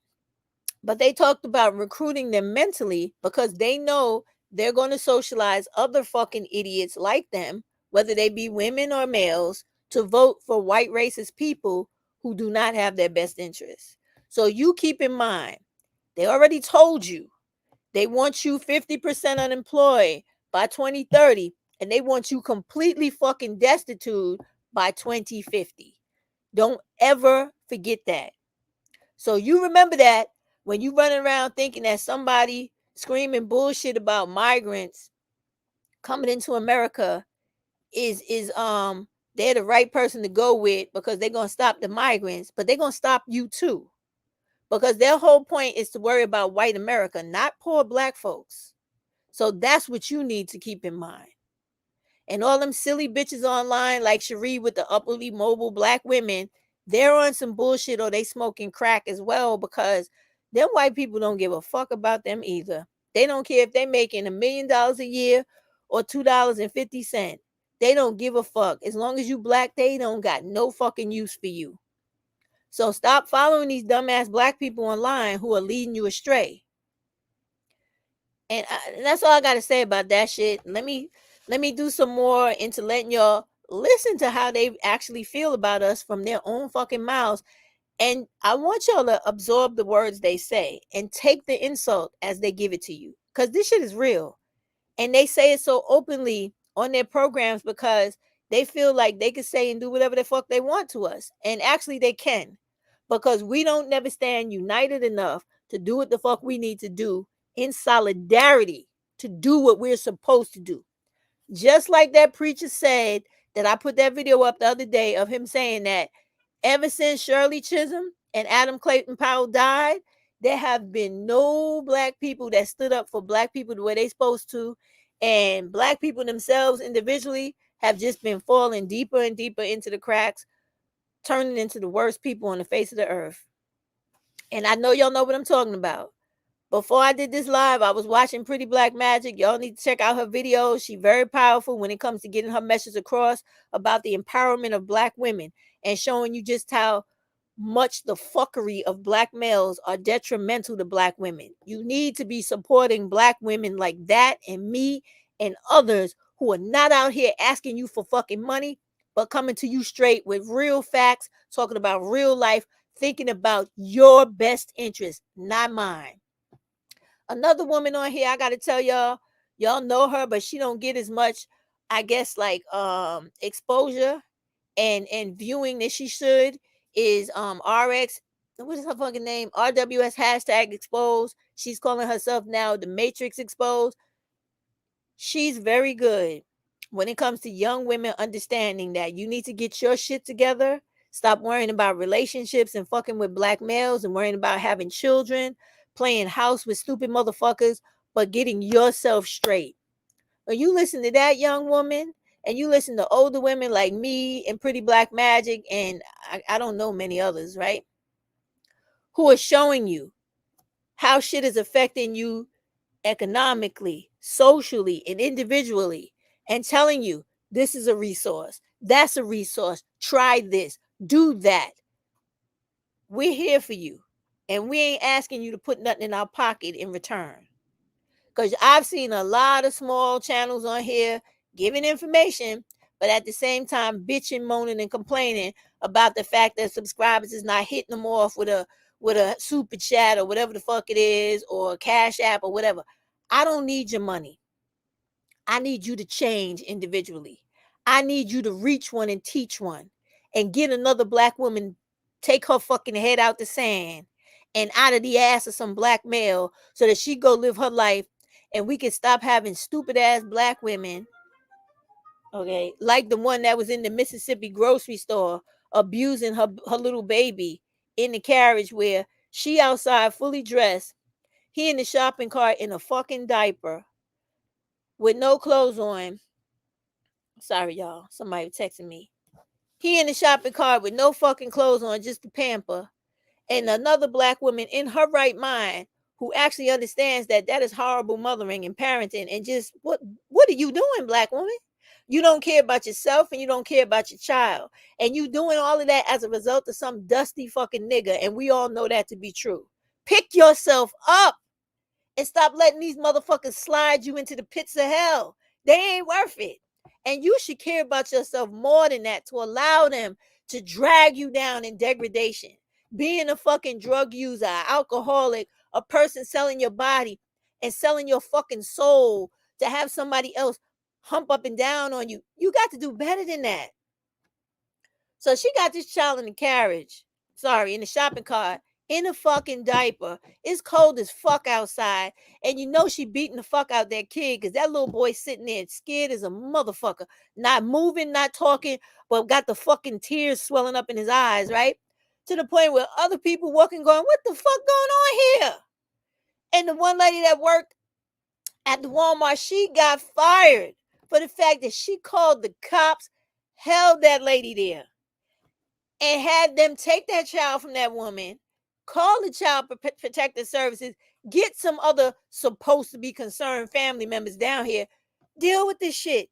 But they talked about recruiting them mentally because they know they're going to socialize other fucking idiots like them, whether they be women or males, to vote for white racist people who do not have their best interests. So you keep in mind, they already told you they want you 50% unemployed by 2030, and they want you completely fucking destitute by 2050. Don't ever forget that. So you remember that when you running around thinking that somebody screaming bullshit about migrants coming into America is they're the right person to go with because they're going to stop the migrants, but they're going to stop you too. Because their whole point is to worry about white America, not poor black folks. So that's what you need to keep in mind. And all them silly bitches online like Cherie with the upwardly mobile black women, they're on some bullshit or they smoking crack as well, because them white people don't give a fuck about them either. They don't care if they're making $1 million a year or $2.50. They don't give a fuck. As long as you black, they don't got no fucking use for you. So stop following these dumbass black people online who are leading you astray. And that's all I got to say about that shit. Let me do some more into letting y'all listen to how they actually feel about us from their own fucking mouths. And I want y'all to absorb the words they say and take the insult as they give it to you, because this shit is real. And they say it so openly on their programs because they feel like they can say and do whatever the fuck they want to us. And actually they can, because we don't never stand united enough to do what the fuck we need to do in solidarity to do what we're supposed to do. Just like that preacher said, that I put that video up the other day of him saying that ever since Shirley Chisholm and Adam Clayton Powell died, there have been no black people that stood up for black people the way they're supposed to. And black people themselves individually have just been falling deeper and deeper into the cracks, turning into the worst people on the face of the earth. And I know y'all know what I'm talking about. Before I did this live, I was watching Pretty Black Magic. Y'all need to check out her videos. She's very powerful when it comes to getting her message across about the empowerment of black women and showing you just how much the fuckery of black males are detrimental to black women. You need to be supporting black women like that and me and others who are not out here asking you for fucking money, but coming to you straight with real facts, talking about real life, thinking about your best interest, not mine. Another woman on here, I gotta tell y'all know her, but she don't get as much, I guess, like exposure and viewing that she should, is RX. What is her fucking name? RWS hashtag exposed. She's calling herself now the Matrix exposed. She's very good when it comes to young women understanding that you need to get your shit together. Stop worrying about relationships and fucking with black males and worrying about having children, playing house with stupid motherfuckers, but getting yourself straight. When you listen to that young woman and you listen to older women like me and Pretty Black Magic, and I don't know many others, right? Who are showing you how shit is affecting you economically, socially, and individually, and telling you this is a resource, that's a resource, try this, do that. We're here for you, and we ain't asking you to put nothing in our pocket in return. Because I've seen a lot of small channels on here giving information, but at the same time bitching, moaning, and complaining about the fact that subscribers is not hitting them off with a super chat or whatever the fuck it is, or a Cash App or whatever. I don't need your money. I need you to change individually. I need you to reach one and teach one and get another black woman, take her fucking head out the sand and out of the ass of some black male so that she go live her life, and we can stop having stupid ass black women, okay, like the one that was in the Mississippi grocery store abusing her little baby in the carriage, where she outside fully dressed, he in the shopping cart in a fucking diaper with no clothes on. Sorry, y'all. Somebody texting me. He in the shopping cart with no fucking clothes on, just to pamper. And another black woman in her right mind who actually understands that that is horrible mothering and parenting. And just what are you doing, black woman? You don't care about yourself and you don't care about your child. And you doing all of that as a result of some dusty fucking nigga. And we all know that to be true. Pick yourself up and stop letting these motherfuckers slide you into the pits of hell. They ain't worth it. And you should care about yourself more than that, to allow them to drag you down in degradation. Being a fucking drug user, alcoholic, a person selling your body and selling your fucking soul to have somebody else hump up and down on you. You got to do better than that. So she got this child in the carriage, in the shopping cart, in a fucking diaper. It's cold as fuck outside. And you know she beating the fuck out that kid, because that little boy sitting there scared as a motherfucker. Not moving, not talking, but got the fucking tears swelling up in his eyes, right? To the point where other people walking going, what the fuck going on here? And the one lady that worked at the Walmart, she got fired for the fact that she called the cops, held that lady there, and had them take that child from that woman, call the Child Protective Services, get some other supposed to be concerned family members down here, deal with this shit.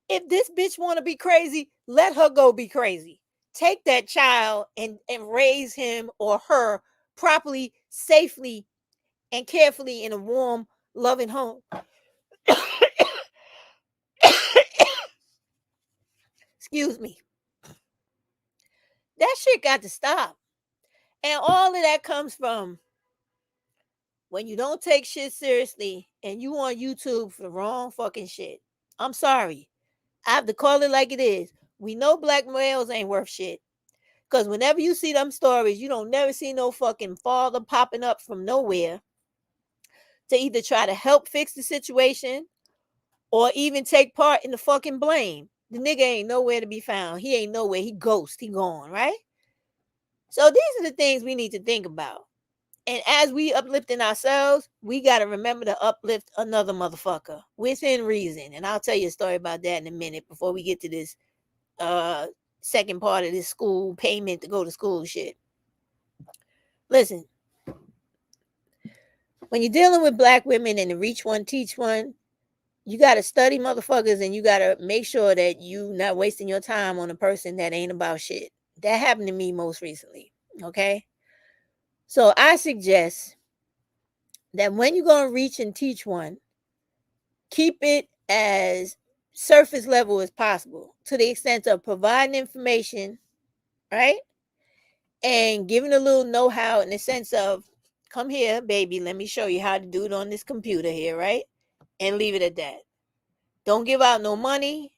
If this bitch want to be crazy, let her go be crazy. Take that child and raise him or her properly, safely, and carefully in a warm, loving home. Excuse me. That shit got to stop. And all of that comes from when you don't take shit seriously and you on YouTube for the wrong fucking shit. I'm sorry. I have to call it like it is. We know black males ain't worth shit. Because whenever you see them stories, you don't never see no fucking father popping up from nowhere to either try to help fix the situation or even take part in the fucking blame. The nigga ain't nowhere to be found. He ain't nowhere. He ghost. He gone, right? So these are the things we need to think about. And as we uplifting ourselves, we got to remember to uplift another motherfucker within reason. And I'll tell you a story about that in a minute before we get to this second part of this school payment to go to school shit. Listen, when you're dealing with black women and to reach one, teach one, you got to study motherfuckers and you got to make sure that you not wasting your time on a person that ain't about shit. That happened to me most recently, okay? So I suggest that when you're going to reach and teach one, keep it as surface level as possible to the extent of providing information, right? And giving a little know-how in the sense of, come here, baby, let me show you how to do it on this computer here, right? And leave it at that. Don't give out no money.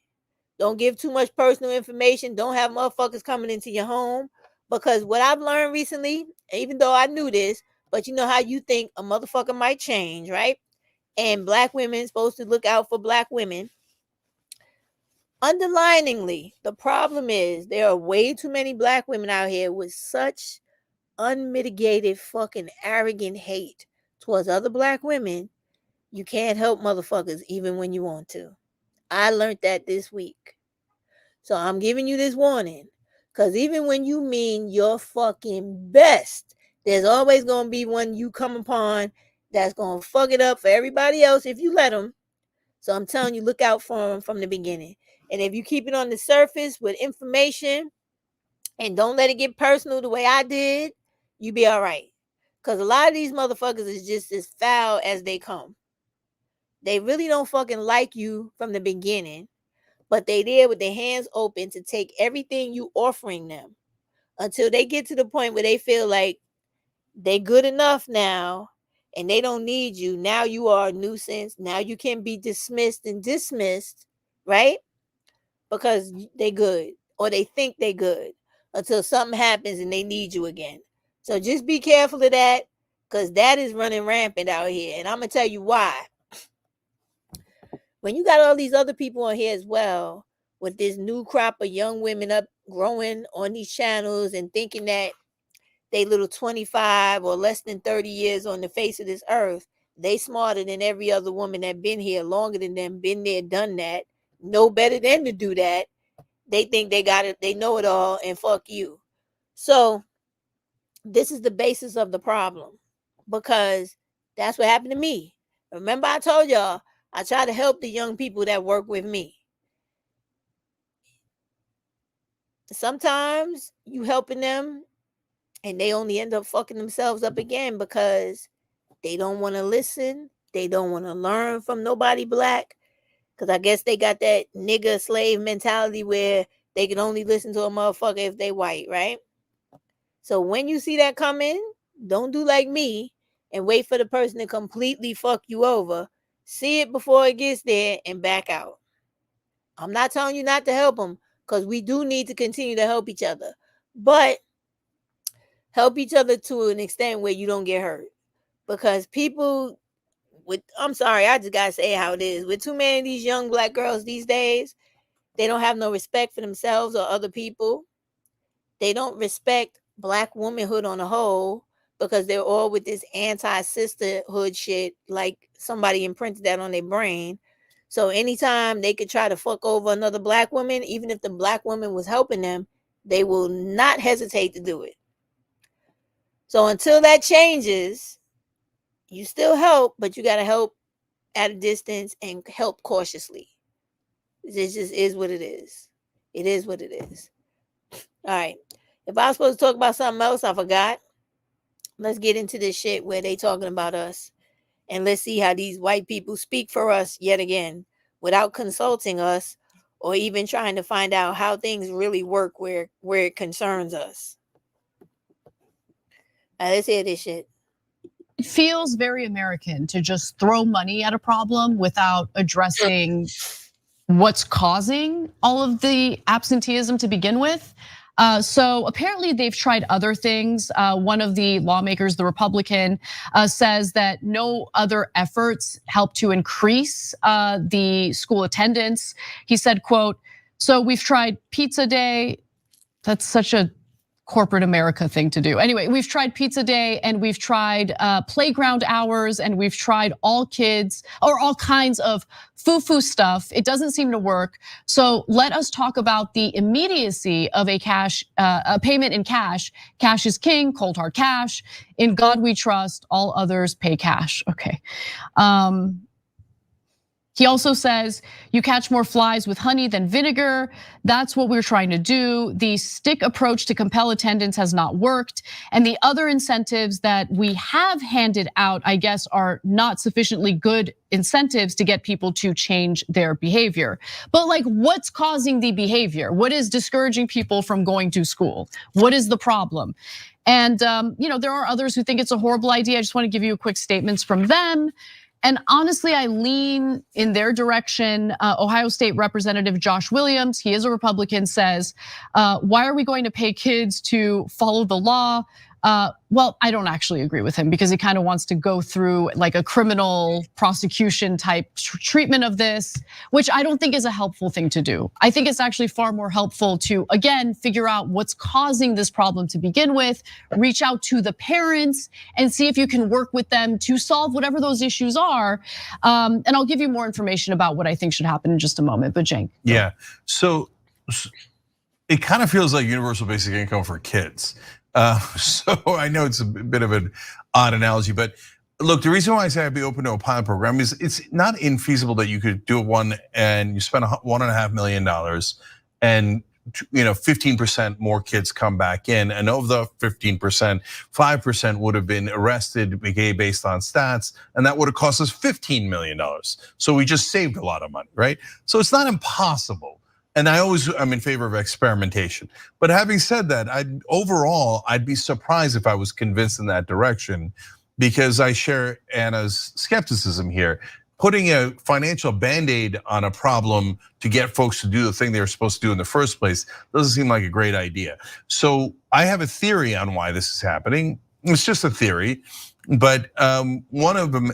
Don't give too much personal information. Don't have motherfuckers coming into your home. Because what I've learned recently, even though I knew this, but you know how you think a motherfucker might change, right? And black women supposed to look out for black women. Underliningly, the problem is there are way too many black women out here with such unmitigated fucking arrogant hate towards other black women. You can't help motherfuckers even when you want to. I learned that this week. So I'm giving you this warning. Because even when you mean your fucking best, there's always going to be one you come upon that's going to fuck it up for everybody else if you let them. So I'm telling you, look out for them from the beginning. And if you keep it on the surface with information and don't let it get personal the way I did, you be all right. Because a lot of these motherfuckers is just as foul as they come. They really don't fucking like you from the beginning, but they there with their hands open to take everything you offering them until they get to the point where they feel like they good enough now and they don't need you. Now you are a nuisance. Now you can be dismissed, right? Because they good or they think they good until something happens and they need you again. So just be careful of that, because that is running rampant out here. And I'm going to tell you why. When you got all these other people on here as well, with this new crop of young women up growing on these channels and thinking that they little 25 or less than 30 years on the face of this earth, they smarter than every other woman that been here longer than them, been there, done that, know better than to do that. They think they got it, they know it all, and fuck you. So this is the basis of the problem, because that's what happened to me. Remember I told y'all, I try to help the young people that work with me. Sometimes you helping them and they only end up fucking themselves up again because they don't want to listen. They don't want to learn from nobody black. Because I guess they got that nigga slave mentality where they can only listen to a motherfucker if they white, right? So when you see that coming, don't do like me and wait for the person to completely fuck you over. See it before it gets there and back out. I'm not telling you not to help them, because we do need to continue to help each other. But help each other to an extent where you don't get hurt. Because people I'm sorry, I just got to say how it is. With too many of these young black girls these days, they don't have no respect for themselves or other people. They don't respect black womanhood on the whole, because they're all with this anti-sisterhood shit, like somebody imprinted that on their brain. So anytime they could try to fuck over another black woman, even if the black woman was helping them, they will not hesitate to do it. So until that changes, you still help, but you got to help at a distance and help cautiously. It just is what it is. It is what it is. All right. If I was supposed to talk about something else, I forgot. Let's get into this shit where they talking about us. And let's see how these white people speak for us yet again without consulting us or even trying to find out how things really work where it concerns us. All right, let's hear this shit. It feels very American to just throw money at a problem without addressing what's causing all of the absenteeism to begin with. So apparently they've tried other things. One of the lawmakers, the Republican, says that no other efforts help to increase the school attendance. He said, quote, "So we've tried pizza day." That's such a corporate America thing to do. Anyway, we've tried pizza day and we've tried playground hours and we've tried all kids or all kinds of foo-foo stuff. It doesn't seem to work. So let us talk about the immediacy of a payment in cash. Cash is king, cold hard cash. In God we trust, all others pay cash. Okay. He also says you catch more flies with honey than vinegar. That's what we're trying to do. The stick approach to compel attendance has not worked. And the other incentives that we have handed out, I guess, are not sufficiently good incentives to get people to change their behavior. But like, what's causing the behavior? What is discouraging people from going to school? What is the problem? And there are others who think it's a horrible idea. I just want to give you quick statements from them. And honestly, I lean in their direction. Ohio State Representative Josh Williams, he is a Republican, says, why are we going to pay kids to follow the law? Well, I don't actually agree with him because he kind of wants to go through like a criminal prosecution type treatment of this, which I don't think is a helpful thing to do. I think it's actually far more helpful to, again, figure out what's causing this problem to begin with, reach out to the parents and see if you can work with them to solve whatever those issues are. And I'll give you more information about what I think should happen in just a moment, but Cenk. Yeah, so it kind of feels like universal basic income for kids. So I know it's a bit of an odd analogy, but look, the reason why I say I'd be open to a pilot program is it's not infeasible that you could do one and you spend $1.5 million and 15% more kids come back in, and of the 15%, 5% would have been arrested based on stats, and that would have cost us $15 million. So we just saved a lot of money, right? So it's not impossible. And I'm in favor of experimentation. But having said that, I'd be surprised if I was convinced in that direction, because I share Anna's skepticism here. Putting a financial band-aid on a problem to get folks to do the thing they were supposed to do in the first place doesn't seem like a great idea. So I have a theory on why this is happening. It's just a theory, but one of them,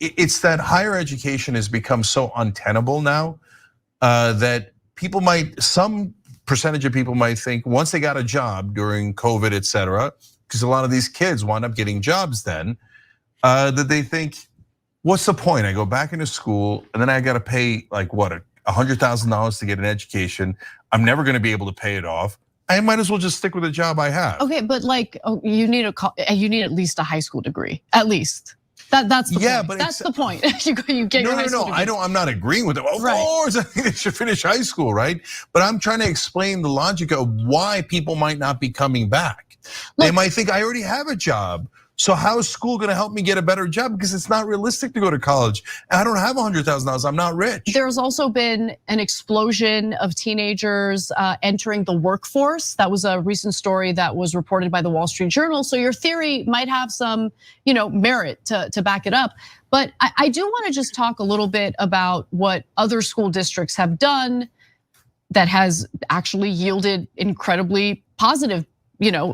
it's that higher education has become so untenable now that some percentage of people might think once they got a job during COVID, et cetera, because a lot of these kids wind up getting jobs then, that they think, what's the point? I go back into school and then I got to pay like what, $100,000 to get an education. I'm never going to be able to pay it off. I might as well just stick with the job I have. Okay, but like you need at least a high school degree, at least. That's the point. But that's the point. You get your high school degree. I'm not agreeing with it. Of course, I think they should finish high school, right? But I'm trying to explain the logic of why people might not be coming back. They might think I already have a job. So how is school gonna help me get a better job? Because it's not realistic to go to college. I don't have $100,000, I'm not rich. There's also been an explosion of teenagers entering the workforce. That was a recent story that was reported by the Wall Street Journal. So your theory might have some merit to back it up. But I do wanna just talk a little bit about what other school districts have done that has actually yielded incredibly positive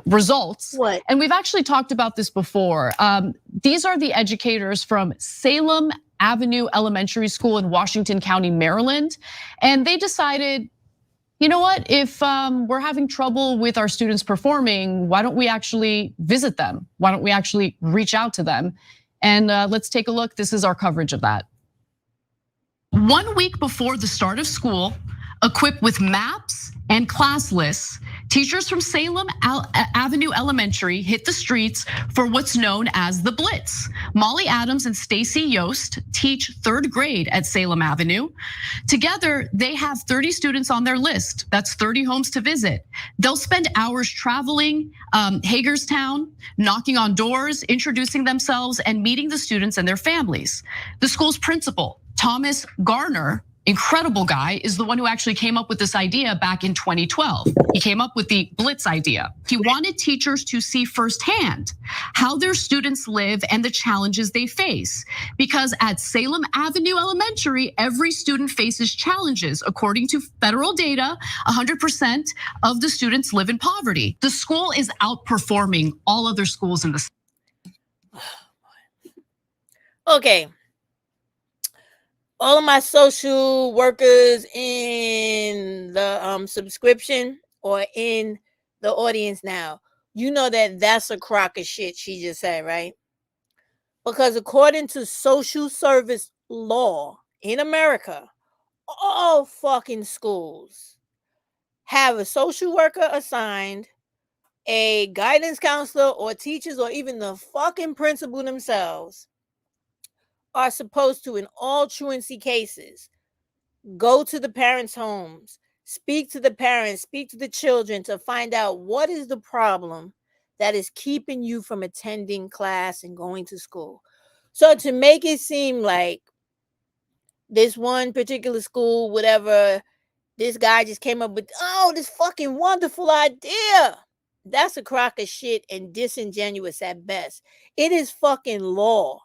results. What? And we've actually talked about this before. These are the educators from Salem Avenue Elementary School in Washington County, Maryland. And they decided, you know what, if we're having trouble with our students performing, why don't we actually visit them? Why don't we actually reach out to them? And let's take a look. This is our coverage of that. 1 week before the start of school, equipped with maps and class lists, teachers from Salem Avenue Elementary hit the streets for what's known as the Blitz. Molly Adams and Stacy Yost teach 3rd grade at Salem Avenue. Together, they have 30 students on their list. That's 30 homes to visit. They'll spend hours traveling Hagerstown, knocking on doors, introducing themselves, and meeting the students and their families. The school's principal, Thomas Garner, incredible guy is the one who actually came up with this idea back in 2012. He came up with the Blitz idea. He wanted teachers to see firsthand how their students live and the challenges they face. Because at Salem Avenue Elementary, every student faces challenges. According to federal data, 100% of the students live in poverty. The school is outperforming all other schools in the state. Okay. All of my social workers in the subscription or in the audience now, you know that that's a crock of shit she just said, right? Because according to social service law in America, all fucking schools have a social worker assigned, a guidance counselor or teachers or even the fucking principal themselves are supposed to, in all truancy cases, go to the parents' homes, speak to the parents, speak to the children to find out what is the problem that is keeping you from attending class and going to school. So to make it seem like this one particular school, whatever, this guy just came up with, oh, this fucking wonderful idea. That's a crock of shit and disingenuous at best. It is fucking law.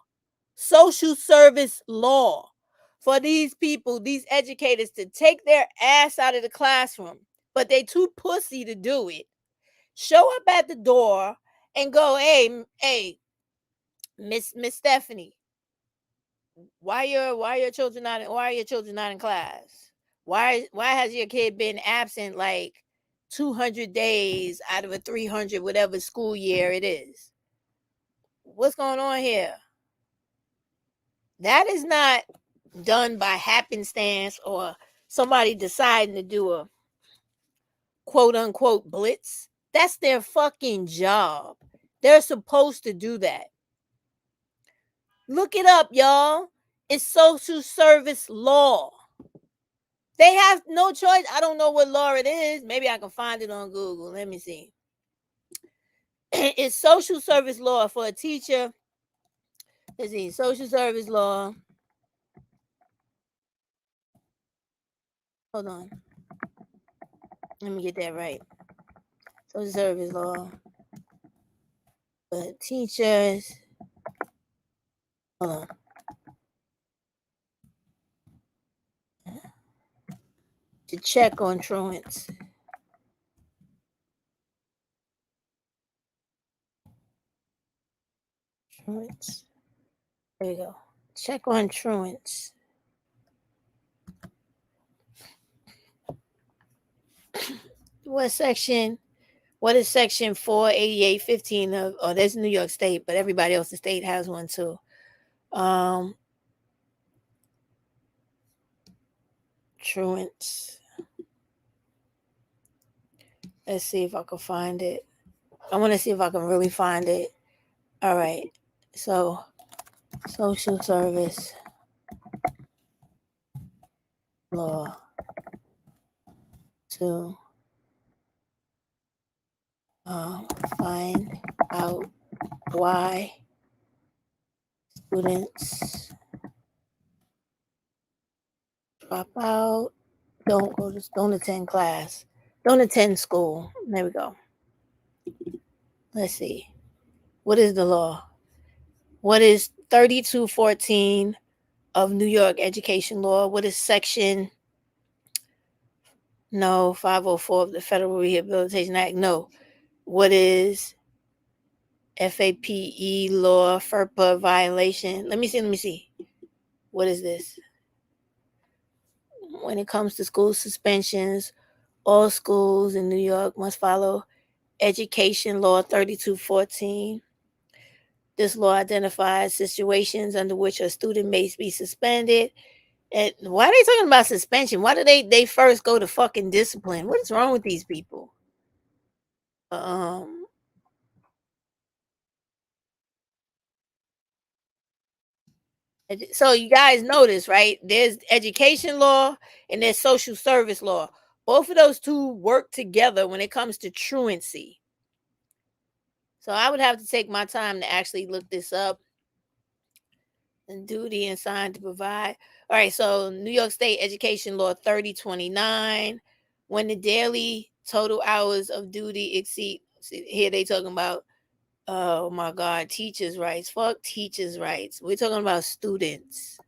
Social service law for these people, these educators, to take their ass out of the classroom, but they too pussy to do it. Show up at the door and go, hey, Miss Stephanie, why are your children not in class? Why has your kid been absent like 200 days out of a 300 whatever school year it is? What's going on here? That is not done by happenstance or somebody deciding to do a quote unquote blitz. That's their fucking job. They're supposed to do that. Look it up, y'all. It's social service law. They have no choice. I don't know what law it is. Maybe I can find it on Google. Let me see. It's social service law for a teacher. Let's see, social service law. Hold on. Let me get that right. Social service law. For teachers. Hold on. To check on truants. Truants. There you go. Check on truants. What section? What is section 488.15 of? Oh, there's New York State, but everybody else in the state has one too. Truants. Let's see if I can find it. I want to see if I can really find it. All right. So, social service law to find out why students drop out, don't attend class, don't attend school. There we go. Let's see. What is the law? What is 3214 of New York education law? What is section 504 of the Federal Rehabilitation Act? No. What is FAPE law, FERPA violation? Let me see. What is this? When it comes to school suspensions, all schools in New York must follow education law 3214. This law identifies situations under which a student may be suspended. And why are they talking about suspension? Why do they first go to fucking discipline? What is wrong with these people? So you guys notice, right? There's education law and there's social service law. Both of those two work together when it comes to truancy. So I would have to take my time to actually look this up. and duty and signed to provide. All right, so New York State Education Law 3029, when the daily total hours of duty exceed, here they talking about, oh my God, teachers' rights. Fuck teachers' rights. We're talking about students.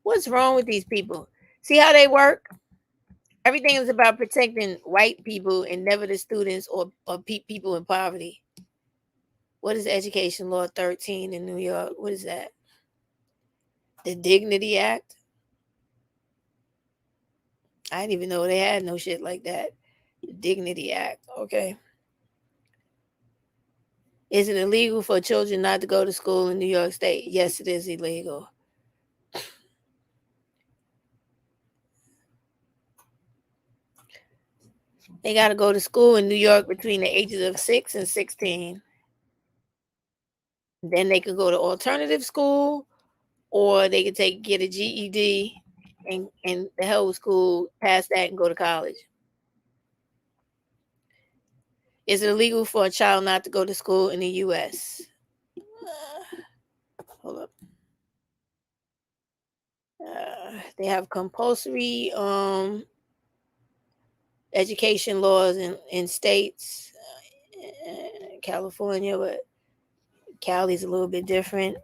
What's wrong with these people? See how they work? Everything is about protecting white people and never the students or people in poverty. What is Education Law 13 in New York? What is that? The Dignity Act? I didn't even know they had no shit like that. The Dignity Act. Okay. Is it illegal for children not to go to school in New York State? Yes, it is illegal. They got to go to school in New York between the ages of 6 and 16. Then they could go to alternative school, or they could get a GED and the hell with school, pass that and go to college. Is it illegal for a child not to go to school in the U.S.? Hold up. They have compulsory education laws in states, California, but Cali's a little bit different.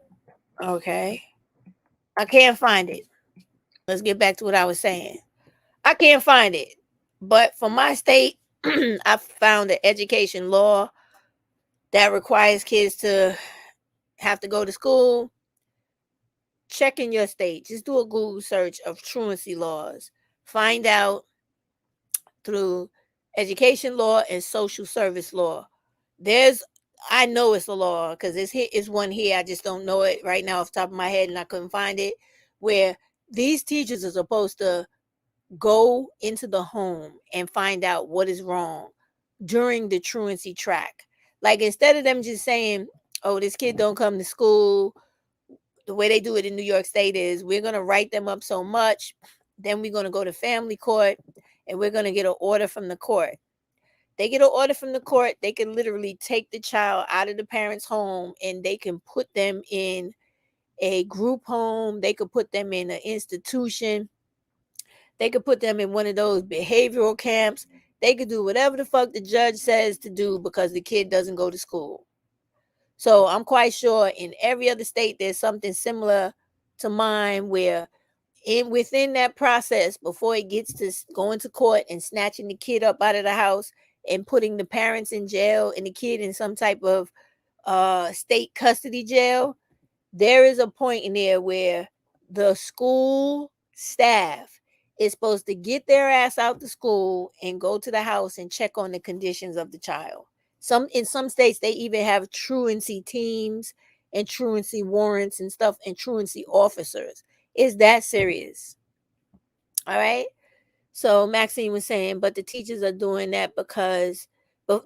Okay. I can't find it. Let's get back to what I was saying. I can't find it. But for my state, I found an education law that requires kids to have to go to school. Check in your state. Just do a Google search of truancy laws. Find out through education law and social service law. I know it's a law because it's one here. I just don't know it right now off the top of my head, and I couldn't find it, where these teachers are supposed to go into the home and find out what is wrong during the truancy track. Like, instead of them just saying, oh, this kid don't come to school, the way they do it in New York State is we're going to write them up so much, then we're going to go to family court and we're going to get an order from the court. They get an order from the court, they can literally take the child out of the parent's home and they can put them in a group home. They could put them in an institution. They could put them in one of those behavioral camps. They could do whatever the fuck the judge says to do because the kid doesn't go to school. So I'm quite sure in every other state there's something similar to mine, where within that process, before it gets to going to court and snatching the kid up out of the house and putting the parents in jail and the kid in some type of state custody jail, there is a point in there where the school staff is supposed to get their ass out to school and go to the house and check on the conditions of the child. In some states, they even have truancy teams and truancy warrants and stuff, and truancy officers. It's that serious. All right. So Maxine was saying, but the teachers are doing that but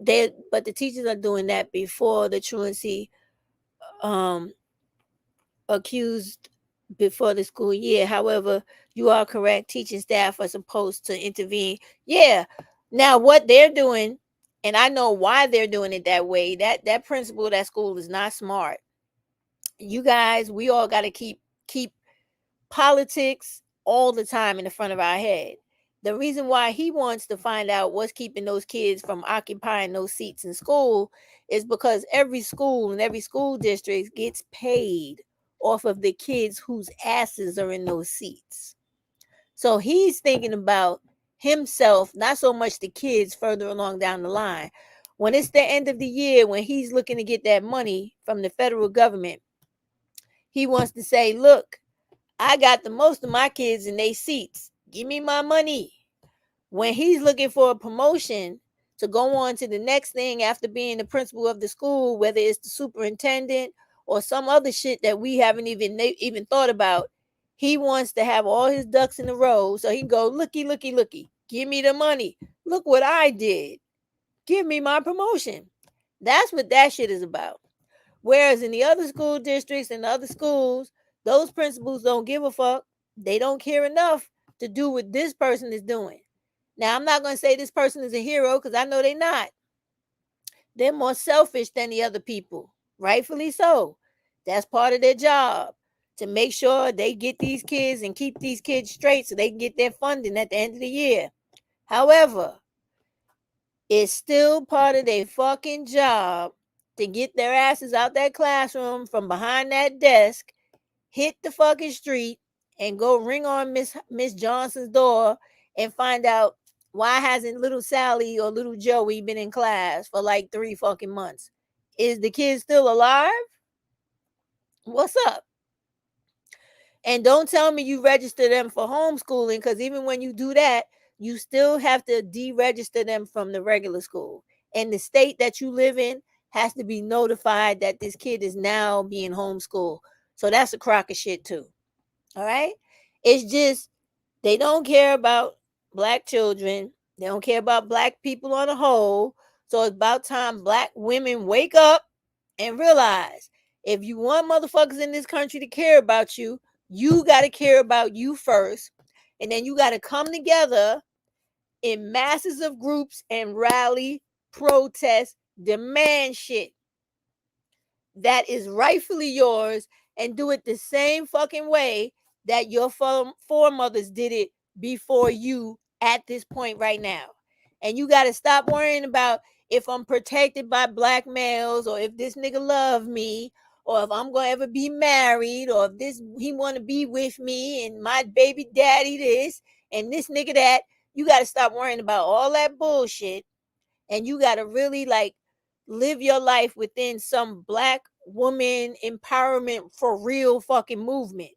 the teachers are doing that before the truancy accused before the school year. However, you are correct. Teaching staff are supposed to intervene. Yeah. Now what they're doing, and I know why they're doing it that way. That principal of that school is not smart. You guys, we all got to keep politics all the time in the front of our head. The reason why he wants to find out what's keeping those kids from occupying those seats in school is because every school and every school district gets paid off of the kids whose asses are in those seats. So he's thinking about himself, not so much the kids further along down the line. When it's the end of the year, when he's looking to get that money from the federal government, he wants to say, look, I got the most of my kids in their seats. Give me my money. When he's looking for a promotion to go on to the next thing after being the principal of the school, whether it's the superintendent or some other shit that we haven't even thought about, he wants to have all his ducks in a row so he can go, looky, give me the money. Look what I did. Give me my promotion. That's what that shit is about. Whereas in the other school districts and other schools, those principals don't give a fuck. They don't care enough to do what this person is doing. Now, I'm not going to say this person is a hero because I know they're not. They're more selfish than the other people. Rightfully so. That's part of their job. to make sure they get these kids and keep these kids straight so they can get their funding at the end of the year. However, it's still part of their fucking job to get their asses out that classroom from behind that desk, hit the fucking street, and go ring on Miss Johnson's door and find out why hasn't little Sally or little Joey been in class for like 3 fucking months. Is the kid still alive? What's up? And don't tell me you register them for homeschooling, because even when you do that, you still have to deregister them from the regular school. And the state that you live in has to be notified that this kid is now being homeschooled. So that's a crock of shit too. All right? It's just they don't care about black children. They don't care about black people on the whole. So it's about time black women wake up and realize if you want motherfuckers in this country to care about you, you got to care about you first. And then you got to come together in masses of groups and rally, protest, demand shit that is rightfully yours, and do it the same fucking way that your foremothers did it before you at this point right now. And you got to stop worrying about if I'm protected by black males, or if this nigga love me, or if I'm going to ever be married, or if this he want to be with me, and my baby daddy this, and this nigga that. You got to stop worrying about all that bullshit. And you got to really like live your life within some black woman empowerment for real fucking movement.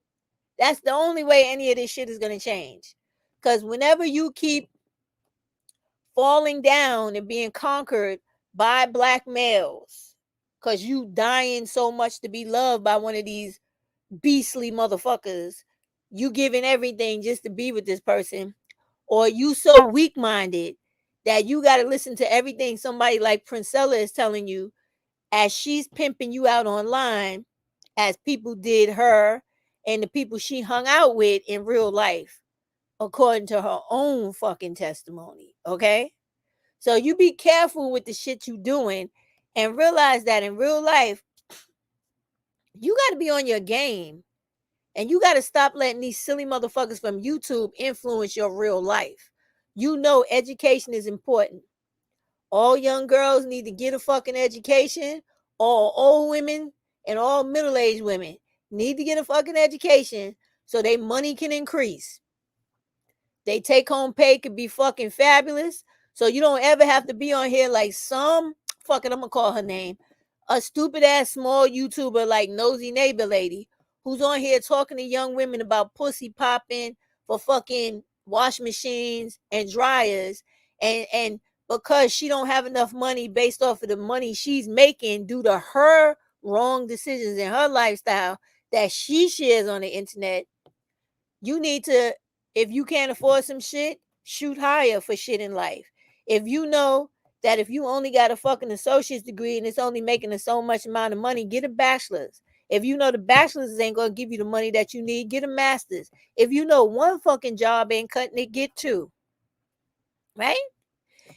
That's the only way any of this shit is going to change. Because whenever you keep falling down and being conquered by black males, because you dying so much to be loved by one of these beastly motherfuckers, you giving everything just to be with this person, or you so weak-minded that you got to listen to everything somebody like Princella is telling you as she's pimping you out online, as people did her and the people she hung out with in real life, according to her own fucking testimony, okay? So you be careful with the shit you doing, and realize that in real life, you got to be on your game. And you got to stop letting these silly motherfuckers from YouTube influence your real life. You know education is important. All young girls need to get a fucking education. All old women and all middle-aged women need to get a fucking education so their money can increase. They take-home pay could be fucking fabulous. So you don't ever have to be on here like some, fucking, I'm going to call her name, a stupid-ass small YouTuber like Nosy Neighbor Lady, who's on here talking to young women about pussy popping for fucking wash machines and dryers, and because she don't have enough money based off of the money she's making due to her wrong decisions in her lifestyle that she shares on the internet, you need to, if you can't afford some shit, shoot higher for shit in life. If you know that if you only got a fucking associate's degree and it's only making a so much amount of money, get a bachelor's. If you know the bachelor's ain't going to give you the money that you need, get a master's. If you know one fucking job ain't cutting it, get two. Right?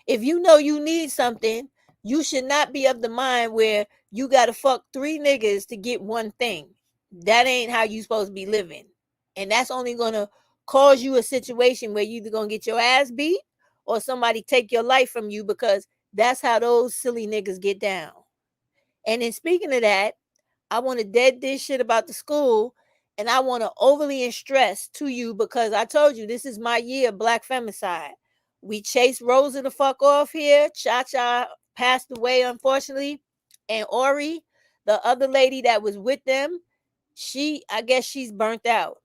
If you know you need something, you should not be of the mind where you got to fuck 3 niggas to get one thing. That ain't how you supposed to be living. And that's only going to cause you a situation where you either going to get your ass beat or somebody take your life from you, because that's how those silly niggas get down. And then speaking of that, I want to dead this shit about the school, and I want to overly stress to you, because I told you this is my year of black femicide. We chased Rosa the fuck off here. Cha-Cha passed away, unfortunately. And Ori, the other lady that was with them, I guess she's burnt out.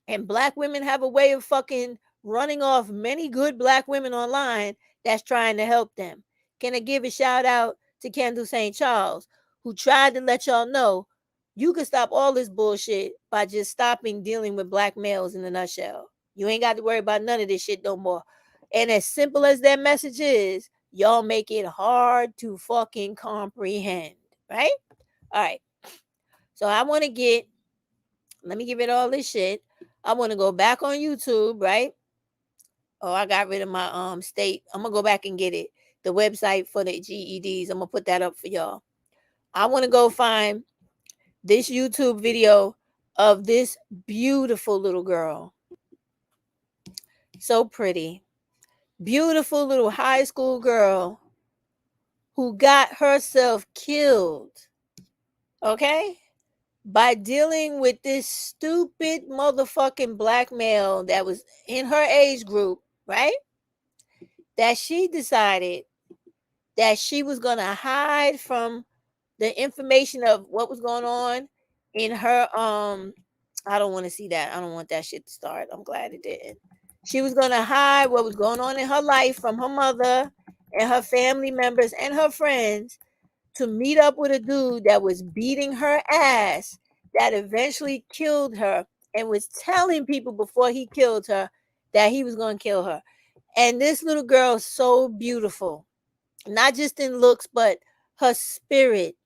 And black women have a way of fucking running off many good black women online that's trying to help them. Can I give a shout out to Kendall St. Charles, who tried to let y'all know you can stop all this bullshit by just stopping dealing with black males in a nutshell. You ain't got to worry about none of this shit no more. And as simple as that message is, y'all make it hard to fucking comprehend, right? All right. So I want to let me give it all this shit. I want to go back on YouTube, right? Oh, I got rid of my state. I'm going to go back and get it. The website for the GEDs. I'm going to put that up for y'all. I want to go find this YouTube video of this beautiful little girl. So pretty. Beautiful little high school girl who got herself killed. Okay? By dealing with this stupid motherfucking black male that was in her age group, right? That she decided that she was going to hide from the information of what was going on in her I don't want to see that. I don't want that shit to start. I'm glad it didn't. She was going to hide what was going on in her life from her mother and her family members and her friends to meet up with a dude that was beating her ass, that eventually killed her and was telling people before he killed her that he was going to kill her. And this little girl is so beautiful, not just in looks, but her spirit,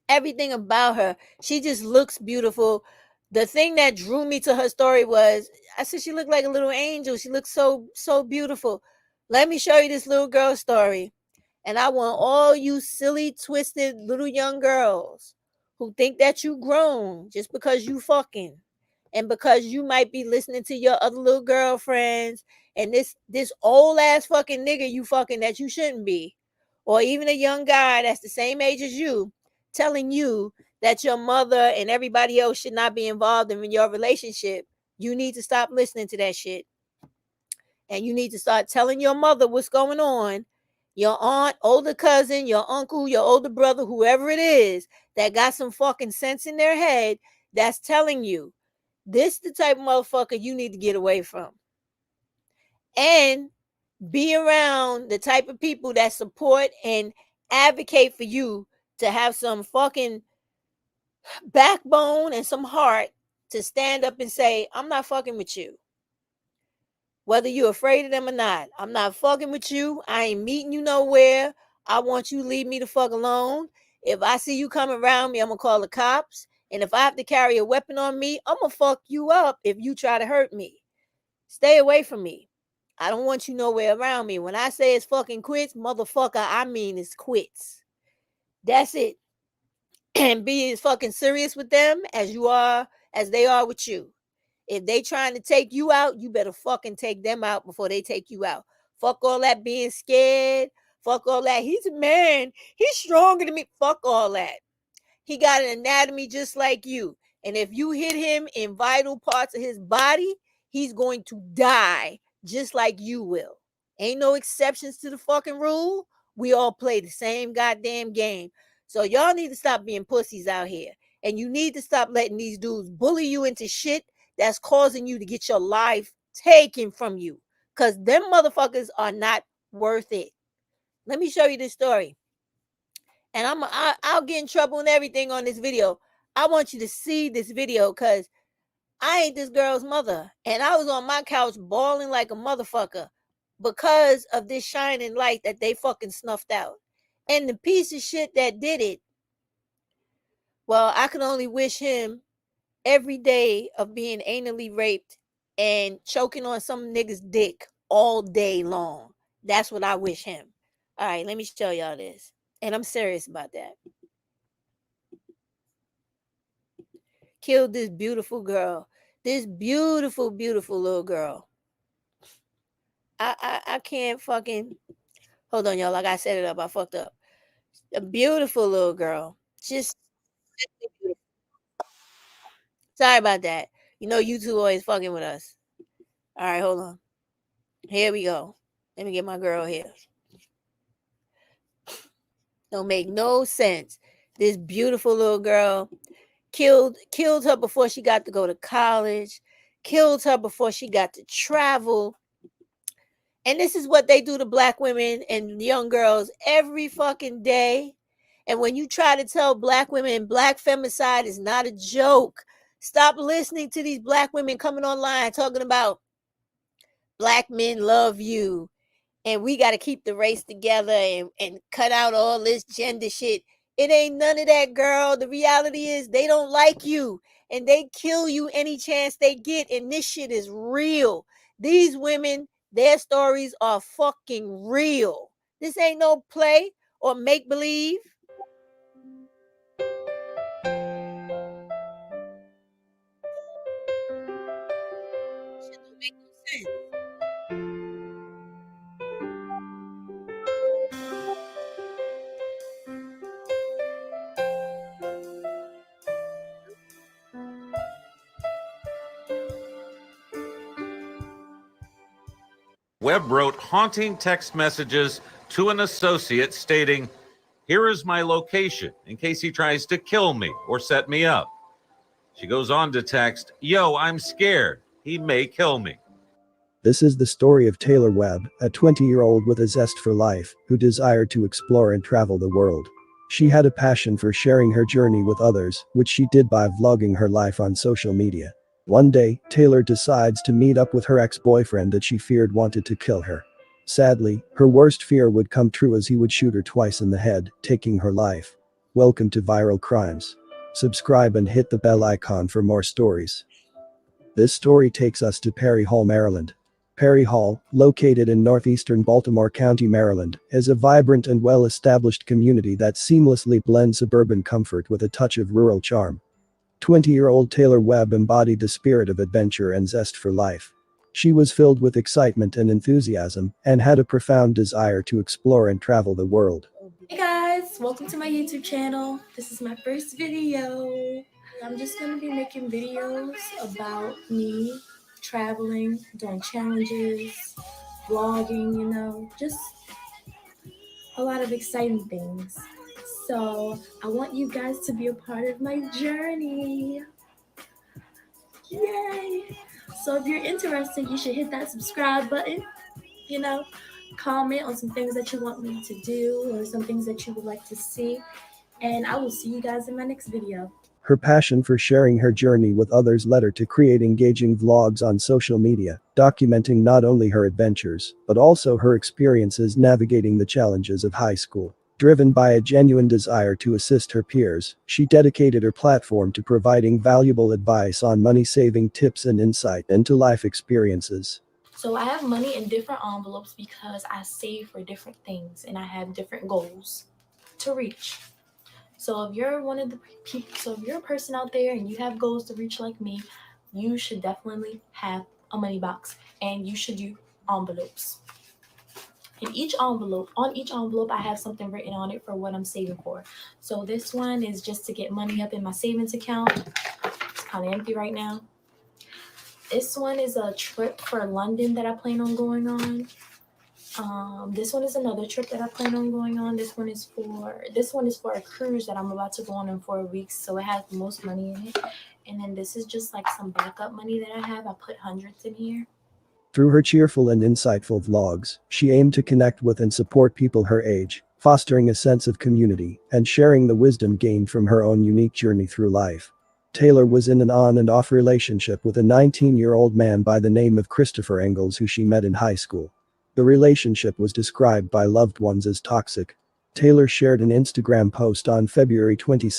everything about her. She just looks beautiful. The thing that drew me to her story was, I said she looked like a little angel. She looked so beautiful. Let me show you this little girl's story. And I want all you silly, twisted little young girls who think that you grown just because you fucking, and because you might be listening to your other little girlfriends and this old ass fucking nigga you fucking that you shouldn't be, or even a young guy that's the same age as you telling you that your mother and everybody else should not be involved in your relationship. You need to stop listening to that shit. And you need to start telling your mother what's going on. Your aunt, older cousin, your uncle, your older brother, whoever it is that got some fucking sense in their head that's telling you this the type of motherfucker you need to get away from. And be around the type of people that support and advocate for you to have some fucking backbone and some heart to stand up and say, I'm not fucking with you. Whether you're afraid of them or not, I'm not fucking with you. I ain't meeting you nowhere. I want you to leave me the fuck alone. If I see you coming around me, I'm going to call the cops. And if I have to carry a weapon on me, I'm going to fuck you up if you try to hurt me. Stay away from me. I don't want you nowhere around me. When I say it's fucking quits, motherfucker, I mean it's quits. That's it. And be as fucking serious with them as they are with you. If they trying to take you out, you better fucking take them out before they take you out. Fuck all that being scared. Fuck all that. He's a man. He's stronger than me. Fuck all that. He got an anatomy just like you. And if you hit him in vital parts of his body, he's going to die just like you will. Ain't no exceptions to the fucking rule. We all play the same goddamn game. So y'all need to stop being pussies out here. And you need to stop letting these dudes bully you into shit that's causing you to get your life taken from you. Because them motherfuckers are not worth it. Let me show you this story. And I'll get in trouble and everything on this video. I want you to see this video because I ain't this girl's mother. And I was on my couch bawling like a motherfucker because of this shining light that they fucking snuffed out. And the piece of shit that did it, well, I can only wish him every day of being anally raped and choking on some nigga's dick all day long. That's what I wish him. All right, let me show y'all this. And I'm serious about that. Killed this beautiful girl. This beautiful, beautiful little girl. I can't fucking... Hold on, y'all. Like I set it up. I fucked up. A beautiful little girl. Just... Sorry about that. You know YouTube always fucking with us. All right, hold on. Here we go. Let me get my girl here. Don't make no sense. This beautiful little girl killed her before she got to go to college, killed her before she got to travel. And this is what they do to black women and young girls every fucking day. And when you try to tell black women black femicide is not a joke, stop listening to these black women coming online talking about black men love you and we got to keep the race together and cut out all this gender shit. It ain't none of that, girl. The reality is they don't like you and they kill you any chance they get. And this shit is real. These women, their stories are fucking real. This ain't no play or make believe. Webb wrote haunting text messages to an associate stating, "Here is my location in case he tries to kill me or set me up." She goes on to text, "Yo, I'm scared. He may kill me." This is the story of Taylor Webb, a 20-year-old with a zest for life, who desired to explore and travel the world. She had a passion for sharing her journey with others, which she did by vlogging her life on social media. One day, Taylor decides to meet up with her ex-boyfriend that she feared wanted to kill her. Sadly, her worst fear would come true as he would shoot her twice in the head, taking her life. Welcome to Viral Crimes. Subscribe and hit the bell icon for more stories. This story takes us to Perry Hall, Maryland. Perry Hall, located in northeastern Baltimore County, Maryland, is a vibrant and well-established community that seamlessly blends suburban comfort with a touch of rural charm. 20-year-old Taylor Webb embodied the spirit of adventure and zest for life. She was filled with excitement and enthusiasm and had a profound desire to explore and travel the world. Hey guys, welcome to my YouTube channel. This is my first video. I'm just going to be making videos about me traveling, doing challenges, vlogging, just a lot of exciting things. So I want you guys to be a part of my journey. Yay! So if you're interested, you should hit that subscribe button, comment on some things that you want me to do or some things that you would like to see. And I will see you guys in my next video. Her passion for sharing her journey with others led her to create engaging vlogs on social media, documenting not only her adventures, but also her experiences navigating the challenges of high school. Driven by a genuine desire to assist her peers, she dedicated her platform to providing valuable advice on money-saving tips and insight into life experiences. So I have money in different envelopes because I save for different things and I have different goals to reach. So if you're one of the people, if you're a person out there and you have goals to reach like me, you should definitely have a money box and you should do envelopes. On each envelope, I have something written on it for what I'm saving for. So this one is just to get money up in my savings account. It's kind of empty right now. This one is a trip for London that I plan on going on. This one is another trip that I plan on going on. This one is for a cruise that I'm about to go on in 4 weeks. So it has the most money in it. And then this is just like some backup money that I have. I put hundreds in here. Through her cheerful and insightful vlogs, she aimed to connect with and support people her age, fostering a sense of community and sharing the wisdom gained from her own unique journey through life. Taylor was in an on and off relationship with a 19-year-old man by the name of Christopher Engels, who she met in high school. The relationship was described by loved ones as toxic. Taylor shared an Instagram post on February 22,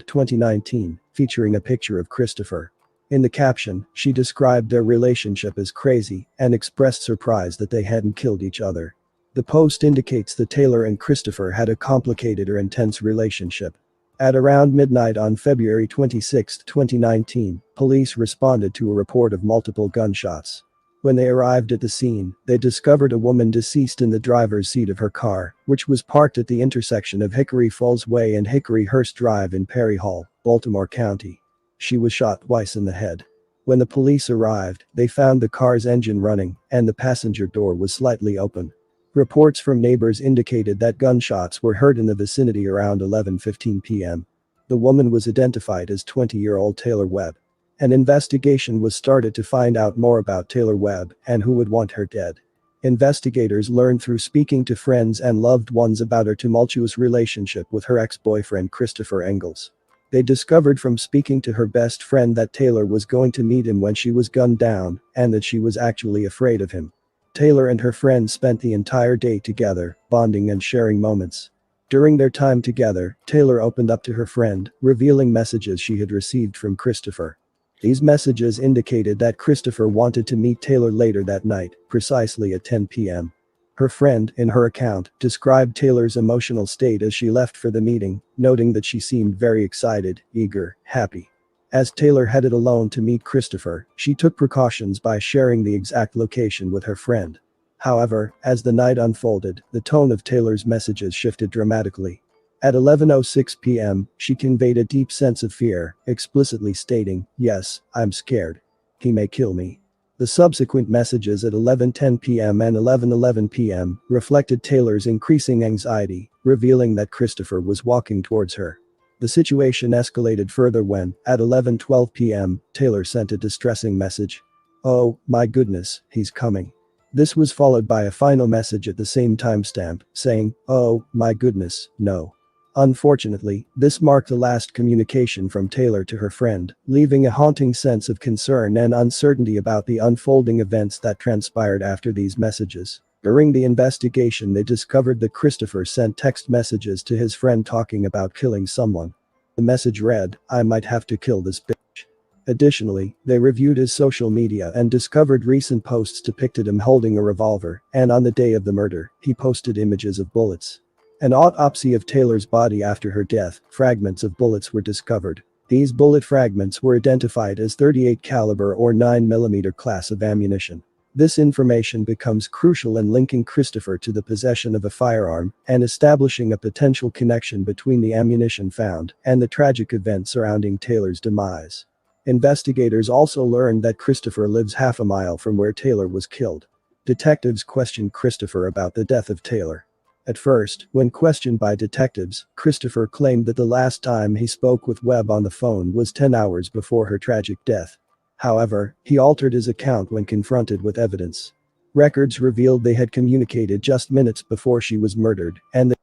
2019, featuring a picture of Christopher. In the caption, she described their relationship as crazy and expressed surprise that they hadn't killed each other. The post indicates that Taylor and Christopher had a complicated or intense relationship. At around midnight on February 26, 2019, police responded to a report of multiple gunshots. When they arrived at the scene, they discovered a woman deceased in the driver's seat of her car, which was parked at the intersection of Hickory Falls Way and Hickory-Hurst Drive in Perry Hall, Baltimore County. She was shot twice in the head. When the police arrived, they found the car's engine running, and the passenger door was slightly open. Reports from neighbors indicated that gunshots were heard in the vicinity around 11:15 p.m. The woman was identified as 20-year-old Taylor Webb. An investigation was started to find out more about Taylor Webb and who would want her dead. Investigators learned through speaking to friends and loved ones about her tumultuous relationship with her ex-boyfriend Christopher Engels. They discovered from speaking to her best friend that Taylor was going to meet him when she was gunned down, and that she was actually afraid of him. Taylor and her friend spent the entire day together, bonding and sharing moments. During their time together, Taylor opened up to her friend, revealing messages she had received from Christopher. These messages indicated that Christopher wanted to meet Taylor later that night, precisely at 10 p.m. Her friend, in her account, described Taylor's emotional state as she left for the meeting, noting that she seemed very excited, eager, happy. As Taylor headed alone to meet Christopher, she took precautions by sharing the exact location with her friend. However, as the night unfolded, the tone of Taylor's messages shifted dramatically. At 11:06 p.m., she conveyed a deep sense of fear, explicitly stating, "Yes, I'm scared. He may kill me." The subsequent messages at 11:10 p.m. and 11:11 p.m. reflected Taylor's increasing anxiety, revealing that Christopher was walking towards her. The situation escalated further when, at 11:12 p.m., Taylor sent a distressing message. "Oh, my goodness, he's coming." This was followed by a final message at the same timestamp, saying, "Oh, my goodness, no." Unfortunately, this marked the last communication from Taylor to her friend, leaving a haunting sense of concern and uncertainty about the unfolding events that transpired after these messages. During the investigation, they discovered that Christopher sent text messages to his friend talking about killing someone. The message read, "I might have to kill this bitch." Additionally, they reviewed his social media and discovered recent posts depicted him holding a revolver, and on the day of the murder, he posted images of bullets. An autopsy of Taylor's body after her death, fragments of bullets were discovered. These bullet fragments were identified as .38 caliber or 9mm class of ammunition. This information becomes crucial in linking Christopher to the possession of a firearm and establishing a potential connection between the ammunition found and the tragic events surrounding Taylor's demise. Investigators also learned that Christopher lives half a mile from where Taylor was killed. Detectives questioned Christopher about the death of Taylor. At first, when questioned by detectives, Christopher claimed that the last time he spoke with Webb on the phone was 10 hours before her tragic death. However, he altered his account when confronted with evidence. Records revealed they had communicated just minutes before she was murdered, and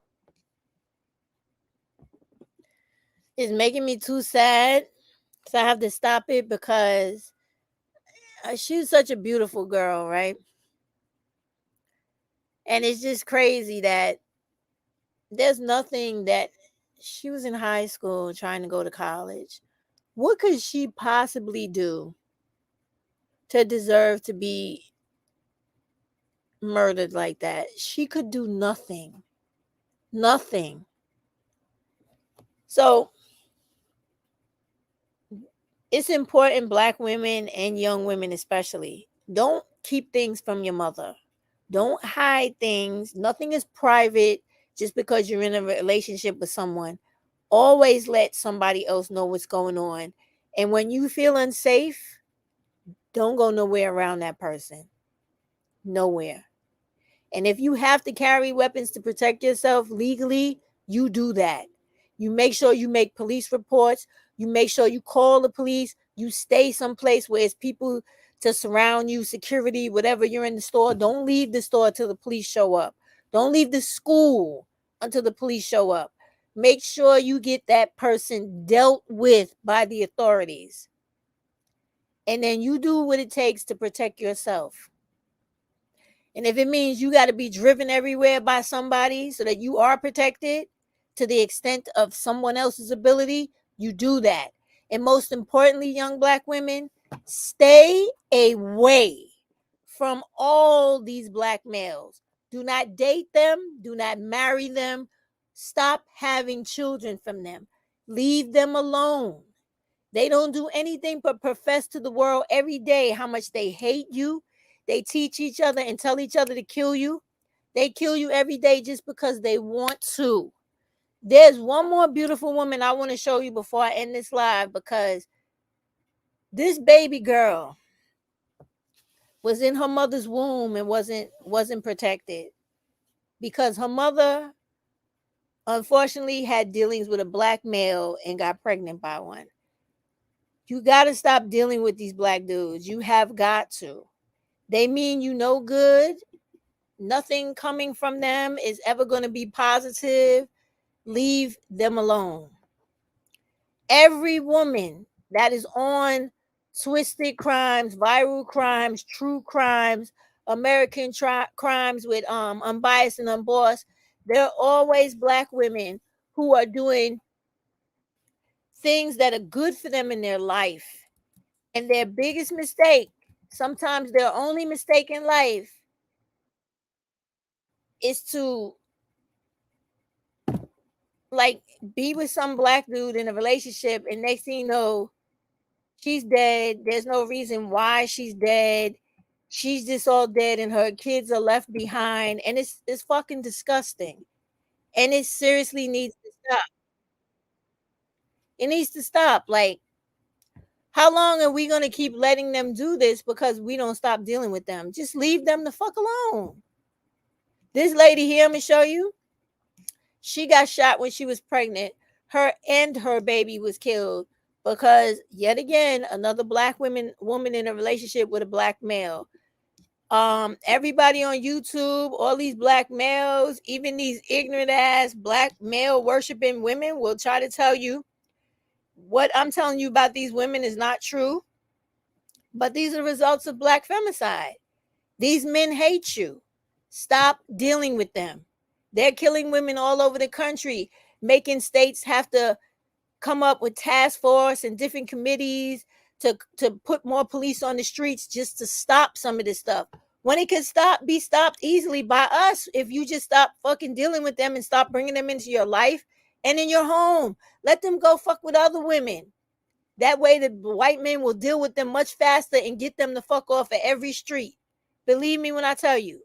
It's making me too sad. So I have to stop it because she's such a beautiful girl, right? And it's just crazy that there's nothing that she was in high school trying to go to college. What could she possibly do to deserve to be murdered like that? She could do nothing. Nothing. So it's important, Black women and young women especially, don't keep things from your mother. Don't hide things. Nothing is private just because you're in a relationship with someone. Always let somebody else know what's going on. And when you feel unsafe, don't go nowhere around that person. Nowhere. And if you have to carry weapons to protect yourself legally, you do that. You make sure you make police reports. You make sure you call the police. You stay someplace where it's people to surround you, security, whatever. You're in the store. Don't leave the store till the police show up. Don't leave the school until the police show up. Make sure you get that person dealt with by the authorities. And then you do what it takes to protect yourself. And if it means you got to be driven everywhere by somebody so that you are protected to the extent of someone else's ability, you do that. And most importantly, young Black women, stay away from all these Black males. Do not date them. Do not marry them. Stop having children from them. Leave them alone. They don't do anything but profess to the world every day how much they hate you. They teach each other and tell each other to kill you. They kill you every day just because they want to. There's one more beautiful woman I want to show you before I end this live, because this baby girl was in her mother's womb and wasn't protected because her mother unfortunately had dealings with a Black male and got pregnant by one. You got to stop dealing with these Black dudes. You have got to. They mean you no good. Nothing coming from them is ever going to be positive. Leave them alone. Every woman that is on Twisted Crimes, Viral Crimes, True Crimes, American Crimes with Unbiased and Unbossed, there are always Black women who are doing things that are good for them in their life. And their biggest mistake, sometimes their only mistake in life, is to like be with some Black dude in a relationship, and next thing you know, she's dead. There's no reason why she's dead. She's just all dead, and her kids are left behind, and it's fucking disgusting. And it seriously needs to stop. It needs to stop. Like, How long are we going to keep letting them do this because we don't stop dealing with them? Just leave them the fuck alone. This lady here, I'm going to show you. She got shot when she was pregnant. Her and her baby was killed because, yet again, another black woman in a relationship with a black male. Everybody on YouTube, all these black males, even these ignorant ass black male worshiping women will try to tell you what I'm telling you about these women is not true. But these are results of black femicide. These men hate you. Stop dealing with them. They're killing women all over the country, making states have to come up with task force and different committees to put more police on the streets just to stop some of this stuff. When it can be stopped easily by us if you just stop fucking dealing with them and stop bringing them into your life and in your home. Let them go fuck with other women. That way the white men will deal with them much faster and get them the fuck off of every street. Believe me when I tell you.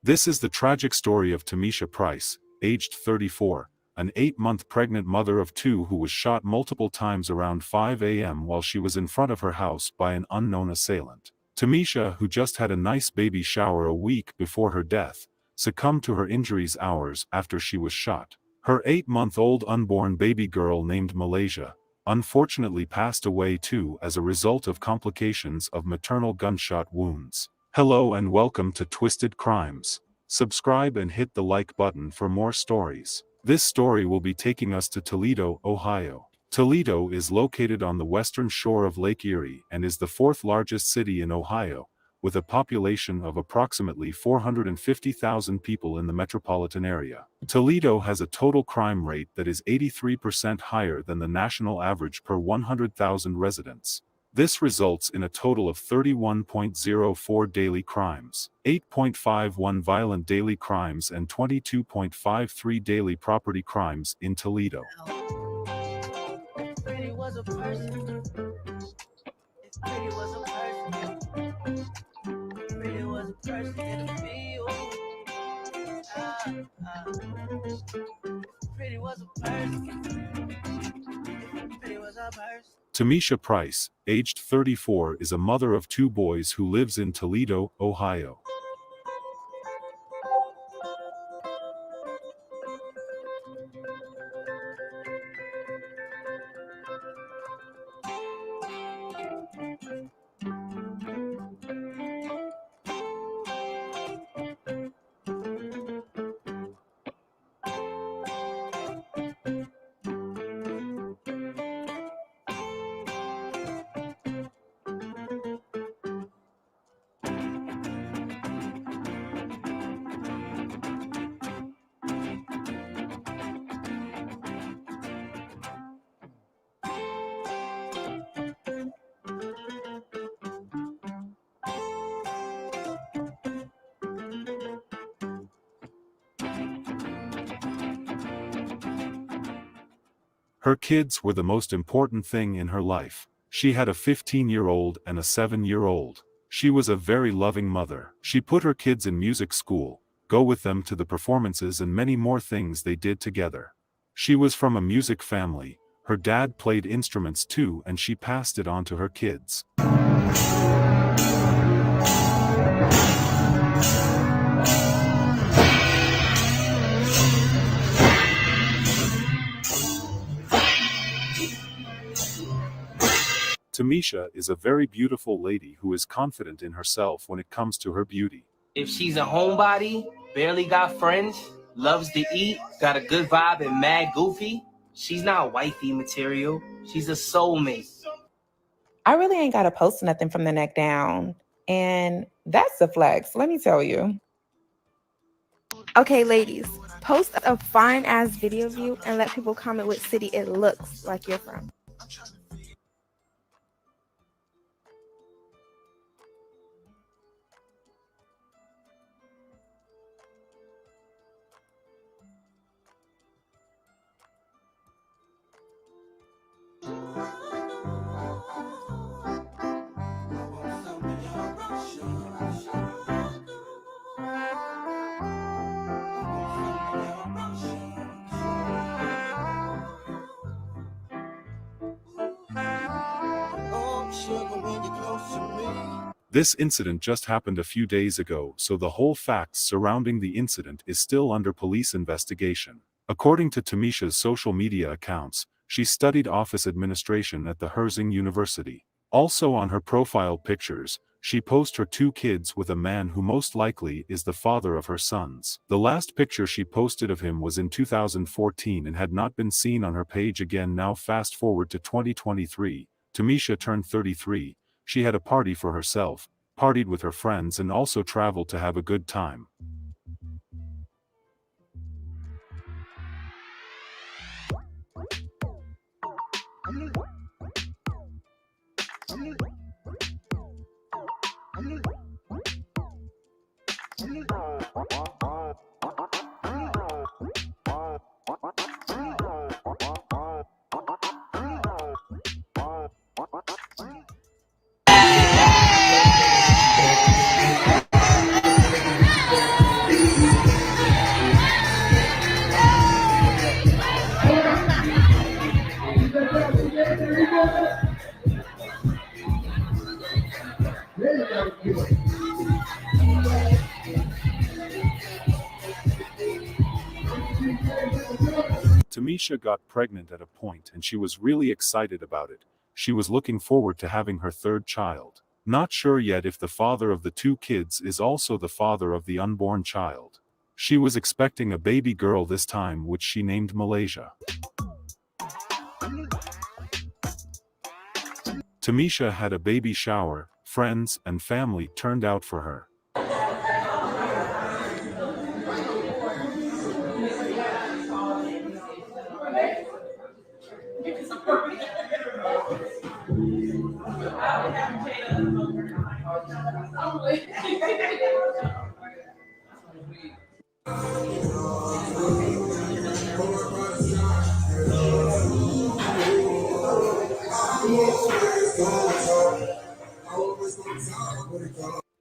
This is the tragic story of Tamisha Price, aged 34, an 8-month pregnant mother of 2 who was shot multiple times around 5 a.m. while she was in front of her house by an unknown assailant. Tamisha, who just had a nice baby shower a week before her death, succumbed to her injuries hours after she was shot. Her 8-month-old unborn baby girl named Malaysia, unfortunately passed away too as a result of complications of maternal gunshot wounds. Hello and welcome to Twisted Crimes. Subscribe and hit the like button for more stories. This story will be taking us to Toledo, Ohio. Toledo is located on the western shore of Lake Erie and is the 4th largest city in Ohio, with a population of approximately 450,000 people in the metropolitan area. Toledo has a total crime rate that is 83% higher than the national average per 100,000 residents. This results in a total of 31.04 daily crimes, 8.51 violent daily crimes and 22.53 daily property crimes in Toledo. Pretty was a person. Pretty was a person. Pretty was a person in the field. Pretty was a person. Pretty was a person. Tamisha Price, aged 34, is a mother of 2 boys who lives in Toledo, Ohio. Her kids were the most important thing in her life. She had a 15-year-old and a 7-year-old. She was a very loving mother. She put her kids in music school, go with them to the performances and many more things they did together. She was from a music family. Her dad played instruments too and she passed it on to her kids. Tamisha is a very beautiful lady who is confident in herself when it comes to her beauty. If she's a homebody, barely got friends, loves to eat, got a good vibe and mad goofy, she's not wifey material. She's a soulmate. I really ain't got to post nothing from the neck down. And that's a flex, let me tell you. Okay, ladies, post a fine ass video of you and let people comment what city it looks like you're from. This incident just happened a few days ago, so the whole facts surrounding the incident is still under police investigation. According to Tamisha's social media accounts, she studied office administration at the Herzing University. Also on her profile pictures, she posted her 2 kids with a man who most likely is the father of her sons. The last picture she posted of him was in 2014 and had not been seen on her page again. Now fast forward to 2023, Tamisha turned 33, she had a party for herself, partied with her friends and also traveled to have a good time. Tamisha got pregnant at a point and she was really excited about it. She was looking forward to having her 3rd child. Not sure yet if the father of the 2 kids is also the father of the unborn child. She was expecting a baby girl this time, which she named Malaysia. Tamisha had a baby shower, friends and family turned out for her.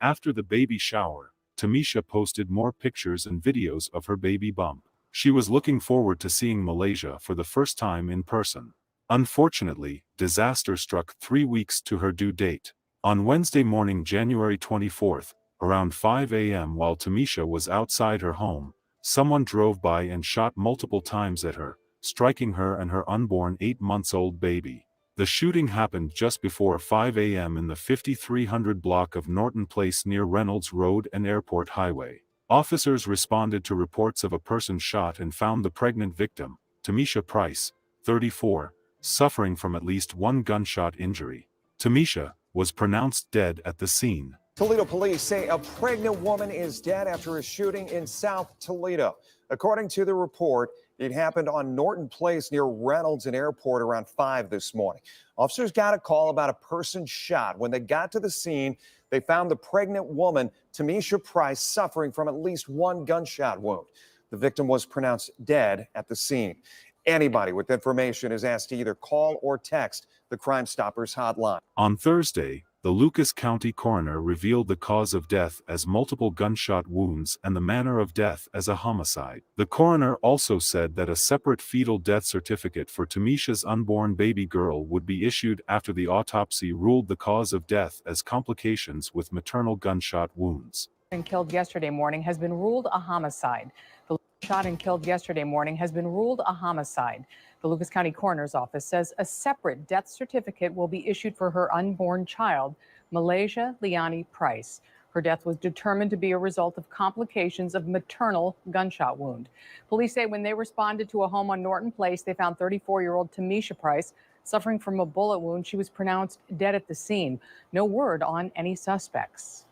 After the baby shower, Tamisha posted more pictures and videos of her baby bump. She was looking forward to seeing Malaysia for the first time in person. Unfortunately, disaster struck 3 weeks to her due date. On Wednesday morning, January 24th, around 5 a.m. while Tamisha was outside her home, someone drove by and shot multiple times at her, striking her and her unborn 8-month-old baby. The shooting happened just before 5 a.m. in the 5300 block of Norton Place near Reynolds Road and Airport Highway. Officers responded to reports of a person shot and found the pregnant victim, Tamisha Price, 34, suffering from at least 1 gunshot injury. Tamisha was pronounced dead at the scene. Toledo police say a pregnant woman is dead after a shooting in South Toledo. According to the report, it happened on Norton Place near Reynolds and Airport around 5 this morning. Officers got a call about a person shot. When they got to the scene, they found the pregnant woman, Tamisha Price, suffering from at least 1 gunshot wound. The victim was pronounced dead at the scene. Anybody with information is asked to either call or text the Crime Stoppers hotline. On Thursday, the Lucas County coroner revealed the cause of death as multiple gunshot wounds and the manner of death as a homicide. The coroner also said that a separate fetal death certificate for Tamisha's unborn baby girl would be issued after the autopsy ruled the cause of death as complications with maternal gunshot wounds. And killed yesterday morning has been ruled a homicide. The shot and killed yesterday morning has been ruled a homicide. The Lucas County Coroner's Office says a separate death certificate will be issued for her unborn child, Malaysia Liani Price. Her death was determined to be a result of complications of maternal gunshot wound. Police say when they responded to a home on Norton Place, they found 34-year-old Tamisha Price suffering from a bullet wound. She was pronounced dead at the scene. No word on any suspects.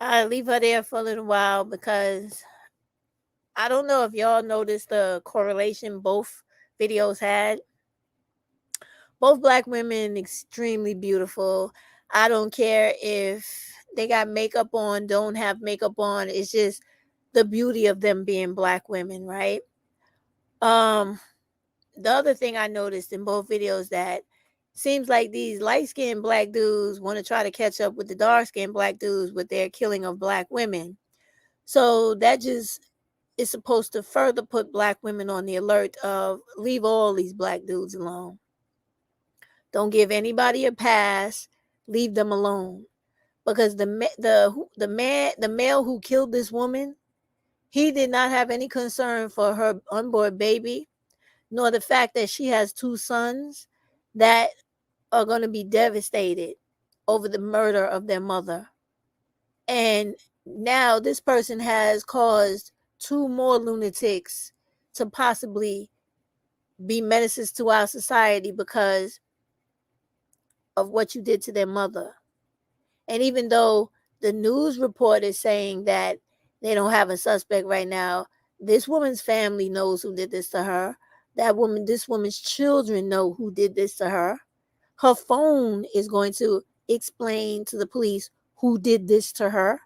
I leave her there for a little while because I don't know if y'all noticed the correlation both videos had. Both Black women, extremely beautiful. I don't care if they got makeup on, don't have makeup on. It's just the beauty of them being Black women, right? The other thing I noticed in both videos that seems like these light-skinned Black dudes want to try to catch up with the dark-skinned Black dudes with their killing of Black women. So that just is supposed to further put black women on the alert of leave all these black dudes alone. Don't give anybody a pass. Leave them alone. Because the male who killed this woman, he did not have any concern for her unborn baby, nor the fact that she has 2 sons that are going to be devastated over the murder of their mother. And now this person has caused 2 more lunatics to possibly be menaces to our society because of what you did to their mother. And even though the news report is saying that they don't have a suspect right now, this woman's family knows who did this to her. This woman's children know who did this to her. Her phone is going to explain to the police who did this to her.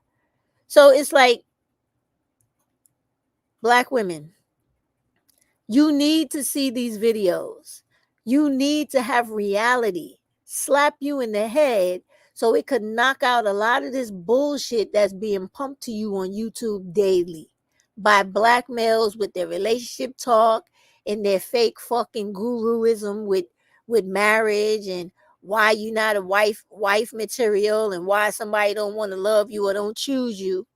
So it's like, black women, you need to see these videos. You need to have reality slap you in the head so it could knock out a lot of this bullshit that's being pumped to you on YouTube daily by black males with their relationship talk and their fake fucking guruism with marriage and why you not a wife material and why somebody don't want to love you or don't choose you,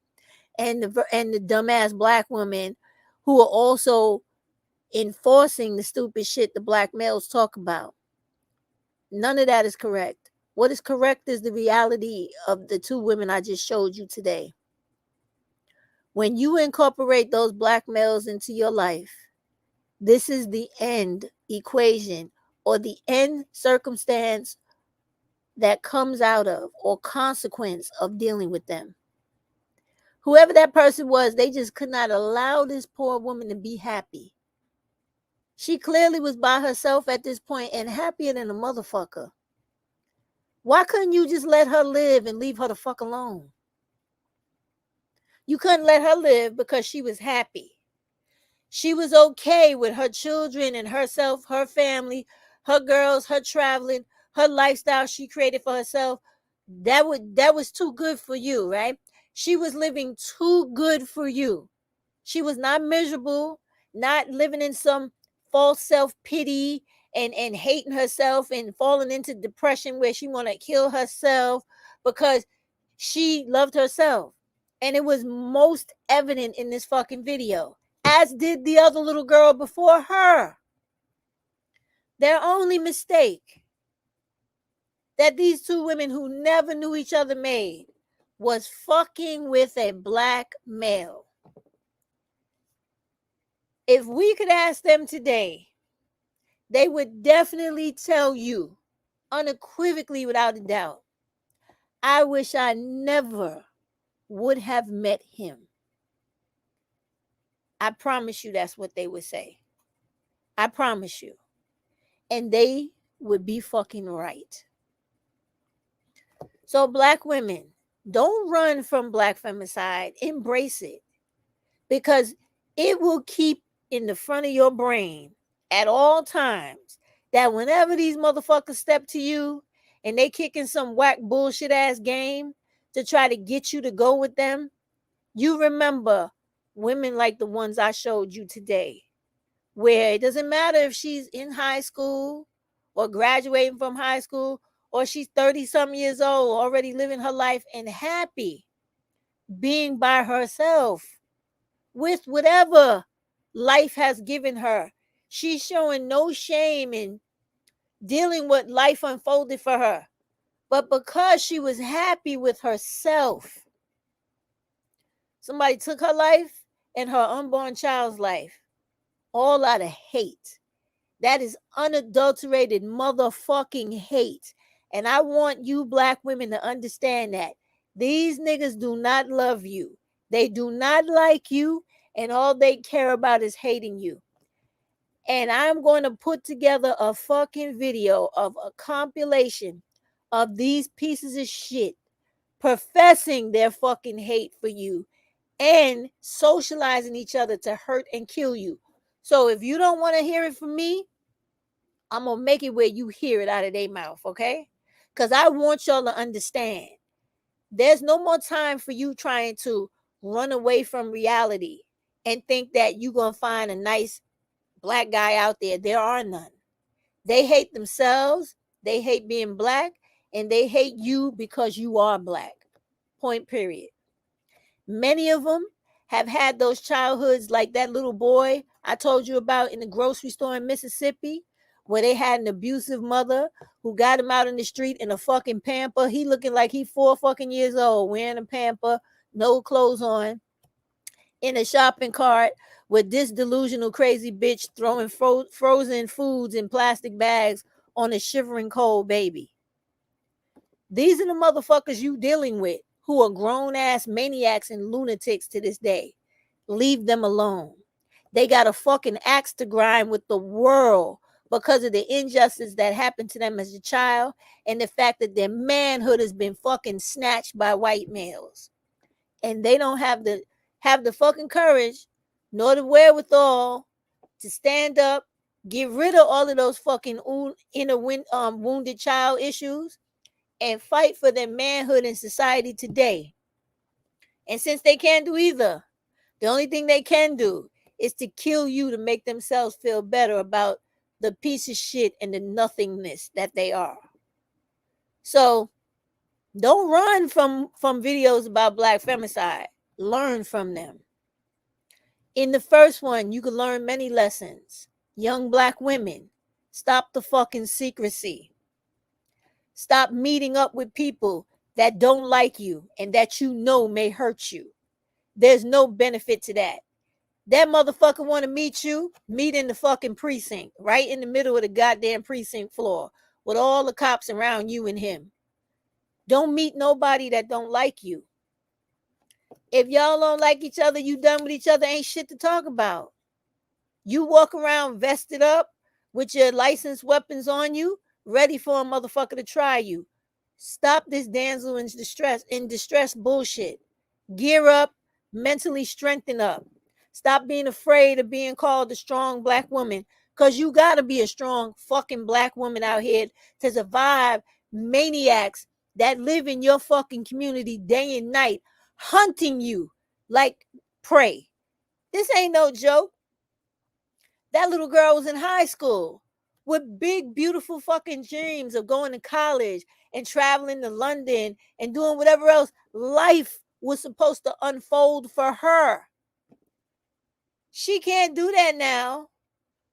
and the dumbass black women who are also enforcing the stupid shit the black males talk about. None of that is correct. What is correct is the reality of the 2 women I just showed you today. When you incorporate those black males into your life, this is the end equation or the end circumstance that comes out of or consequence of dealing with them. Whoever that person was, they just could not allow this poor woman to be happy. She clearly was by herself at this point and happier than a motherfucker. Why couldn't you just let her live and leave her the fuck alone? You couldn't let her live because she was happy. She was okay with her children and herself, her family, her girls, her traveling, her lifestyle she created for herself. That was too good for you, right? She was living too good for you. She was not miserable, not living in some false self-pity and hating herself and falling into depression where she want to kill herself because she loved herself. And it was most evident in this fucking video, as did the other little girl before her. Their only mistake that these 2 women who never knew each other made was fucking with a black male. If we could ask them today, they would definitely tell you unequivocally, without a doubt, I wish I never would have met him. I promise you that's what they would say. I promise you. And they would be fucking right. So black women, don't run from black femicide. Embrace it. Because it will keep in the front of your brain at all times that whenever these motherfuckers step to you and they kicking some whack bullshit ass game to try to get you to go with them, you remember women like the ones I showed you today, where it doesn't matter if she's in high school or graduating from high school or she's 30-some years old, already living her life and happy being by herself with whatever life has given her. She's showing no shame in dealing with life unfolded for her. But because she was happy with herself, somebody took her life and her unborn child's life, all out of hate. That is unadulterated motherfucking hate. And I want you black women to understand that. These niggas do not love you. They do not like you. And all they care about is hating you. And I'm going to put together a fucking video of a compilation of these pieces of shit professing their fucking hate for you and socializing each other to hurt and kill you. So if you don't want to hear it from me, I'm going to make it where you hear it out of their mouth, okay? Because I want y'all to understand. There's no more time for you trying to run away from reality and think that you're going to find a nice black guy out there. There are none. They hate themselves, they hate being black, and they hate you because you are black. Point period. Many of them have had those childhoods like that little boy I told you about in the grocery store in Mississippi, where they had an abusive mother who got him out in the street in a fucking pamper. He looking like he 4 fucking years old, wearing a pamper, no clothes on, in a shopping cart with this delusional crazy bitch throwing frozen foods in plastic bags on a shivering cold baby. These are the motherfuckers you dealing with, who are grown-ass maniacs and lunatics to this day. Leave them alone. They got a fucking axe to grind with the world because of the injustice that happened to them as a child and the fact that their manhood has been fucking snatched by white males. And they don't have the fucking courage nor the wherewithal to stand up, get rid of all of those fucking inner wounded child issues, and fight for their manhood in society today. And since they can't do either, the only thing they can do is to kill you to make themselves feel better about the piece of shit and the nothingness that they are. So don't run from videos about black femicide. Learn from them. In the first one, you can learn many lessons. Young black women, stop the fucking secrecy. Stop meeting up with people that don't like you and that you know may hurt you. There's no benefit to that. That motherfucker want to meet you, meet in the fucking precinct, right in the middle of the goddamn precinct floor with all the cops around you and him. Don't meet nobody that don't like you. If y'all don't like each other, you done with each other, ain't shit to talk about. You walk around vested up with your licensed weapons on you, ready for a motherfucker to try you. Stop this damsel in distress bullshit. Gear up, mentally strengthen up. Stop being afraid of being called a strong black woman, because you got to be a strong fucking black woman out here to survive maniacs that live in your fucking community day and night, hunting you like prey. This ain't no joke. That little girl was in high school with big, beautiful fucking dreams of going to college and traveling to London and doing whatever else life was supposed to unfold for her. She can't do that now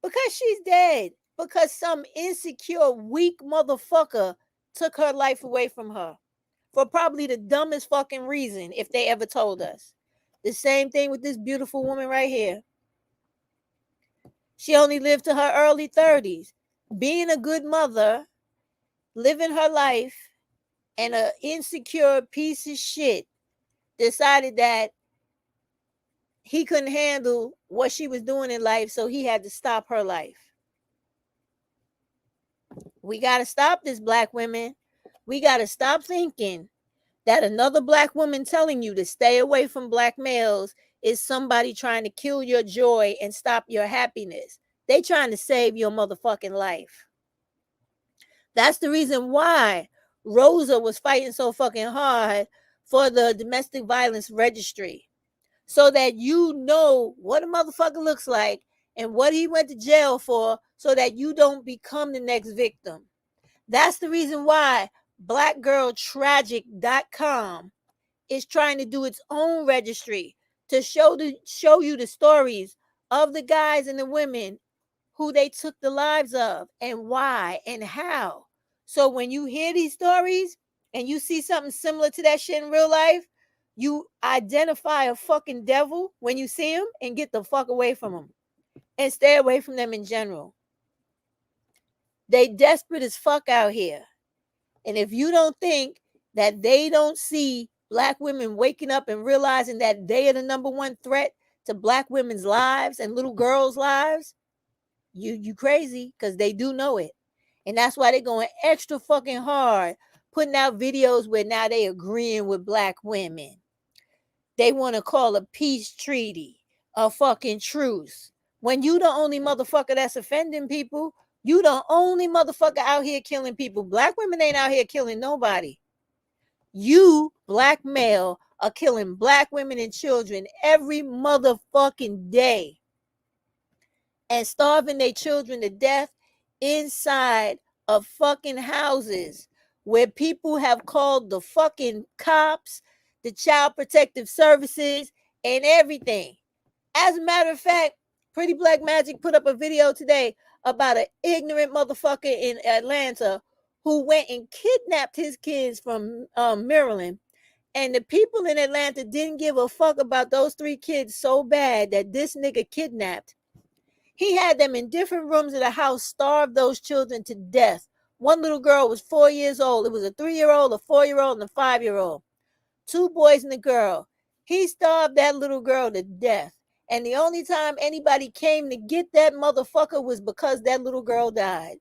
because she's dead, because some insecure, weak motherfucker took her life away from her for probably the dumbest fucking reason, if they ever told us. The same thing with this beautiful woman right here. She only lived to her early 30s, being a good mother, living her life, and an insecure piece of shit decided that he couldn't handle what she was doing in life, so he had to stop her life. We got to stop this, black women. We got to stop thinking that another black woman telling you to stay away from black males is somebody trying to kill your joy and stop your happiness. They trying to save your motherfucking life. That's the reason why Rosa was fighting so fucking hard for the domestic violence registry, so that you know what a motherfucker looks like and what he went to jail for, so that you don't become the next victim. That's the reason why blackgirltragic.com is trying to do its own registry to show you the stories of the guys and the women who they took the lives of and why and how. So when you hear these stories and you see something similar to that shit in real life, you identify a fucking devil when you see him and get the fuck away from him and stay away from them in general. They desperate as fuck out here. And if you don't think that they don't see black women waking up and realizing that they are the number one threat to black women's lives and little girls' lives, you crazy, because they do know it. And that's why they're going extra fucking hard, putting out videos where now they agreeing with black women. They want to call a peace treaty a fucking truce. When you the only motherfucker that's offending people, you the only motherfucker out here killing people. Black women ain't out here killing nobody. You, black male, are killing black women and children every motherfucking day and starving their children to death inside of fucking houses where people have called the fucking cops, the child protective services, and everything. As a matter of fact, Pretty Black Magic put up a video today about an ignorant motherfucker in Atlanta who went and kidnapped his kids from Maryland. And the people in Atlanta didn't give a fuck about those 3 kids so bad that this nigga kidnapped. He had them in different rooms of the house, starved those children to death. One little girl was 4 years old. It was a 3-year-old, a 4-year-old, and a 5-year-old. 2 boys and a girl. He starved that little girl to death. And the only time anybody came to get that motherfucker was because that little girl died.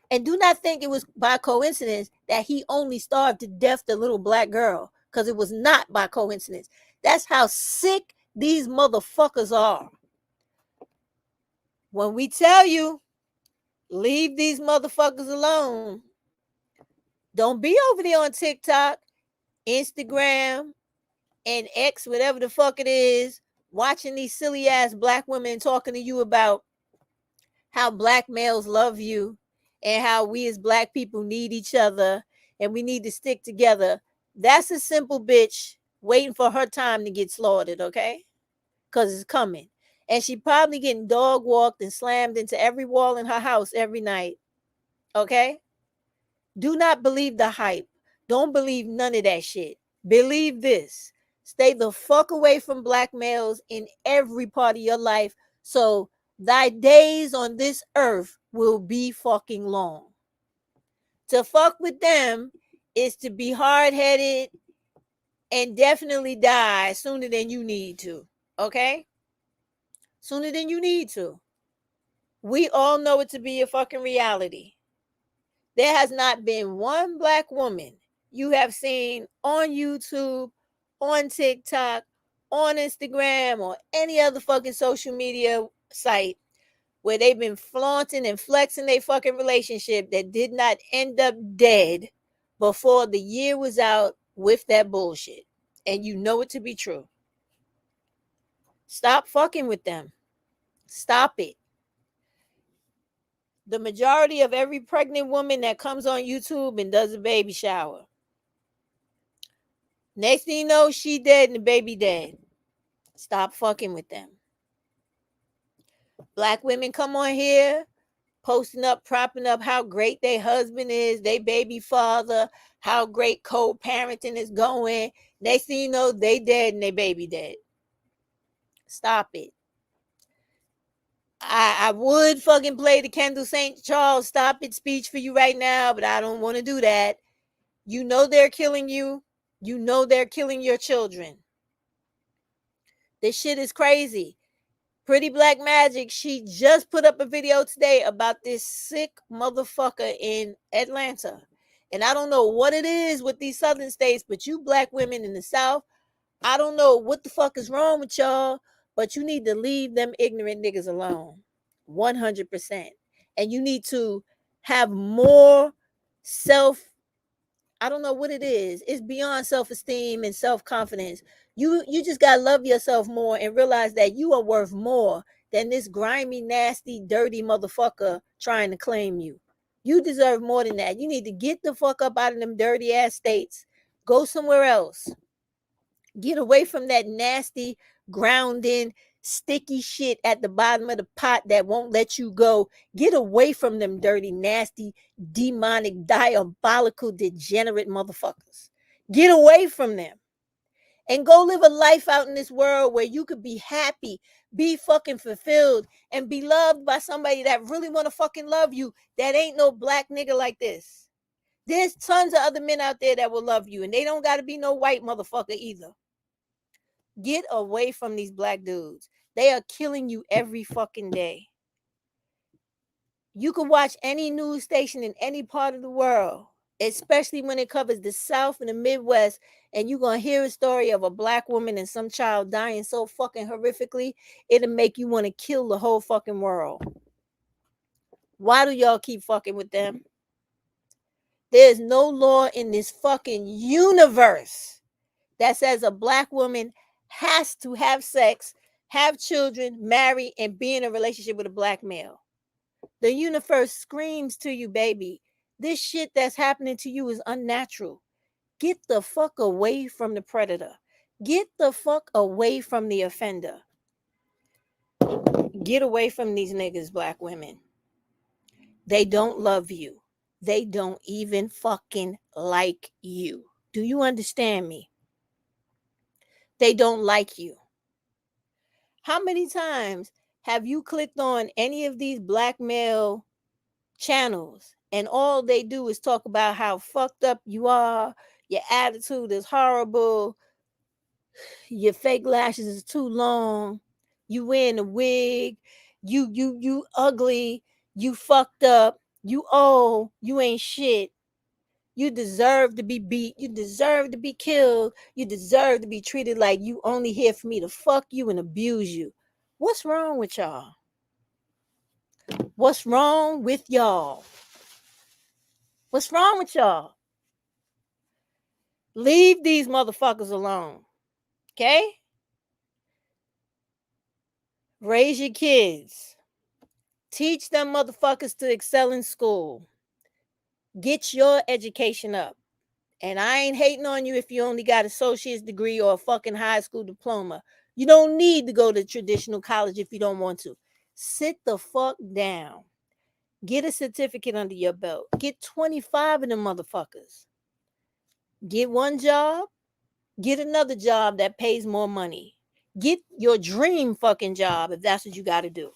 And do not think it was by coincidence that he only starved to death the little black girl, because it was not by coincidence. That's how sick these motherfuckers are. When we tell you, leave these motherfuckers alone, don't be over there on TikTok, Instagram, and X, whatever the fuck it is, watching these silly ass black women talking to you about how black males love you and how we as black people need each other and we need to stick together. That's a simple bitch waiting for her time to get slaughtered, okay? Because it's coming. And she probably getting dog walked and slammed into every wall in her house every night, okay? Do not believe the hype. Don't believe none of that shit. Believe this. Stay the fuck away from black males in every part of your life so thy days on this earth will be fucking long. To fuck with them is to be hard-headed and definitely die sooner than you need to, okay? Sooner than you need to. We all know it to be a fucking reality. There has not been one black woman you have seen on YouTube, on TikTok, on Instagram, or any other fucking social media site where they've been flaunting and flexing their fucking relationship that did not end up dead before the year was out with that bullshit. And you know it to be true. Stop fucking with them. Stop it. The majority of every pregnant woman that comes on YouTube and does a baby shower, next thing you know, she dead and the baby dead. Stop fucking with them. Black women come on here posting up, propping up how great their husband is, their baby father, how great co-parenting is going. Next thing you know, they dead and their baby dead. Stop it. I would fucking play the Kendall St. Charles stop it speech for you right now, but I don't want to do that. You know they're killing you. You know they're killing your children. This shit is crazy. Pretty Black Magic, she just put up a video today about this sick motherfucker in Atlanta. And I don't know what it is with these southern states, but you black women in the South, I don't know what the fuck is wrong with y'all, but you need to leave them ignorant niggas alone. 100%. And you need to have more I don't know what it is. It's beyond self-esteem and self-confidence. You just got to love yourself more and realize that you are worth more than this grimy, nasty, dirty motherfucker trying to claim you. You deserve more than that. You need to get the fuck up out of them dirty ass states. Go somewhere else. Get away from that nasty, grounding, sticky shit at the bottom of the pot that won't let you go. Get away from them dirty, nasty, demonic, diabolical, degenerate motherfuckers. Get away from them and go live a life out in this world where you could be happy, be fucking fulfilled, and be loved by somebody that really want to fucking love you. That ain't no black nigga like this. There's tons of other men out there that will love you, and they don't got to be no white motherfucker either. Get away from these black dudes. They are killing you every fucking day. You can watch any news station in any part of the world, especially when it covers the South and the Midwest, and you're going to hear a story of a black woman and some child dying so fucking horrifically, it'll make you want to kill the whole fucking world. Why do y'all keep fucking with them? There's no law in this fucking universe that says a black woman has to have sex, have children, marry, and be in a relationship with a black male. The universe screams to you, baby. This shit that's happening to you is unnatural. Get the fuck away from the predator. Get the fuck away from the offender. Get away from these niggas, black women. They don't love you. They don't even fucking like you. Do you understand me? They don't like you. How many times have you clicked on any of these black male channels and all they do is talk about how fucked up you are, your attitude is horrible, your fake lashes is too long, you wearing a wig, you ugly, you fucked up, you old, you ain't shit. You deserve to be beat. You deserve to be killed. You deserve to be treated like you only here for me to fuck you and abuse you. What's wrong with y'all? What's wrong with y'all? What's wrong with y'all? Leave these motherfuckers alone. Okay? Raise your kids. Teach them motherfuckers to excel in school. Get your education up. And I ain't hating on you if you only got an associate's degree or a fucking high school diploma. You don't need to go to traditional college if you don't want to. Sit the fuck down. Get a certificate under your belt. Get 25 of them motherfuckers. Get one job. Get another job that pays more money. Get your dream fucking job if that's what you got to do.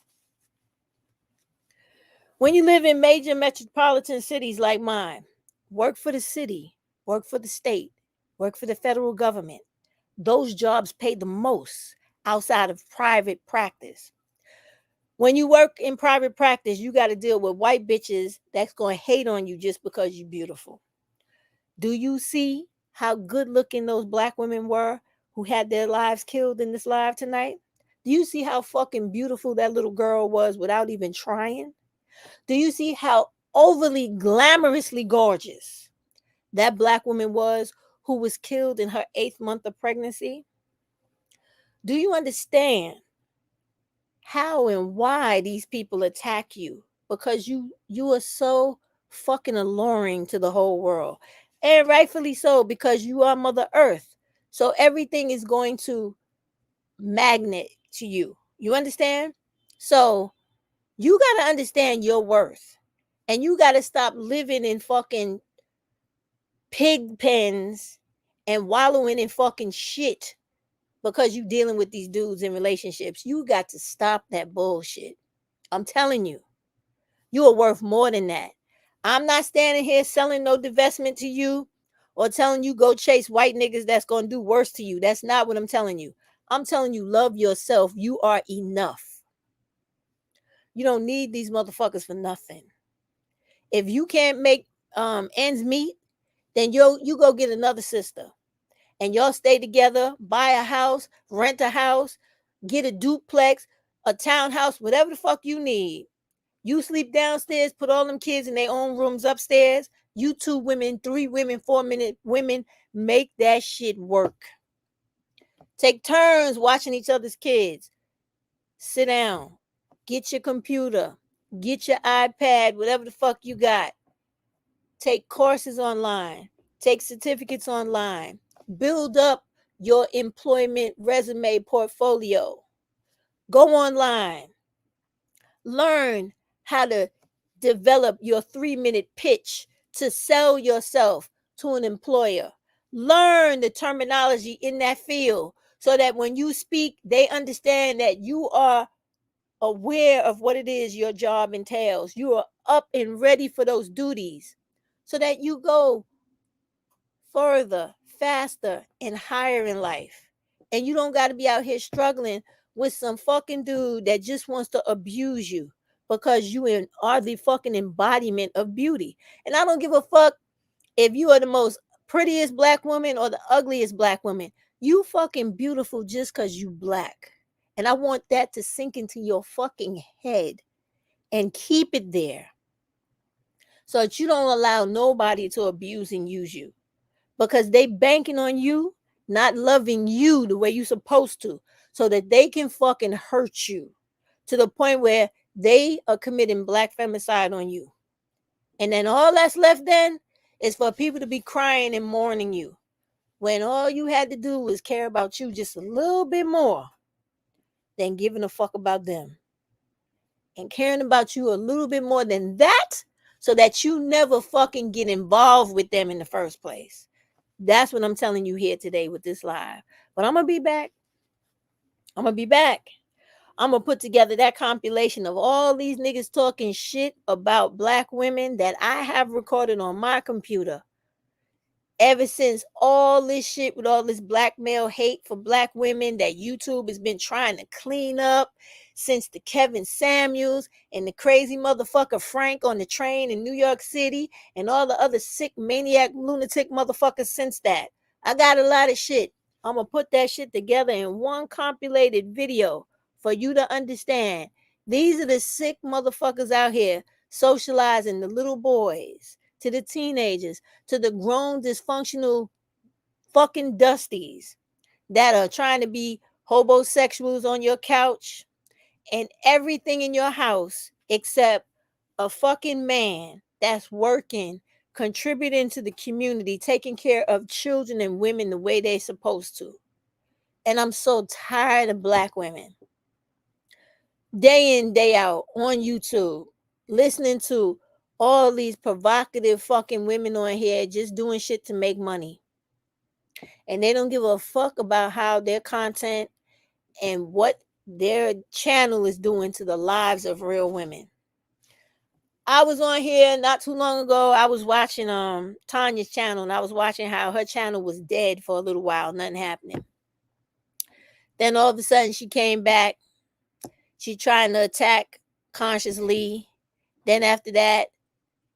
When you live in major metropolitan cities like mine, work for the city, work for the state, work for the federal government. Those jobs pay the most outside of private practice. When you work in private practice, you got to deal with white bitches that's going to hate on you just because you're beautiful. Do you see how good looking those black women were who had their lives killed in this live tonight? Do you see how fucking beautiful that little girl was without even trying? Do you see how overly glamorously gorgeous that black woman was who was killed in her 8th month of pregnancy? Do you understand how and why these people attack you? Because you are so fucking alluring to the whole world. And rightfully so, because you are Mother Earth. So everything is going to magnet to you. You understand? So you got to understand your worth. And you got to stop living in fucking pig pens and wallowing in fucking shit because you dealing with these dudes in relationships. You got to stop that bullshit. I'm telling you, you are worth more than that. I'm not standing here selling no divestment to you or telling you go chase white niggas that's going to do worse to you. That's not what I'm telling you. I'm telling you, love yourself. You are enough. You don't need these motherfuckers for nothing. If you can't make ends meet, then you go get another sister. And y'all stay together, buy a house, rent a house, get a duplex, a townhouse, whatever the fuck you need. You sleep downstairs, put all them kids in their own rooms upstairs. You 2 women, 3 women, 4-minute women, make that shit work. Take turns watching each other's kids. Sit down. Get your computer. Get your iPad, whatever the fuck you got. Take courses online. Take certificates online. Build up your employment resume portfolio. Go online. Learn how to develop your 3-minute pitch to sell yourself to an employer. Learn the terminology in that field so that when you speak, they understand that you are aware of what it is your job entails. You are up and ready for those duties so that you go further, faster, and higher in life. And you don't got to be out here struggling with some fucking dude that just wants to abuse you because you are the fucking embodiment of beauty. And I don't give a fuck if you are the most prettiest black woman or the ugliest black woman. You fucking beautiful just because you black. And I want that to sink into your fucking head and keep it there so that you don't allow nobody to abuse and use you. Because they banking on you not loving you the way you're supposed to, so that they can fucking hurt you to the point where they are committing black femicide on you. And then all that's left then is for people to be crying and mourning you, when all you had to do was care about you just a little bit more than giving a fuck about them. And caring about you a little bit more than that, so that you never fucking get involved with them in the first place. That's what I'm telling you here today with this live. But I'm going to be back. I'm going to put together that compilation of all these niggas talking shit about black women that I have recorded on my computer. Ever since all this shit with all this black male hate for black women that YouTube has been trying to clean up, since the Kevin Samuels and the crazy motherfucker Frank on the train in New York City and all the other sick maniac lunatic motherfuckers since that. I got a lot of shit. I'm going to put that shit together in one compilated video for you to understand. These are the sick motherfuckers out here socializing the little boys, to the teenagers, to the grown dysfunctional fucking dusties that are trying to be homosexuals on your couch and everything in your house except a fucking man that's working, contributing to the community, taking care of children and women the way they're supposed to. And I'm so tired of black women, day in, day out on YouTube, listening to all these provocative fucking women on here just doing shit to make money. And they don't give a fuck about how their content and what their channel is doing to the lives of real women. I was on here not too long ago. I was watching Tanya's channel, and I was watching how her channel was dead for a little while, nothing happening. Then all of a sudden she came back. She trying to attack Conscious Lee. Then after that,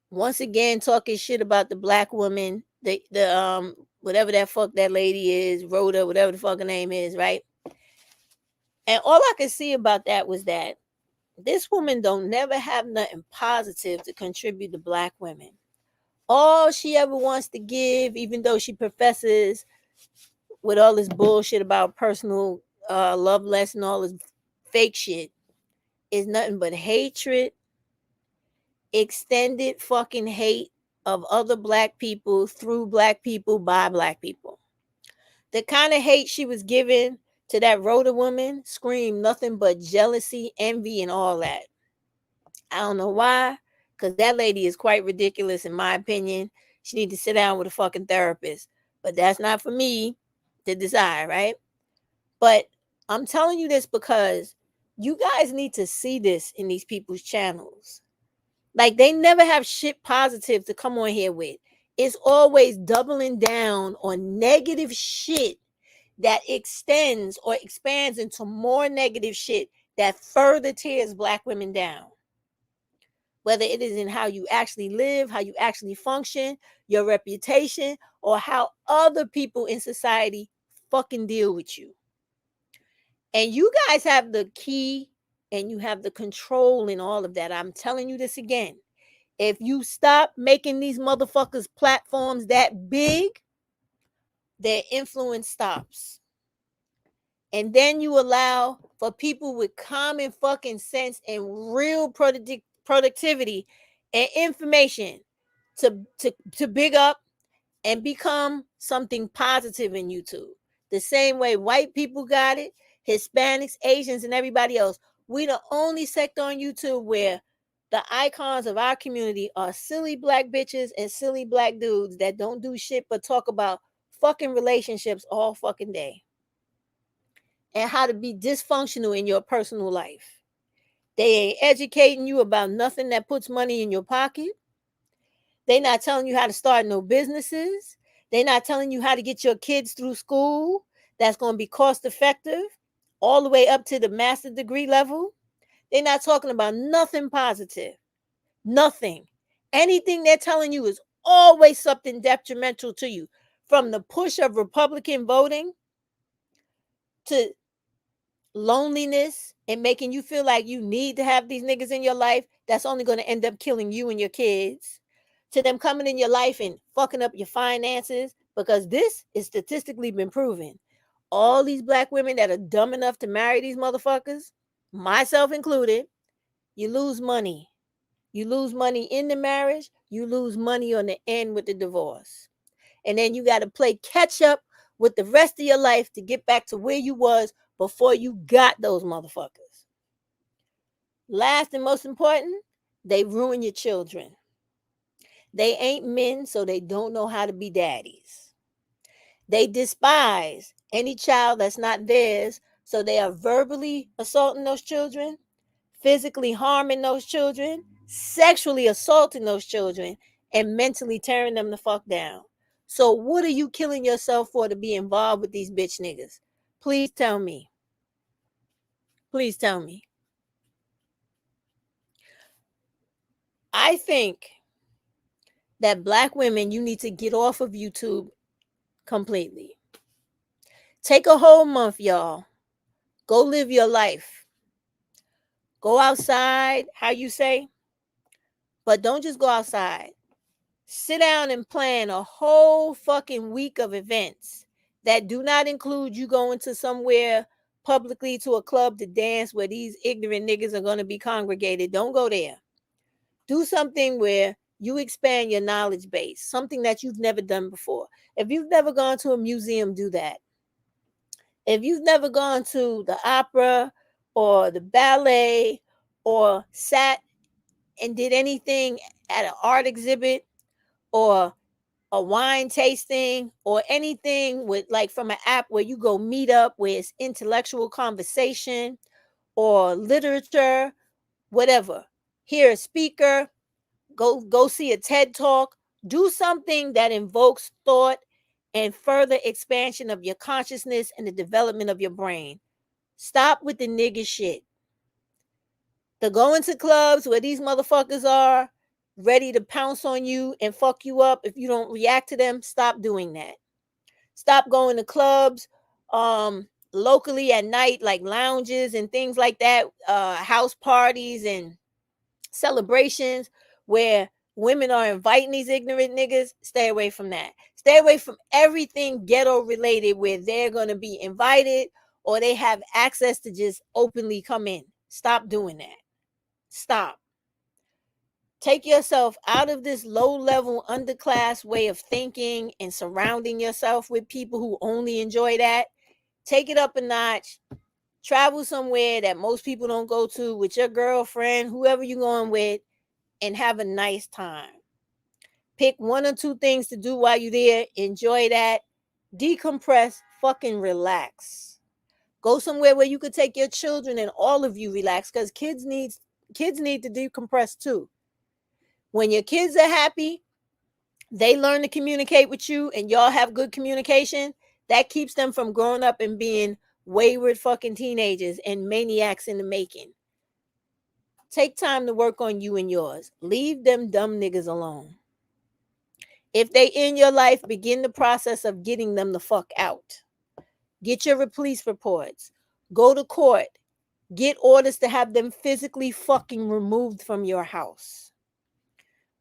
once again talking shit about the black woman, the whatever that fuck that lady is, Rhoda, whatever the fucking name is, right? And all I could see about that was that this woman don't never have nothing positive to contribute to black women. All she ever wants to give, even though she professes with all this bullshit about personal love lesson, all this fake shit, is nothing but hatred, extended fucking hate of other black people through black people by black people. The kind of hate she was giving to that Rhoda woman screamed nothing but jealousy, envy, and all that. I don't know why, because that lady is quite ridiculous in my opinion. She need to sit down with a fucking therapist. But that's not for me to decide, right? But I'm telling you this because you guys need to see this in these people's channels. Like, they never have shit positive to come on here with. It's always doubling down on negative shit that extends or expands into more negative shit that further tears black women down. Whether it is in how you actually live, how you actually function, your reputation, or how other people in society fucking deal with you. And you guys have the key and you have the control in all of that. I'm telling you this again. If you stop making these motherfuckers platforms that big, their influence stops. And then you allow for people with common fucking sense and real productivity and information to big up and become something positive in YouTube. The same way white people got it, Hispanics, Asians, and everybody else. We the only sector on YouTube where the icons of our community are silly black bitches and silly black dudes that don't do shit but talk about fucking relationships all fucking day. And how to be dysfunctional in your personal life. They ain't educating you about nothing that puts money in your pocket. They not telling you how to start no businesses. They not telling you how to get your kids through school that's going to be cost effective all the way up to the master's degree level. They're not talking about nothing positive. Nothing. Anything they're telling you is always something detrimental to you. From the push of Republican voting to loneliness and making you feel like you need to have these niggas in your life that's only going to end up killing you and your kids, to them coming in your life and fucking up your finances because this is statistically been proven. All these black women that are dumb enough to marry these motherfuckers, myself included, you lose money. You lose money in the marriage, you lose money on the end with the divorce. And then you got to play catch up with the rest of your life to get back to where you was before you got those motherfuckers. Last and most important, they ruin your children. They ain't men, so they don't know how to be daddies. They despise any child that's not theirs, so they are verbally assaulting those children, physically harming those children, sexually assaulting those children, and mentally tearing them the fuck down. So what are you killing yourself for to be involved with these bitch niggas? Please tell me. Please tell me. I think that black women, you need to get off of YouTube completely. Take a whole month, y'all. Go live your life. Go outside, how you say, but don't just go outside. Sit down and plan a whole fucking week of events that do not include you going to somewhere publicly to a club to dance where these ignorant niggas are going to be congregated. Don't go there. Do something where you expand your knowledge base, something that you've never done before. If you've never gone to a museum, do that. If you've never gone to the opera or the ballet or sat and did anything at an art exhibit or a wine tasting or anything with like from an app where you go meet up where it's intellectual conversation or literature, whatever. Hear a speaker, go see a TED talk, do something that invokes thought and further expansion of your consciousness and the development of your brain. Stop with the nigga shit. The going to clubs where these motherfuckers are ready to pounce on you and fuck you up if you don't react to them, stop doing that. Stop going to clubs locally at night, like lounges and things like that, house parties and celebrations where women are inviting these ignorant niggas. Stay away from that. Stay away from everything ghetto related where they're going to be invited or they have access to just openly come in. Stop doing that. Stop. Take yourself out of this low-level, underclass way of thinking and surrounding yourself with people who only enjoy that. Take it up a notch. Travel somewhere that most people don't go to with your girlfriend, whoever you're going with, and have a nice time. Pick one or two things to do while you're there. Enjoy that. Decompress. Fucking relax. Go somewhere where you could take your children and all of you relax, because kids need to decompress too. When your kids are happy, they learn to communicate with you and y'all have good communication. That keeps them from growing up and being wayward fucking teenagers and maniacs in the making. Take time to work on you and yours. Leave them dumb niggas alone. If they in your life, begin the process of getting them the fuck out. Get your police reports. Go to court. Get orders to have them physically fucking removed from your house.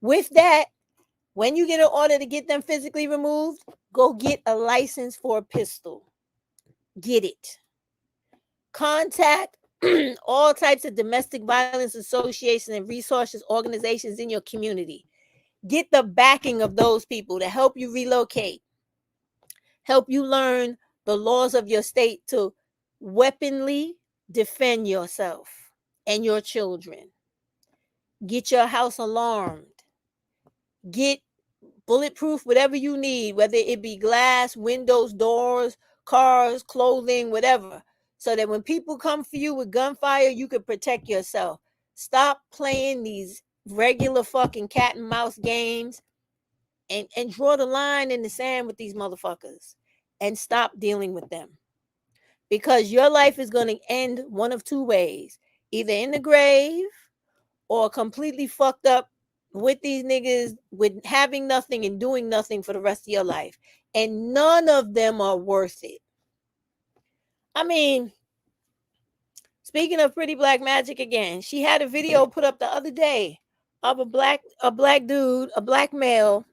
With that, when you get an order to get them physically removed, go get a license for a pistol. Get it. Contact all types of domestic violence associations and resources organizations in your community. Get the backing of those people to help you relocate. Help you learn the laws of your state to weaponly defend yourself and your children. Get your house alarmed. Get bulletproof, whatever you need, whether it be glass, windows, doors, cars, clothing, whatever, so that when people come for you with gunfire, you can protect yourself. Stop playing these regular fucking cat and mouse games and draw the line in the sand with these motherfuckers and stop dealing with them. Because your life is going to end one of two ways, either in the grave or completely fucked up with these niggas, with having nothing and doing nothing for the rest of your life. And none of them are worth it. I mean, speaking of Pretty Black Magic again, she had a video put up the other day of a black dude, a black male,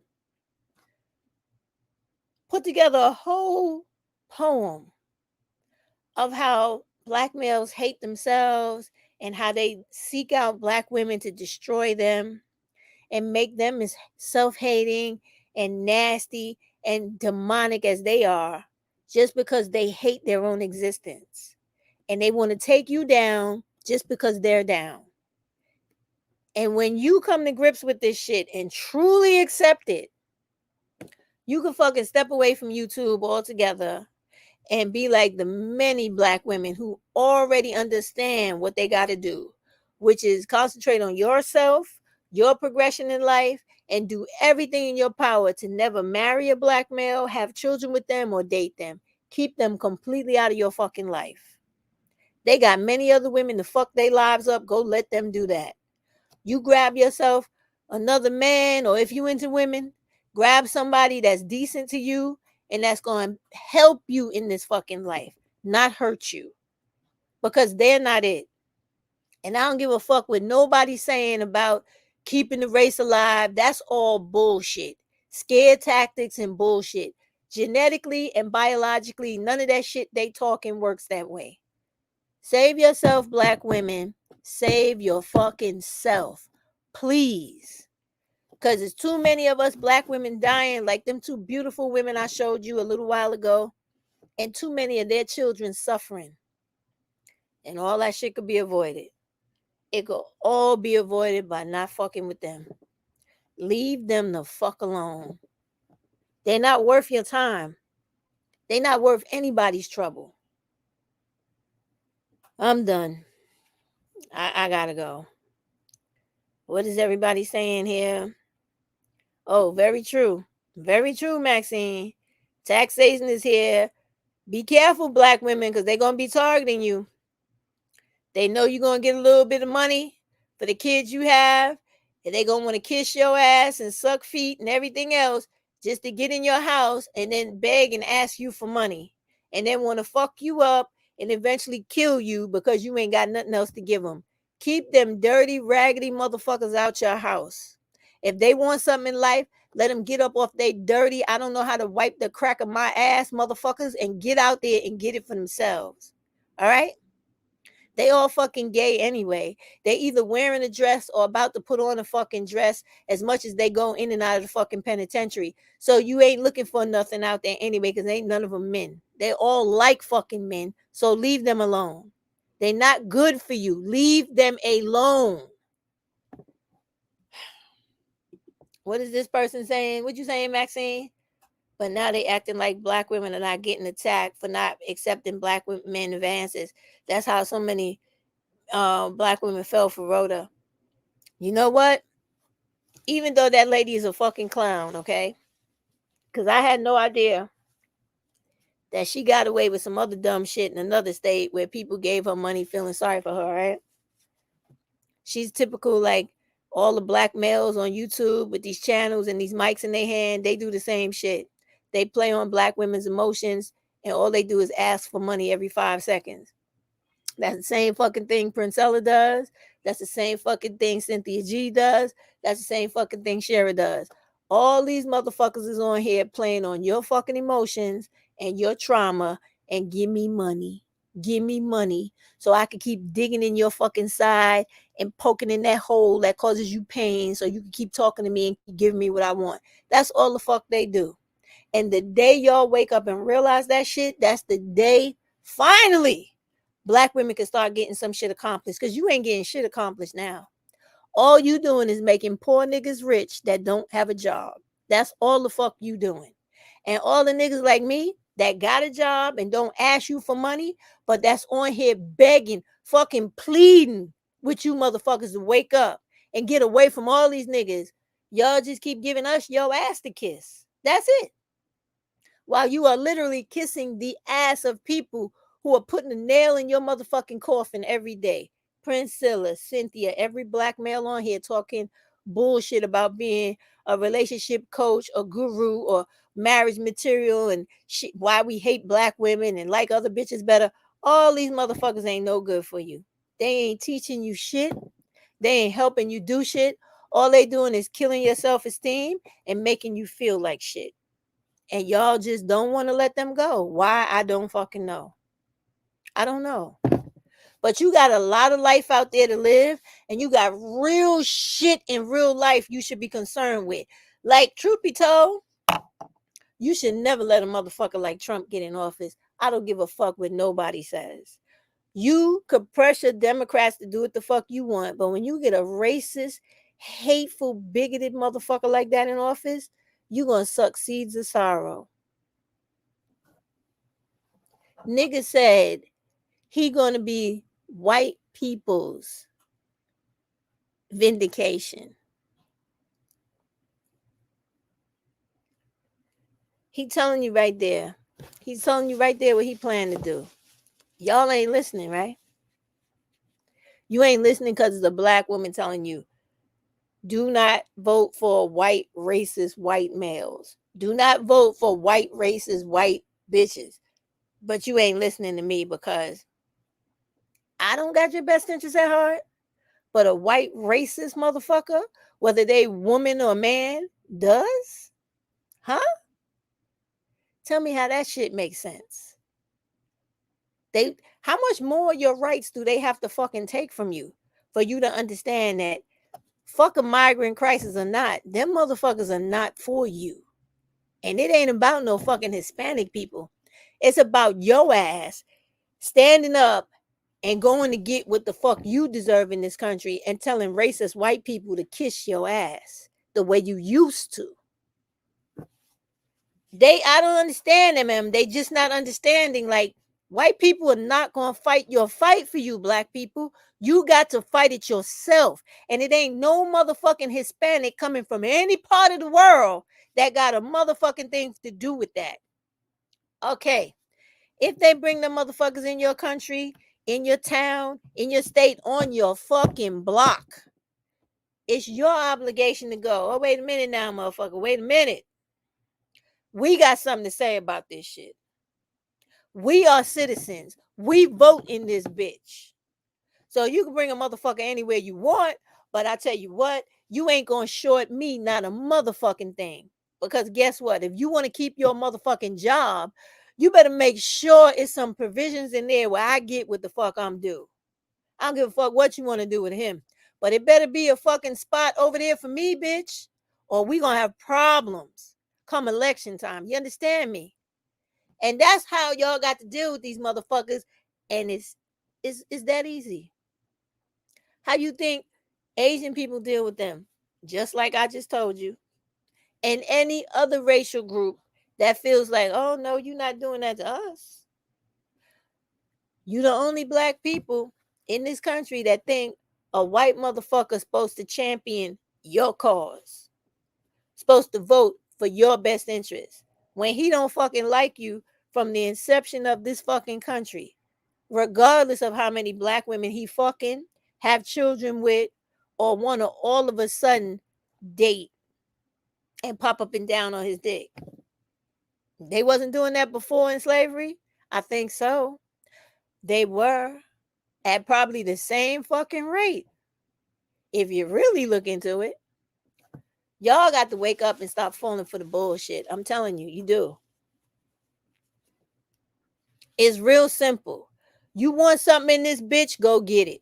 put together a whole poem of how Black males hate themselves and how they seek out Black women to destroy them and make them as self-hating and nasty and demonic as they are, just because they hate their own existence. And they want to take you down just because they're down. And when you come to grips with this shit and truly accept it, you can fucking step away from YouTube altogether and be like the many Black women who already understand what they got to do, which is concentrate on yourself, your progression in life, and do everything in your power to never marry a Black male, have children with them, or date them. Keep them completely out of your fucking life. They got many other women to fuck their lives up. Go let them do that. You grab yourself another man, or if you into women, grab somebody that's decent to you and that's going to help you in this fucking life, not hurt you, because they're not it. And I don't give a fuck what nobody's saying about keeping the race alive. That's all bullshit. Scare tactics and bullshit. Genetically and biologically, none of that shit they talking works that way. Save yourself, Black women. Save your fucking self, please. Because there's too many of us Black women dying like them two beautiful women I showed you a little while ago, and too many of their children suffering. And all that shit could be avoided. It could all be avoided by not fucking with them. Leave them the fuck alone. They're not worth your time. They're not worth anybody's trouble. I'm done. I gotta go. What is everybody saying here? Oh, very true. Very true, Maxine. Taxation is here. Be careful, Black women, because they're going to be targeting you. They know you're going to get a little bit of money for the kids you have, and they're going to want to kiss your ass and suck feet and everything else just to get in your house and then beg and ask you for money, and then want to fuck you up and eventually kill you because you ain't got nothing else to give them. Keep them dirty, raggedy motherfuckers out your house. If they want something in life, let them get up off they dirty, I don't know how to wipe the crack of my ass motherfuckers, and get out there and get it for themselves. All right? They all fucking gay anyway. They either wearing a dress or about to put on a fucking dress as much as they go in and out of the fucking penitentiary. So you ain't looking for nothing out there anyway, because ain't none of them men. They all like fucking men. So leave them alone. They're not good for you. Leave them alone. What is this person saying? What you saying, Maxine? But now they acting like Black women are not getting attacked for not accepting Black men advances. That's how so many Black women fell for Rhoda. You know what? Even though that lady is a fucking clown, okay? Because I had no idea that she got away with some other dumb shit in another state where people gave her money feeling sorry for her, right? She's typical, like all the Black males on YouTube with these channels and these mics in their hand. They do the same shit. They play on Black women's emotions, and all they do is ask for money every 5 seconds. That's the same fucking thing Princella does. That's the same fucking thing Cynthia G does. That's the same fucking thing Shara does. All these motherfuckers is on here playing on your fucking emotions and your trauma and give me money. Give me money so I can keep digging in your fucking side and poking in that hole that causes you pain so you can keep talking to me and keep giving me what I want. That's all the fuck they do. And the day y'all wake up and realize that shit, that's the day finally Black women can start getting some shit accomplished, because you ain't getting shit accomplished now. All you doing is making poor niggas rich that don't have a job. That's all the fuck you doing. And all the niggas like me that got a job and don't ask you for money, but that's on here begging, fucking pleading with you motherfuckers to wake up and get away from all these niggas. Y'all just keep giving us your ass to kiss. That's it. While you are literally kissing the ass of people who are putting a nail in your motherfucking coffin every day. Priscilla, Cynthia, every Black male on here talking bullshit about being a relationship coach or guru or marriage material and shit, why we hate Black women and like other bitches better. All these motherfuckers ain't no good for you. They ain't teaching you shit. They ain't helping you do shit. All they doing is killing your self-esteem and making you feel like shit. And y'all just don't want to let them go. Why? I don't fucking know. I don't know. But you got a lot of life out there to live, and you got real shit in real life you should be concerned with. Like, truth be told, you should never let a motherfucker like Trump get in office. I don't give a fuck what nobody says. You could pressure Democrats to do what the fuck you want, but when you get a racist, hateful, bigoted motherfucker like that in office, you gonna suck seeds of sorrow. Nigga said he gonna be white people's vindication. He telling you right there. He's telling you right there what he planning to do. Y'all ain't listening, right? You ain't listening because it's a black woman telling you, do not vote for white racist white males. Do not vote for white racist white bitches. But you ain't listening to me because I don't got your best interest at heart. But a white racist motherfucker, whether they woman or man, does? Huh? Tell me how that shit makes sense. How much more of your rights do they have to fucking take from you for you to understand that fuck a migrant crisis or not, them motherfuckers are not for you. And it ain't about no fucking Hispanic people. It's about your ass standing up and going to get what the fuck you deserve in this country and telling racist white people to kiss your ass the way you used to. I don't understand them, man. They just not understanding. Like, white people are not going to fight your fight for you, black people. You got to fight it yourself. And it ain't no motherfucking Hispanic coming from any part of the world that got a motherfucking thing to do with that. Okay. If they bring the motherfuckers in your country, in your town, in your state, on your fucking block, it's your obligation to go. Oh, wait a minute now, motherfucker. Wait a minute. We got something to say about this shit. We are citizens. We vote in this bitch. So you can bring a motherfucker anywhere you want, but I tell you what, you ain't gonna short me not a motherfucking thing. Because guess what? If you want to keep your motherfucking job, you better make sure it's some provisions in there where I get what the fuck I'm due. I don't give a fuck what you want to do with him. But it better be a fucking spot over there for me, bitch. Or we gonna have problems come election time. You understand me? And that's how y'all got to deal with these motherfuckers. And it's that easy. How you think Asian people deal with them? Just like I just told you. And any other racial group that feels like, oh no, you're not doing that to us. You the only black people in this country that think a white motherfucker supposed to champion your cause. Supposed to vote for your best interest. When he don't fucking like you from the inception of this fucking country. Regardless of how many black women he fucking have children with or want to all of a sudden date and pop up and down on his dick. They wasn't doing that before in slavery? I think so. They were at probably the same fucking rate. If you really look into it. Y'all got to wake up and stop falling for the bullshit. I'm telling you, you do. It's real simple. You want something in this bitch, go get it.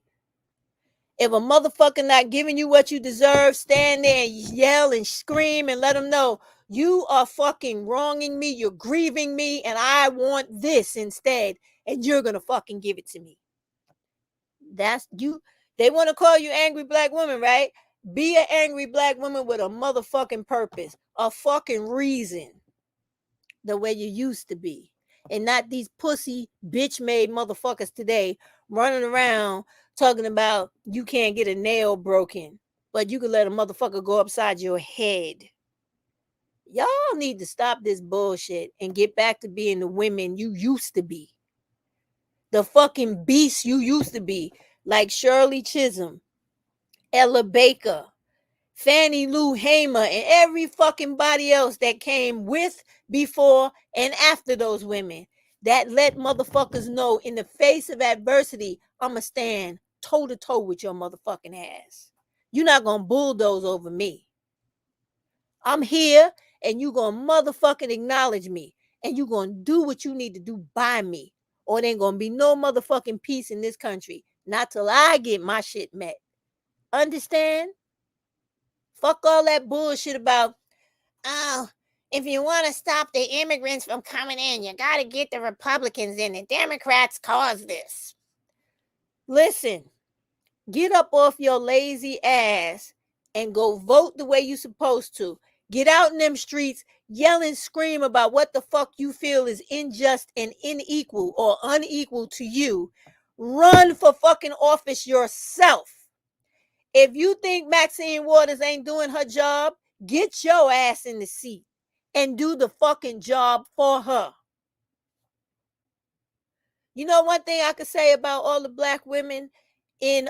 If a motherfucker not giving you what you deserve, stand there and yell and scream and let them know you are fucking wronging me, you're grieving me, and I want this instead, and you're gonna fucking give it to me. That's you. They want to call you angry black woman, right? Be an angry black woman with a motherfucking purpose, a fucking reason, the way you used to be. And not these pussy bitch-made motherfuckers today running around talking about you can't get a nail broken, but you can let a motherfucker go upside your head. Y'all need to stop this bullshit and get back to being the women you used to be. The fucking beast you used to be, like Shirley Chisholm, Ella Baker, Fannie Lou Hamer, and every fucking body else that came with, before, and after those women that let motherfuckers know in the face of adversity, I'ma stand toe to toe with your motherfucking ass. You're not gonna bulldoze over me. I'm here and you gonna motherfucking acknowledge me. And you gonna do what you need to do by me. Or there ain't gonna be no motherfucking peace in this country. Not till I get my shit met. Understand? Fuck all that bullshit about, oh, if you want to stop the immigrants from coming in, you got to get the Republicans in. The Democrats caused this. Listen, get up off your lazy ass and go vote the way you're supposed to. Get out in them streets, yell and scream about what the fuck you feel is unjust and unequal or unequal to you. Run for fucking office yourself. If you think Maxine Waters ain't doing her job, get your ass in the seat and do the fucking job for her. You know one thing I could say about all the black women in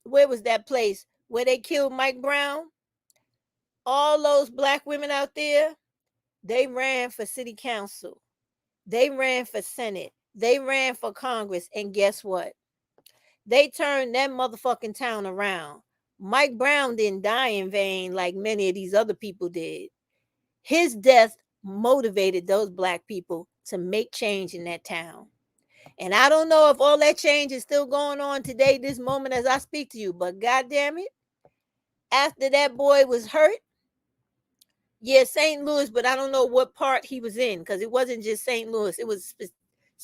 where was that place where they killed Mike Brown? All those black women out there, they ran for city council. They ran for Senate. They ran for Congress. And guess what? They turned that motherfucking town around. Mike Brown didn't die in vain like many of these other people did. His death motivated those black people to make change in that town. And I don't know if all that change is still going on today, this moment as I speak to you, but goddamn it, after that boy was hurt, yeah, St. Louis, but I don't know what part he was in, because it wasn't just St. Louis. It was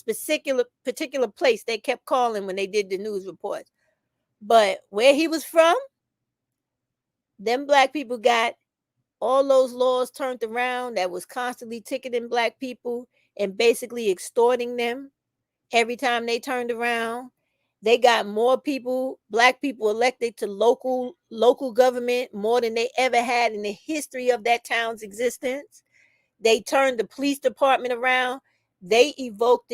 particular place they kept calling when they did the news reports. But where he was from, them black people got all those laws turned around that was constantly ticketing black people and basically extorting them every time they turned around. They got more people, black people, elected to local government more than they ever had in the history of that town's existence. They turned the police department around. They evoked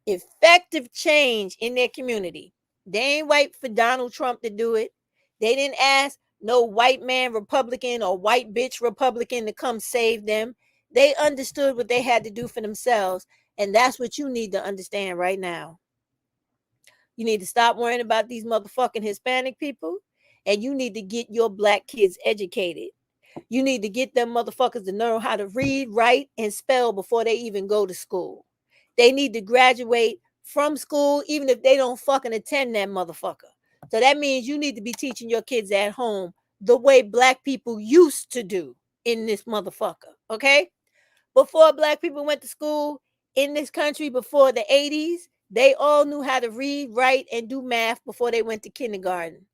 effective change in their community. They ain't wait for Donald Trump to do it. They didn't ask no white man Republican or white bitch Republican to come save them. They understood what they had to do for themselves. And that's what you need to understand right now. You need to stop worrying about these motherfucking Hispanic people. And you need to get your black kids educated. You need to get them motherfuckers to know how to read, write, and spell before they even go to school. They need to graduate from school, even if they don't fucking attend that motherfucker. So that means you need to be teaching your kids at home the way black people used to do in this motherfucker, okay? Before black people went to school in this country, before the 80s, they all knew how to read, write, and do math before they went to kindergarten.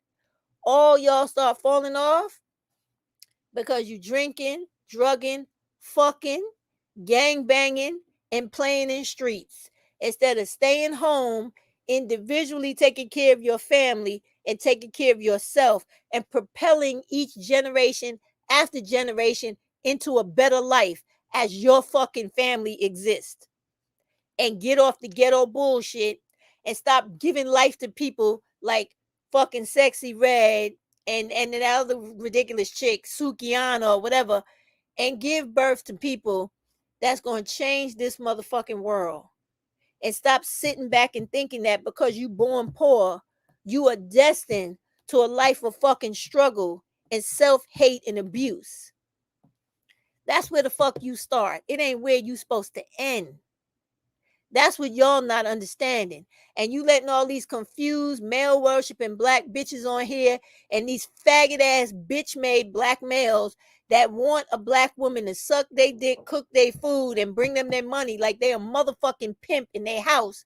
All y'all start falling off because you drinking, drugging, fucking, gang banging, and playing in streets instead of staying home, individually taking care of your family and taking care of yourself and propelling each generation after generation into a better life as your fucking family exists. And get off the ghetto bullshit and stop giving life to people like fucking Sexy Red and that other ridiculous chick, Sukiana or whatever, and give birth to people that's going to change this motherfucking world. And stop sitting back and thinking that because you born poor, you are destined to a life of fucking struggle and self-hate and abuse. That's where the fuck you start. It ain't where you supposed to end. That's what y'all not understanding. And you letting all these confused male worshiping black bitches on here and these faggot ass bitch made black males that want a black woman to suck their dick, cook their food, and bring them their money like they a motherfucking pimp in their house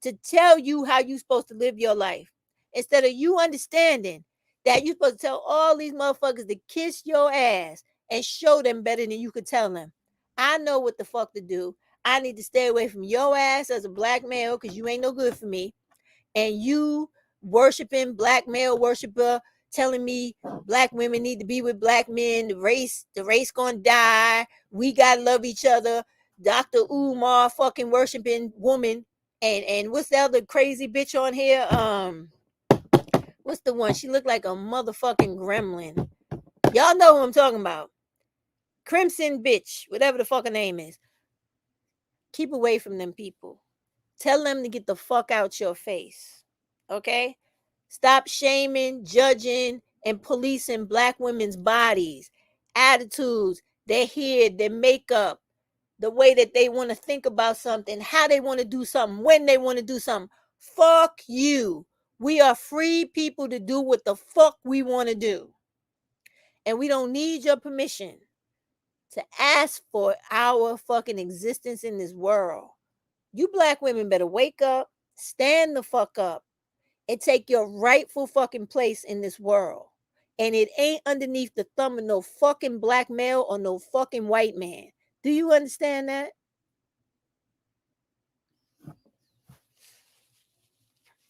to tell you how you supposed to live your life. Instead of you understanding that you supposed to tell all these motherfuckers to kiss your ass and show them better than you could tell them. I know what the fuck to do. I need to stay away from your ass as a black male because you ain't no good for me. And you worshiping black male worshiper telling me black women need to be with black men. The race gonna die. We gotta love each other. Dr. Umar fucking worshiping woman. And what's the other crazy bitch on here? What's the one? She looked like a motherfucking gremlin. Y'all know who I'm talking about. Crimson bitch, whatever the fuck her name is. Keep away from them people. Tell them to get the fuck out your face. Okay? Stop shaming, judging, and policing black women's bodies. attitudes, their hair, their makeup, the way that they want to think about something, how they want to do something, when they want to do something. Fuck you. We are free people to do what the fuck we want to do. And we don't need your permission to ask for our fucking existence in this world. You black women better wake up, stand the fuck up, and take your rightful fucking place in this world. And it ain't underneath the thumb of no fucking black male or no fucking white man. Do you understand that?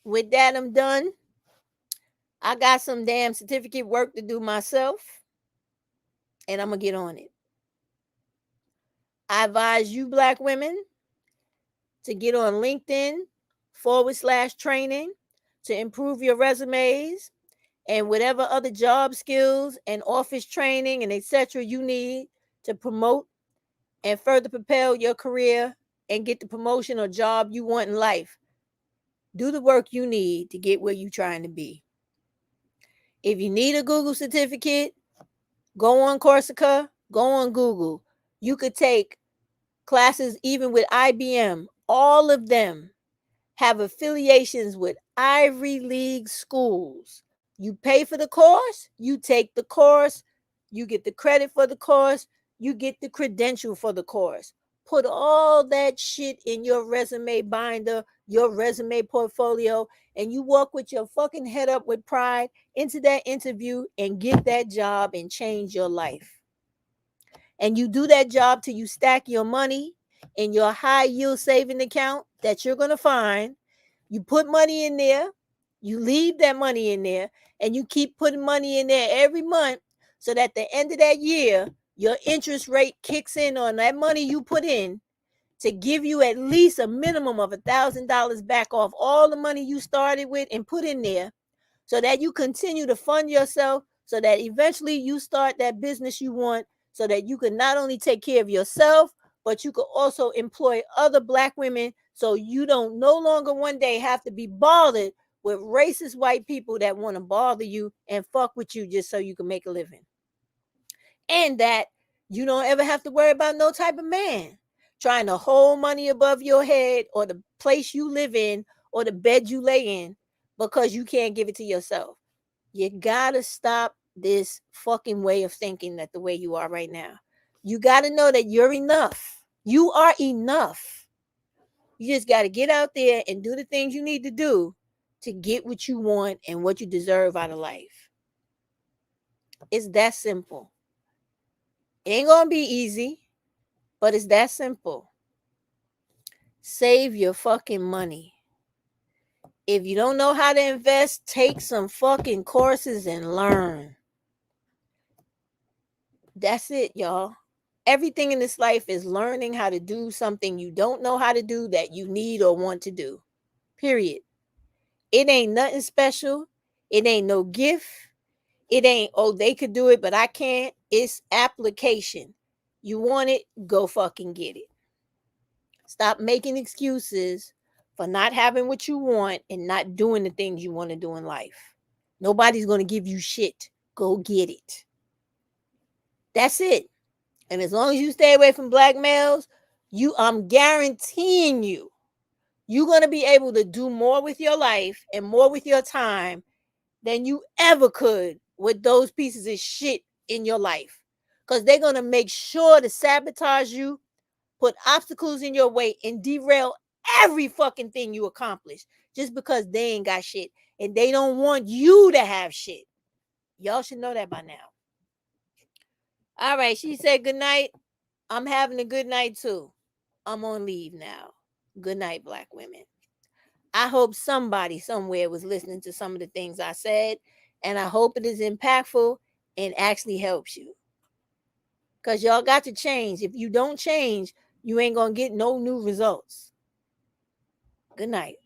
With that, I'm done. I got some damn certificate work to do myself, and I'm going to get on it. I advise you black women to get on LinkedIn/training to improve your resumes and whatever other job skills and office training and etc. you need to promote and further propel your career and get the promotion or job you want in life. Do the work you need to get where you're trying to be. If you need a Google certificate, go on Coursera, go on Google. You could take classes even with IBM. All of them have affiliations with Ivy League schools. You pay for the course, you take the course, you get the credit for the course, you get the credential for the course. Put all that shit in your resume binder, your resume portfolio, and you walk with your fucking head up with pride into that interview and get that job and change your life. And you do that job till you stack your money in your high yield saving account that you're going to find. You put money in there, you leave that money in there, and you keep putting money in there every month so that at the end of that year, your interest rate kicks in on that money you put in to give you at least a minimum of $1,000 back off all the money you started with and put in there, so that you continue to fund yourself, so that eventually you start that business you want, so that you can not only take care of yourself, but you could also employ other black women, so you don't no longer one day have to be bothered with racist white people that want to bother you and fuck with you just so you can make a living. And that you don't ever have to worry about no type of man trying to hold money above your head or the place you live in or the bed you lay in because you can't give it to yourself. You gotta stop this fucking way of thinking that the way you are right now. You gotta know that you're enough. You are enough. You just gotta get out there and do the things you need to do to get what you want and what you deserve out of life. It's that simple. It ain't gonna be easy, but it's that simple. Save your fucking money. If you don't know how to invest, take some fucking courses and learn. That's it, y'all. Everything in this life is learning how to do something you don't know how to do that you need or want to do. Period. It ain't nothing special. It ain't no gift. It ain't, oh, they could do it, but I can't. It's application. You want it, go fucking get it. Stop making excuses for not having what you want and not doing the things you want to do in life. Nobody's going to give you shit. Go get it. That's it. And as long as you stay away from black males, I'm guaranteeing you're going to be able to do more with your life and more with your time than you ever could with those pieces of shit in your life. Because they're going to make sure to sabotage you, put obstacles in your way, and derail every fucking thing you accomplish just because they ain't got shit. And they don't want you to have shit. Y'all should know that by now. All right, she said good night. I'm having a good night too. I'm on leave now. Good night, black women. I hope somebody somewhere was listening to some of the things I said, and I hope it is impactful and actually helps you. Because y'all got to change. If you don't change, you ain't going to get no new results. Good night.